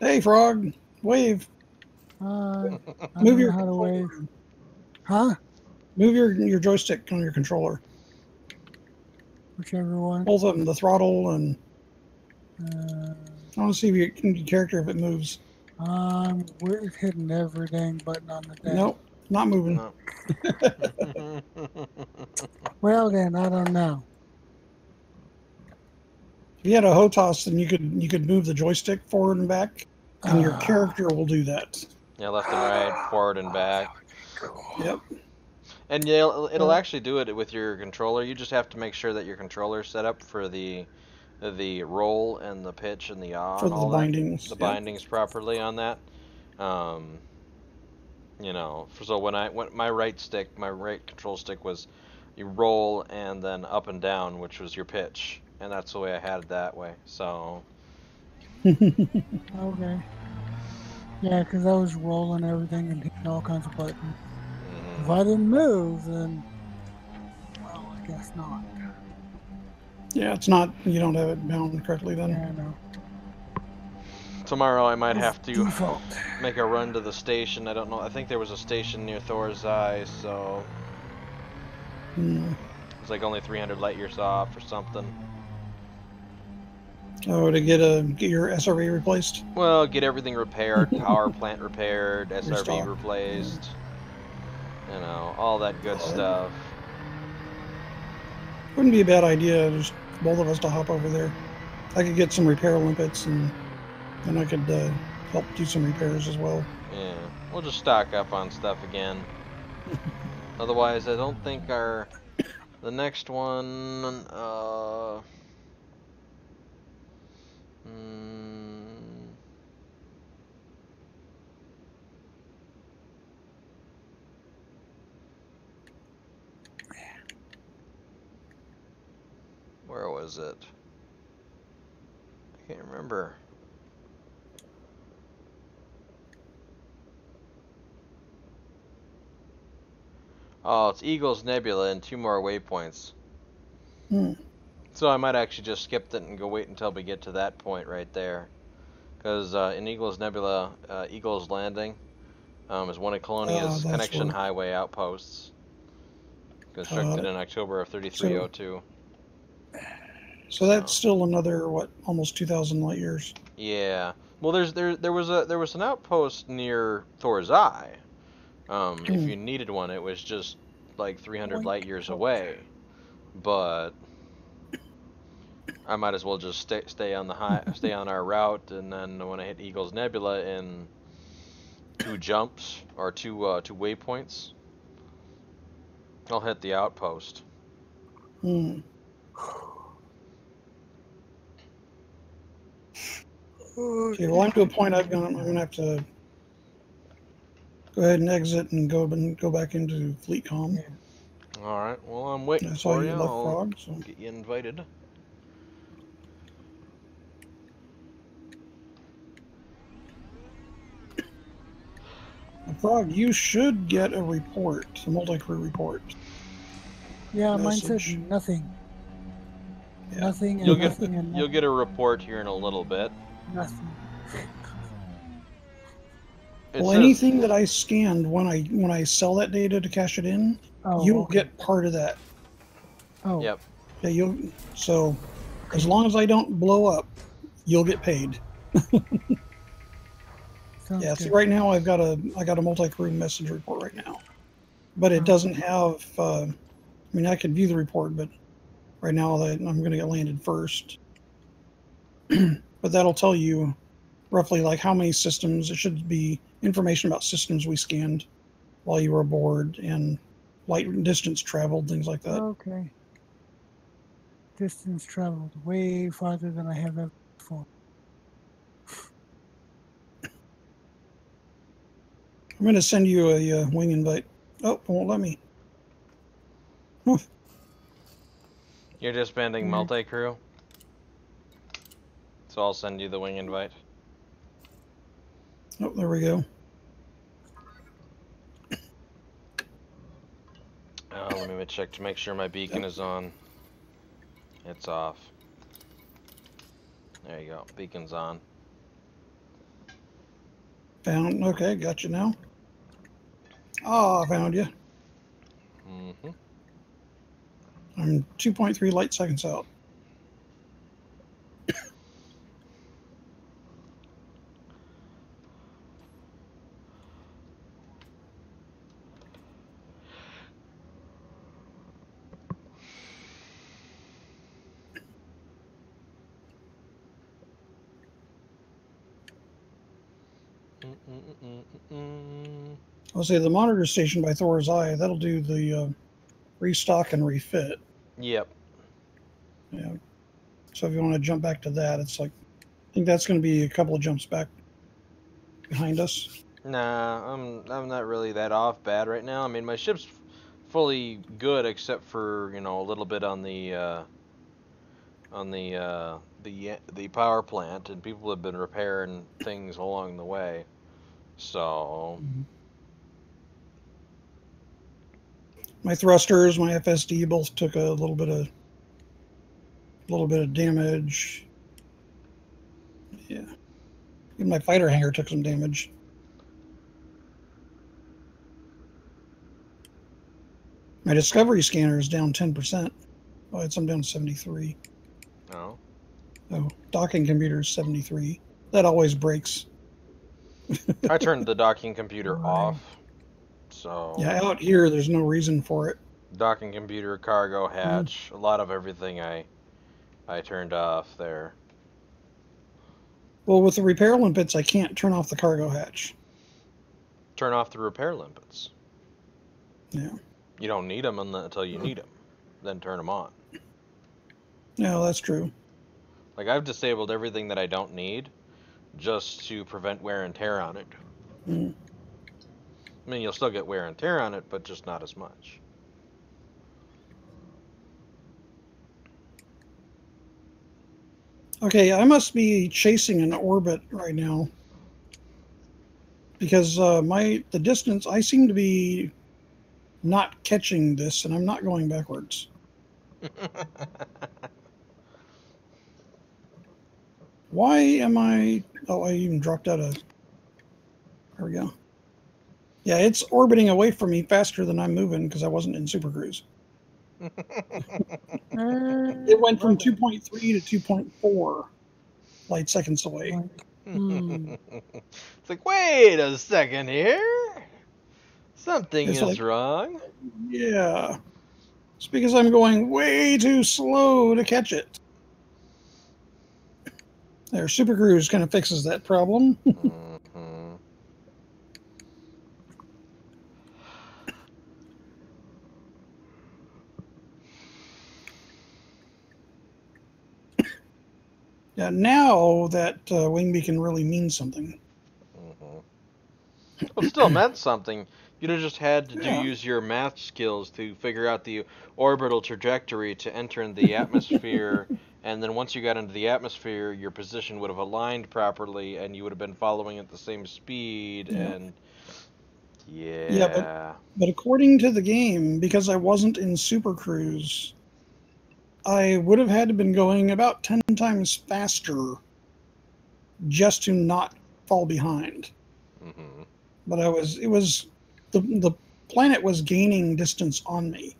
Hey, Frog, wave. I Move don't your know how to controller. wave. Huh? Move your joystick on your controller. Whichever one. Both of them, the throttle and. Uh, I want to see if your character if it moves. we're hitting every dang button on the dang. Nope, not moving. No. Well then, I don't know. If you had a HOTAS, then you could move the joystick forward and back, and your character will do that. Yeah, left and right, forward and back. Yep. And yeah, it'll actually do it with your controller. You just have to make sure that your controller's set up for the roll and the pitch and the yaw For and the all bindings. that, the Yep. bindings properly on that. You know, so when my right control stick was you roll and then up and down, which was your pitch, and that's the way I had it that way. So Okay. Yeah, because I was rolling everything and hitting all kinds of buttons. If I didn't move, then well, I guess not. Yeah, it's not. You don't have it bound correctly then. Yeah, I know. tomorrow I might It's have to default. make a run to the station. I don't know. I think there was a station near Thor's Eye, so it's like only 300 light years off or something. Oh, to get your SRV replaced. Well, get everything repaired, power plant repaired, SRV Restock. replaced. You know, all that good stuff. Wouldn't be a bad idea, just both of us to hop over there. I could get some repair limpets, and then I could help do some repairs as well. Yeah, we'll just stock up on stuff again. Otherwise, I don't think the next one, where was it? I can't remember. Oh, it's Eagle's Nebula and 2 more waypoints. So I might actually just skip it and go wait until we get to that point right there. Because in Eagle's Nebula, Eagle's Landing is one of Colonia's connection highway outposts. Constructed in October of 3302. So that's still another, what, almost 2,000 light years. Yeah. Well, there was an outpost near Thor's Eye. If you needed one, it was just like 300 light years away. But I might as well just stay on our route, and then when I hit Eagle's Nebula in 2 jumps or two waypoints, I'll hit the outpost. Okay, well, I'm to a point I'm gonna have to go ahead and exit and go back into Fleet Comm. Yeah. All right. Well, I'm waiting I saw for you you. left I'll Frog, so. get you invited. Frog, you should get a report, a multi-crew report. Yeah, mine Message. said nothing. Yeah. Nothing and You'll nothing get and nothing. you'll get a report here in a little bit. Nothing. Well, anything that I scanned when I sell that data to cash it in, you'll get part of that. Oh. Yep. Yeah, so as long as I don't blow up, you'll get paid. Yeah, see, right now I got a multi-crew message report right now, but it doesn't have. I mean, I could view the report, but right now I'm going to get landed first. But that'll tell you roughly like how many systems. It should be information about systems we scanned while you were aboard and light and distance traveled, things like that. Okay. Distance traveled way farther than I have ever before. I'm going to send you a wing invite. Oh, it won't let me. You're disbanding multi-crew? So I'll send you the wing invite. Oh, there we go. Let me check to make sure my beacon is on. It's off. There you go. Beacon's on. Found. Okay, got you now. Oh, I found you. Mm-hmm. I'm 2.3 light seconds out. I'll say the monitor station by Thor's Eye, that'll do the restock and refit. Yep. Yeah. So if you want to jump back to that, it's like, I think that's going to be a couple of jumps back behind us. Nah, I'm not really that off bad right now. I mean, my ship's fully good except for, you know, a little bit on the power plant, and people have been repairing things along the way. So, My thrusters, my FSD both took a little bit of damage. Yeah. Even my fighter hangar took some damage. My discovery scanner is down 10%. Oh, I'm down to 73. oh, Oh, docking computer is 73. That always breaks. I turned the docking computer Right. off. So, Yeah, out here, there's no reason for it. docking computer, cargo hatch, a lot of everything I turned off there. Well, with the repair limpets, I can't turn off the cargo hatch. Turn off the repair limpets. Yeah. You don't need them until you need them. Then turn them on. No, that's true. Like, I've disabled everything that I don't need just to prevent wear and tear on it. Mm. I mean, you'll still get wear and tear on it, but just not as much. Okay, I must be chasing an orbit right now. Because the distance, I seem to be not catching this, and I'm not going backwards. Why am I... Oh, I even dropped out of... There we go. Yeah, it's orbiting away from me faster than I'm moving because I wasn't in Super Cruise. It went from 2.3 to 2.4 light seconds away. It's like, wait a second here. Something It's is like, wrong. yeah. It's because I'm going way too slow to catch it. There, Super Cruise kind of fixes that problem. Mhm. Yeah, now that wing beacon really means something. Well, it still meant something. You'd have just had to Yeah. use your math skills to figure out the orbital trajectory to enter in the atmosphere, and then once you got into the atmosphere, your position would have aligned properly, and you would have been following at the same speed, Yeah. and Yeah, but according to the game, because I wasn't in Super Cruise, I would have had to been going about 10 times faster just to not fall behind. Mm-hmm. But the planet was gaining distance on me.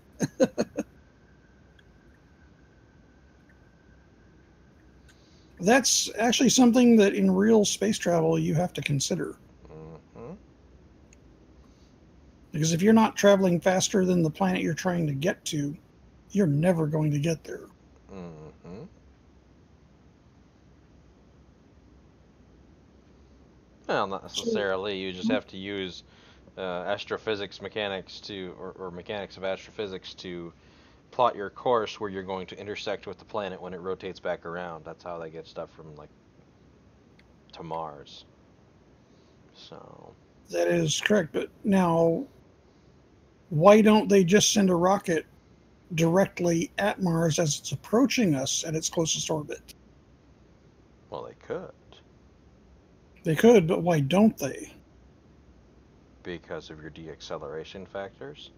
That's actually something that in real space travel you have to consider. Mm-hmm. Because if you're not traveling faster than the planet you're trying to get to, you're never going to get there. Mm-hmm. Well, not necessarily. You just have to use astrophysics mechanics or mechanics of astrophysics to plot your course where you're going to intersect with the planet when it rotates back around. That's how they get stuff from, like, to Mars. So, That is correct. But now, why don't they just send a rocket directly at Mars as it's approaching us at its closest orbit? well, they could. They could, but why don't they? Because of your deacceleration factors.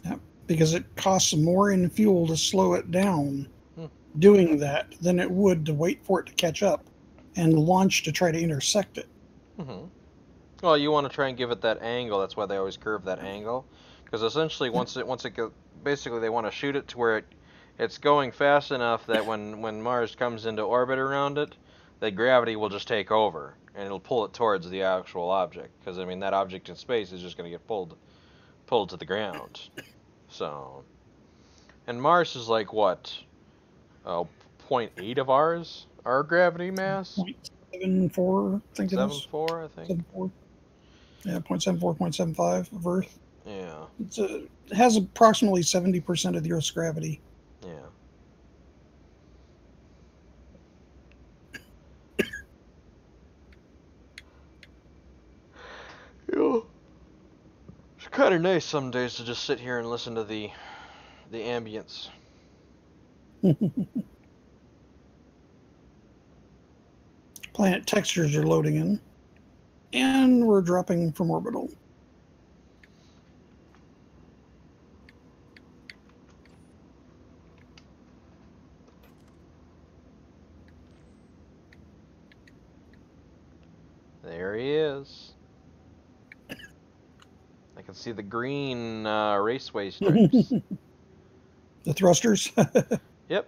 Yeah, because it costs more in fuel to slow it down Hmm. doing that than it would to wait for it to catch up and launch to try to intersect it. Mm-hmm. Well, you want to try and give it that angle. That's why they always curve that angle, because essentially once it goes, basically they want to shoot it to where it's going fast enough that when Mars comes into orbit around it, that gravity will just take over and it'll pull it towards the actual object. Because I mean that object in space is just going to get pulled to the ground. So, and Mars is like what? Oh, 0.8 of our gravity mass. 0.74, I think it is. 7.4, I think. 74. Yeah, 0.74, 0.75 of Earth. Yeah. It has approximately 70% of the Earth's gravity. Yeah. Yeah. It's kind of nice some days to just sit here and listen to the ambience. Planet textures are loading in. And we're dropping from orbital. There he is. I can see the green raceway stripes. The thrusters. Yep.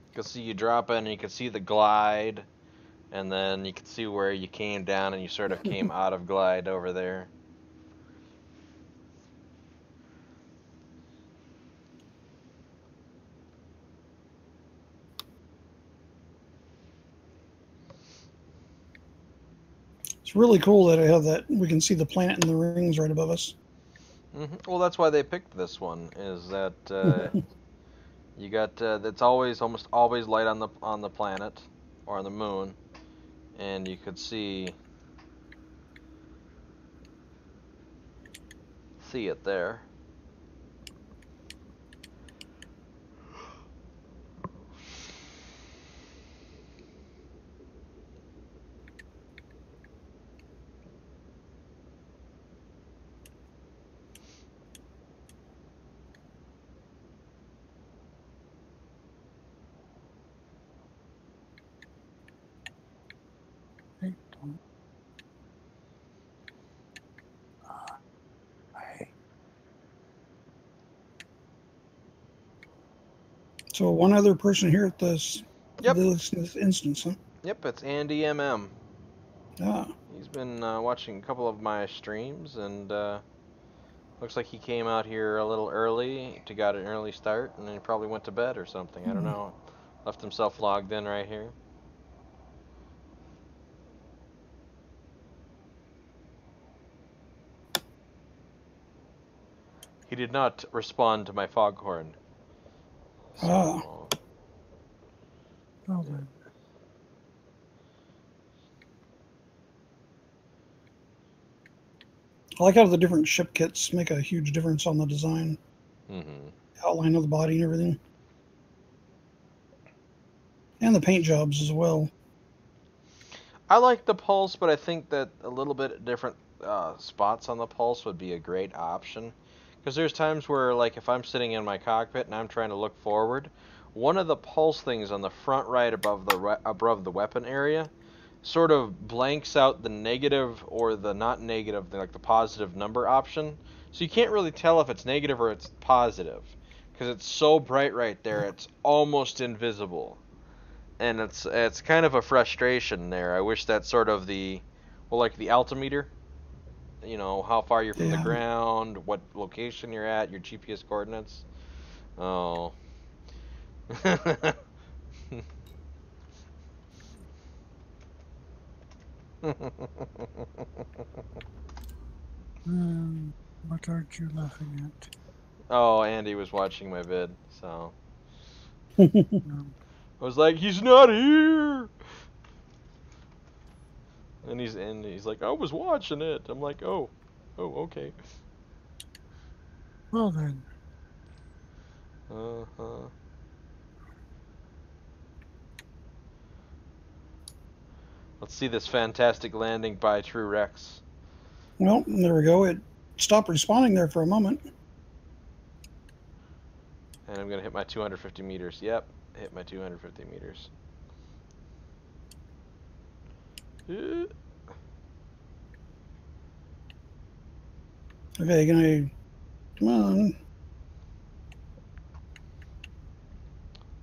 You can see you drop in and you can see the glide, and then you can see where you came down and you sort of came out of glide over there. It's really cool that I have that. We can see the planet and the rings right above us. Well, that's why they picked this one. Is that you got it's almost always light on the planet or on the moon, and you could see it there. Hey, don't. Hey. So one other person here at this Yep. this instance, huh? Yep, it's Andy MM. Ah. He's been watching a couple of my streams, and looks like he came out here a little early to got an early start, and then he probably went to bed or something. I don't know. Left himself logged in right here. He did not respond to my foghorn. So, Well then. I like how the different ship kits make a huge difference on the design. Outline of the body and everything. And the paint jobs as well. I like the Pulse, but I think that a little bit different spots on the Pulse would be a great option. Because there's times where, like, if I'm sitting in my cockpit and I'm trying to look forward, one of the Pulse things on the front right above the weapon area sort of blanks out the negative or the not negative, like the positive number option. So you can't really tell if it's negative or it's positive. Because it's so bright right there, it's almost invisible. And it's kind of a frustration there. I wish that sort of like the altimeter, you know, how far you're from the ground, what location you're at, your GPS coordinates. Oh. What aren't you laughing at? Oh, Andy was watching my vid, so. No. I was like, he's not here! And he's like, I was watching it. I'm like, oh, okay. Well then. Let's see this fantastic landing by True Rex. Well, there we go. It stopped responding there for a moment. And I'm gonna hit my 250 meters. Yep, hit my 250 meters. Okay, come on.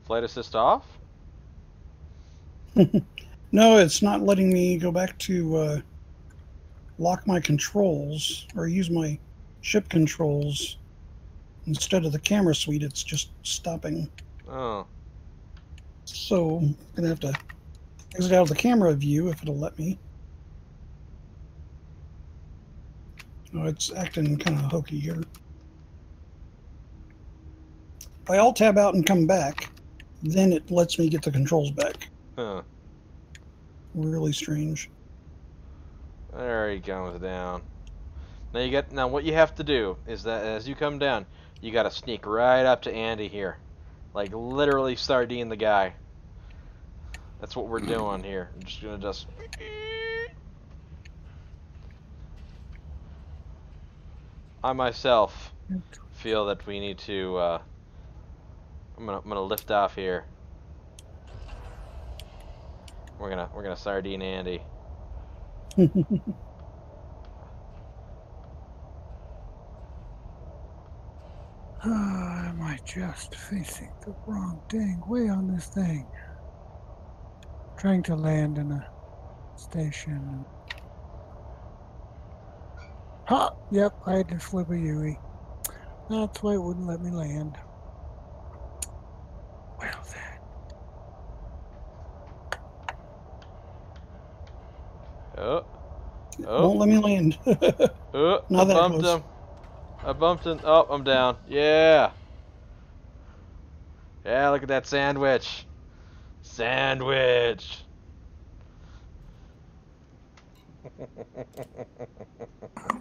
Flight assist off? No, it's not letting me go back to lock my controls or use my ship controls instead of the camera suite. It's just stopping. Oh. So I'm gonna have to exit out of the camera view if it'll let me. Oh, it's acting kind of hokey here. If I alt tab out and come back, then it lets me get the controls back. Huh. Really strange. There he comes down. Now what you have to do is that as you come down, you gotta sneak right up to Andy here. Like literally sardine the guy. That's what we're doing here. I'm just gonna I myself feel that we need to I'm gonna lift off here. We're gonna sardine Andy. Am I just facing the wrong dang way on this thing? Trying to land in a station. Ha! Yep, I had to flip a Yui. That's why it wouldn't let me land. Well then. Oh. Won't let me land. Oh, Not I that bumped close. him. I bumped him. Oh, I'm down. Yeah. Yeah, look at that sandwich. Sandwich.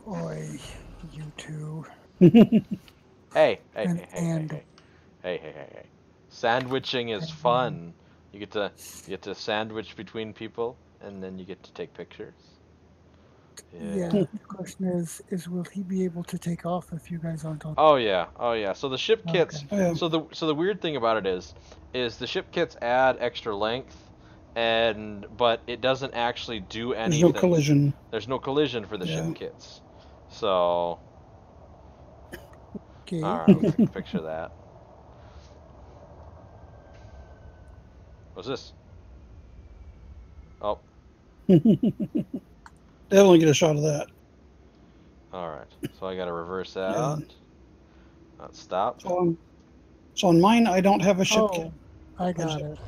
Oi, you two. Hey. Sandwiching is fun. You get to sandwich between people, and then you get to take pictures. Yeah, the question is will he be able to take off if you guys aren't on? Oh yeah. So the ship kits. Oh, yeah. So the weird thing about it is the ship kits add extra length, but it doesn't actually do anything. There's no collision. There's no collision for the Yeah. ship kits. So. Okay. All right, I'll take a picture of that. What's this? Oh. Definitely get a shot of that. All right. So I gotta reverse out. Stop. So on mine, I don't have a ship kit. I got it.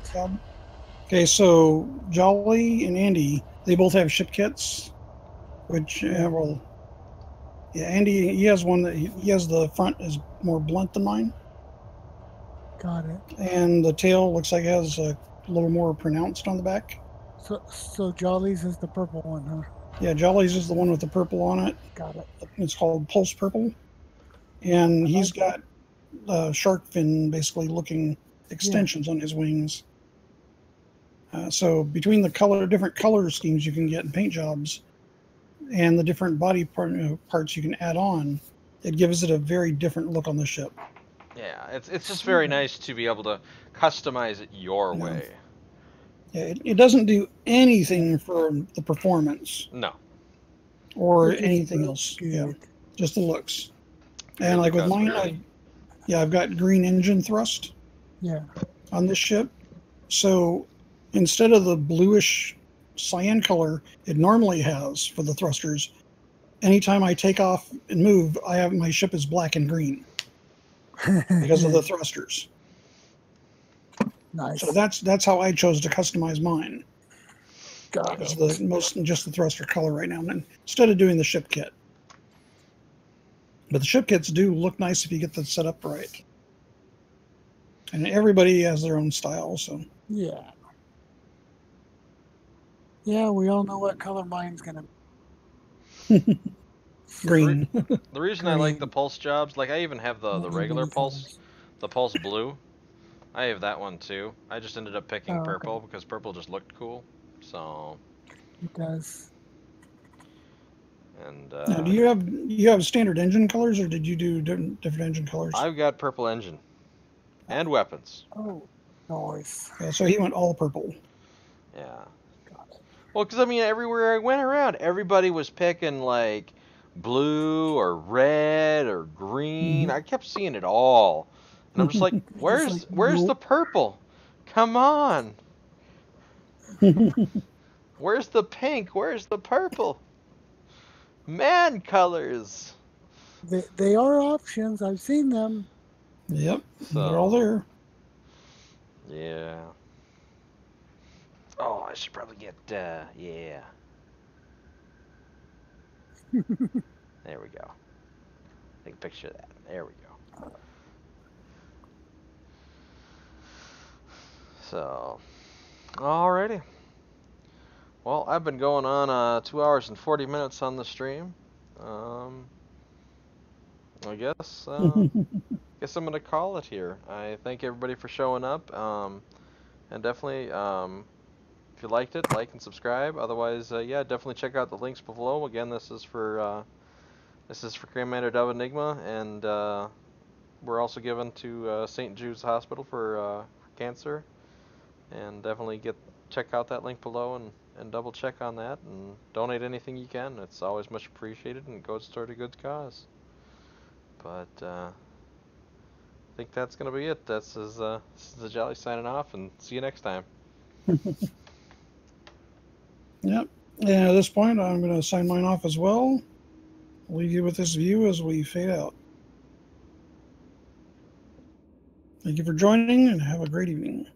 Okay, so Jolly and Andy, they both have ship kits, which Andy, he has one that he has the front is more blunt than mine, Got it. and the tail looks like it has a little more pronounced on the back. So Jolly's is the purple one, huh? Yeah, Jolly's is the one with the purple on it. Got it. It's called Pulse Purple, and he's got shark fin basically looking extensions on his wings. So between the different color schemes you can get in paint jobs, and the different body parts you can add on, it gives it a very different look on the ship. Yeah, it's just very nice to be able to customize it your way. Yeah, it doesn't do anything for the performance. No. Or anything else. Good. Yeah, just the looks. And like with mine, I've got green engine thrust. Yeah. On this ship, so instead of the bluish cyan color it normally has for the thrusters, anytime I take off and move, my ship is black and green because of the thrusters. Nice. So that's how I chose to customize mine. Got it. It's just the thruster color right now, instead of doing the ship kit. But the ship kits do look nice if you get that set up right. And everybody has their own style, so. Yeah. Yeah, we all know what color mine's gonna be. Green. The reason I like the pulse jobs, like I even have the regular pulse, the pulse blue. I have that one too. I just ended up picking purple because purple just looked cool. So. It does. And Now, do you have standard engine colors, or did you do different engine colors? I've got purple engine and weapons. Oh, nice. Yeah, so he went all purple. Yeah. Well, because I mean, everywhere I went around, everybody was picking like blue or red or green. I kept seeing it all, and I'm just like, where's nope. the purple? Come on. Where's the pink? Where's the purple? Man colors. They are options. I've seen them. Yep, So, they're all there. Yeah. Oh, I should probably get, yeah. There we go. Take a picture of that. There we go. So, alrighty. Well, I've been going on 2 hours and 40 minutes on the stream. I guess I'm gonna call it here. I thank everybody for showing up. And definitely, if you liked it, like and subscribe. Otherwise, yeah, definitely check out the links below. Again, this is for Commander Dove Enigma, and we're also given to St. Jude's Hospital for cancer. And definitely check out that link below and double check on that and donate anything you can. It's always much appreciated and goes toward a good cause. But I think that's gonna be it. This is the Jolly signing off, and see you next time. Yep. And at this point, I'm going to sign mine off as well. I'll leave you with this view as we fade out. Thank you for joining, and have a great evening.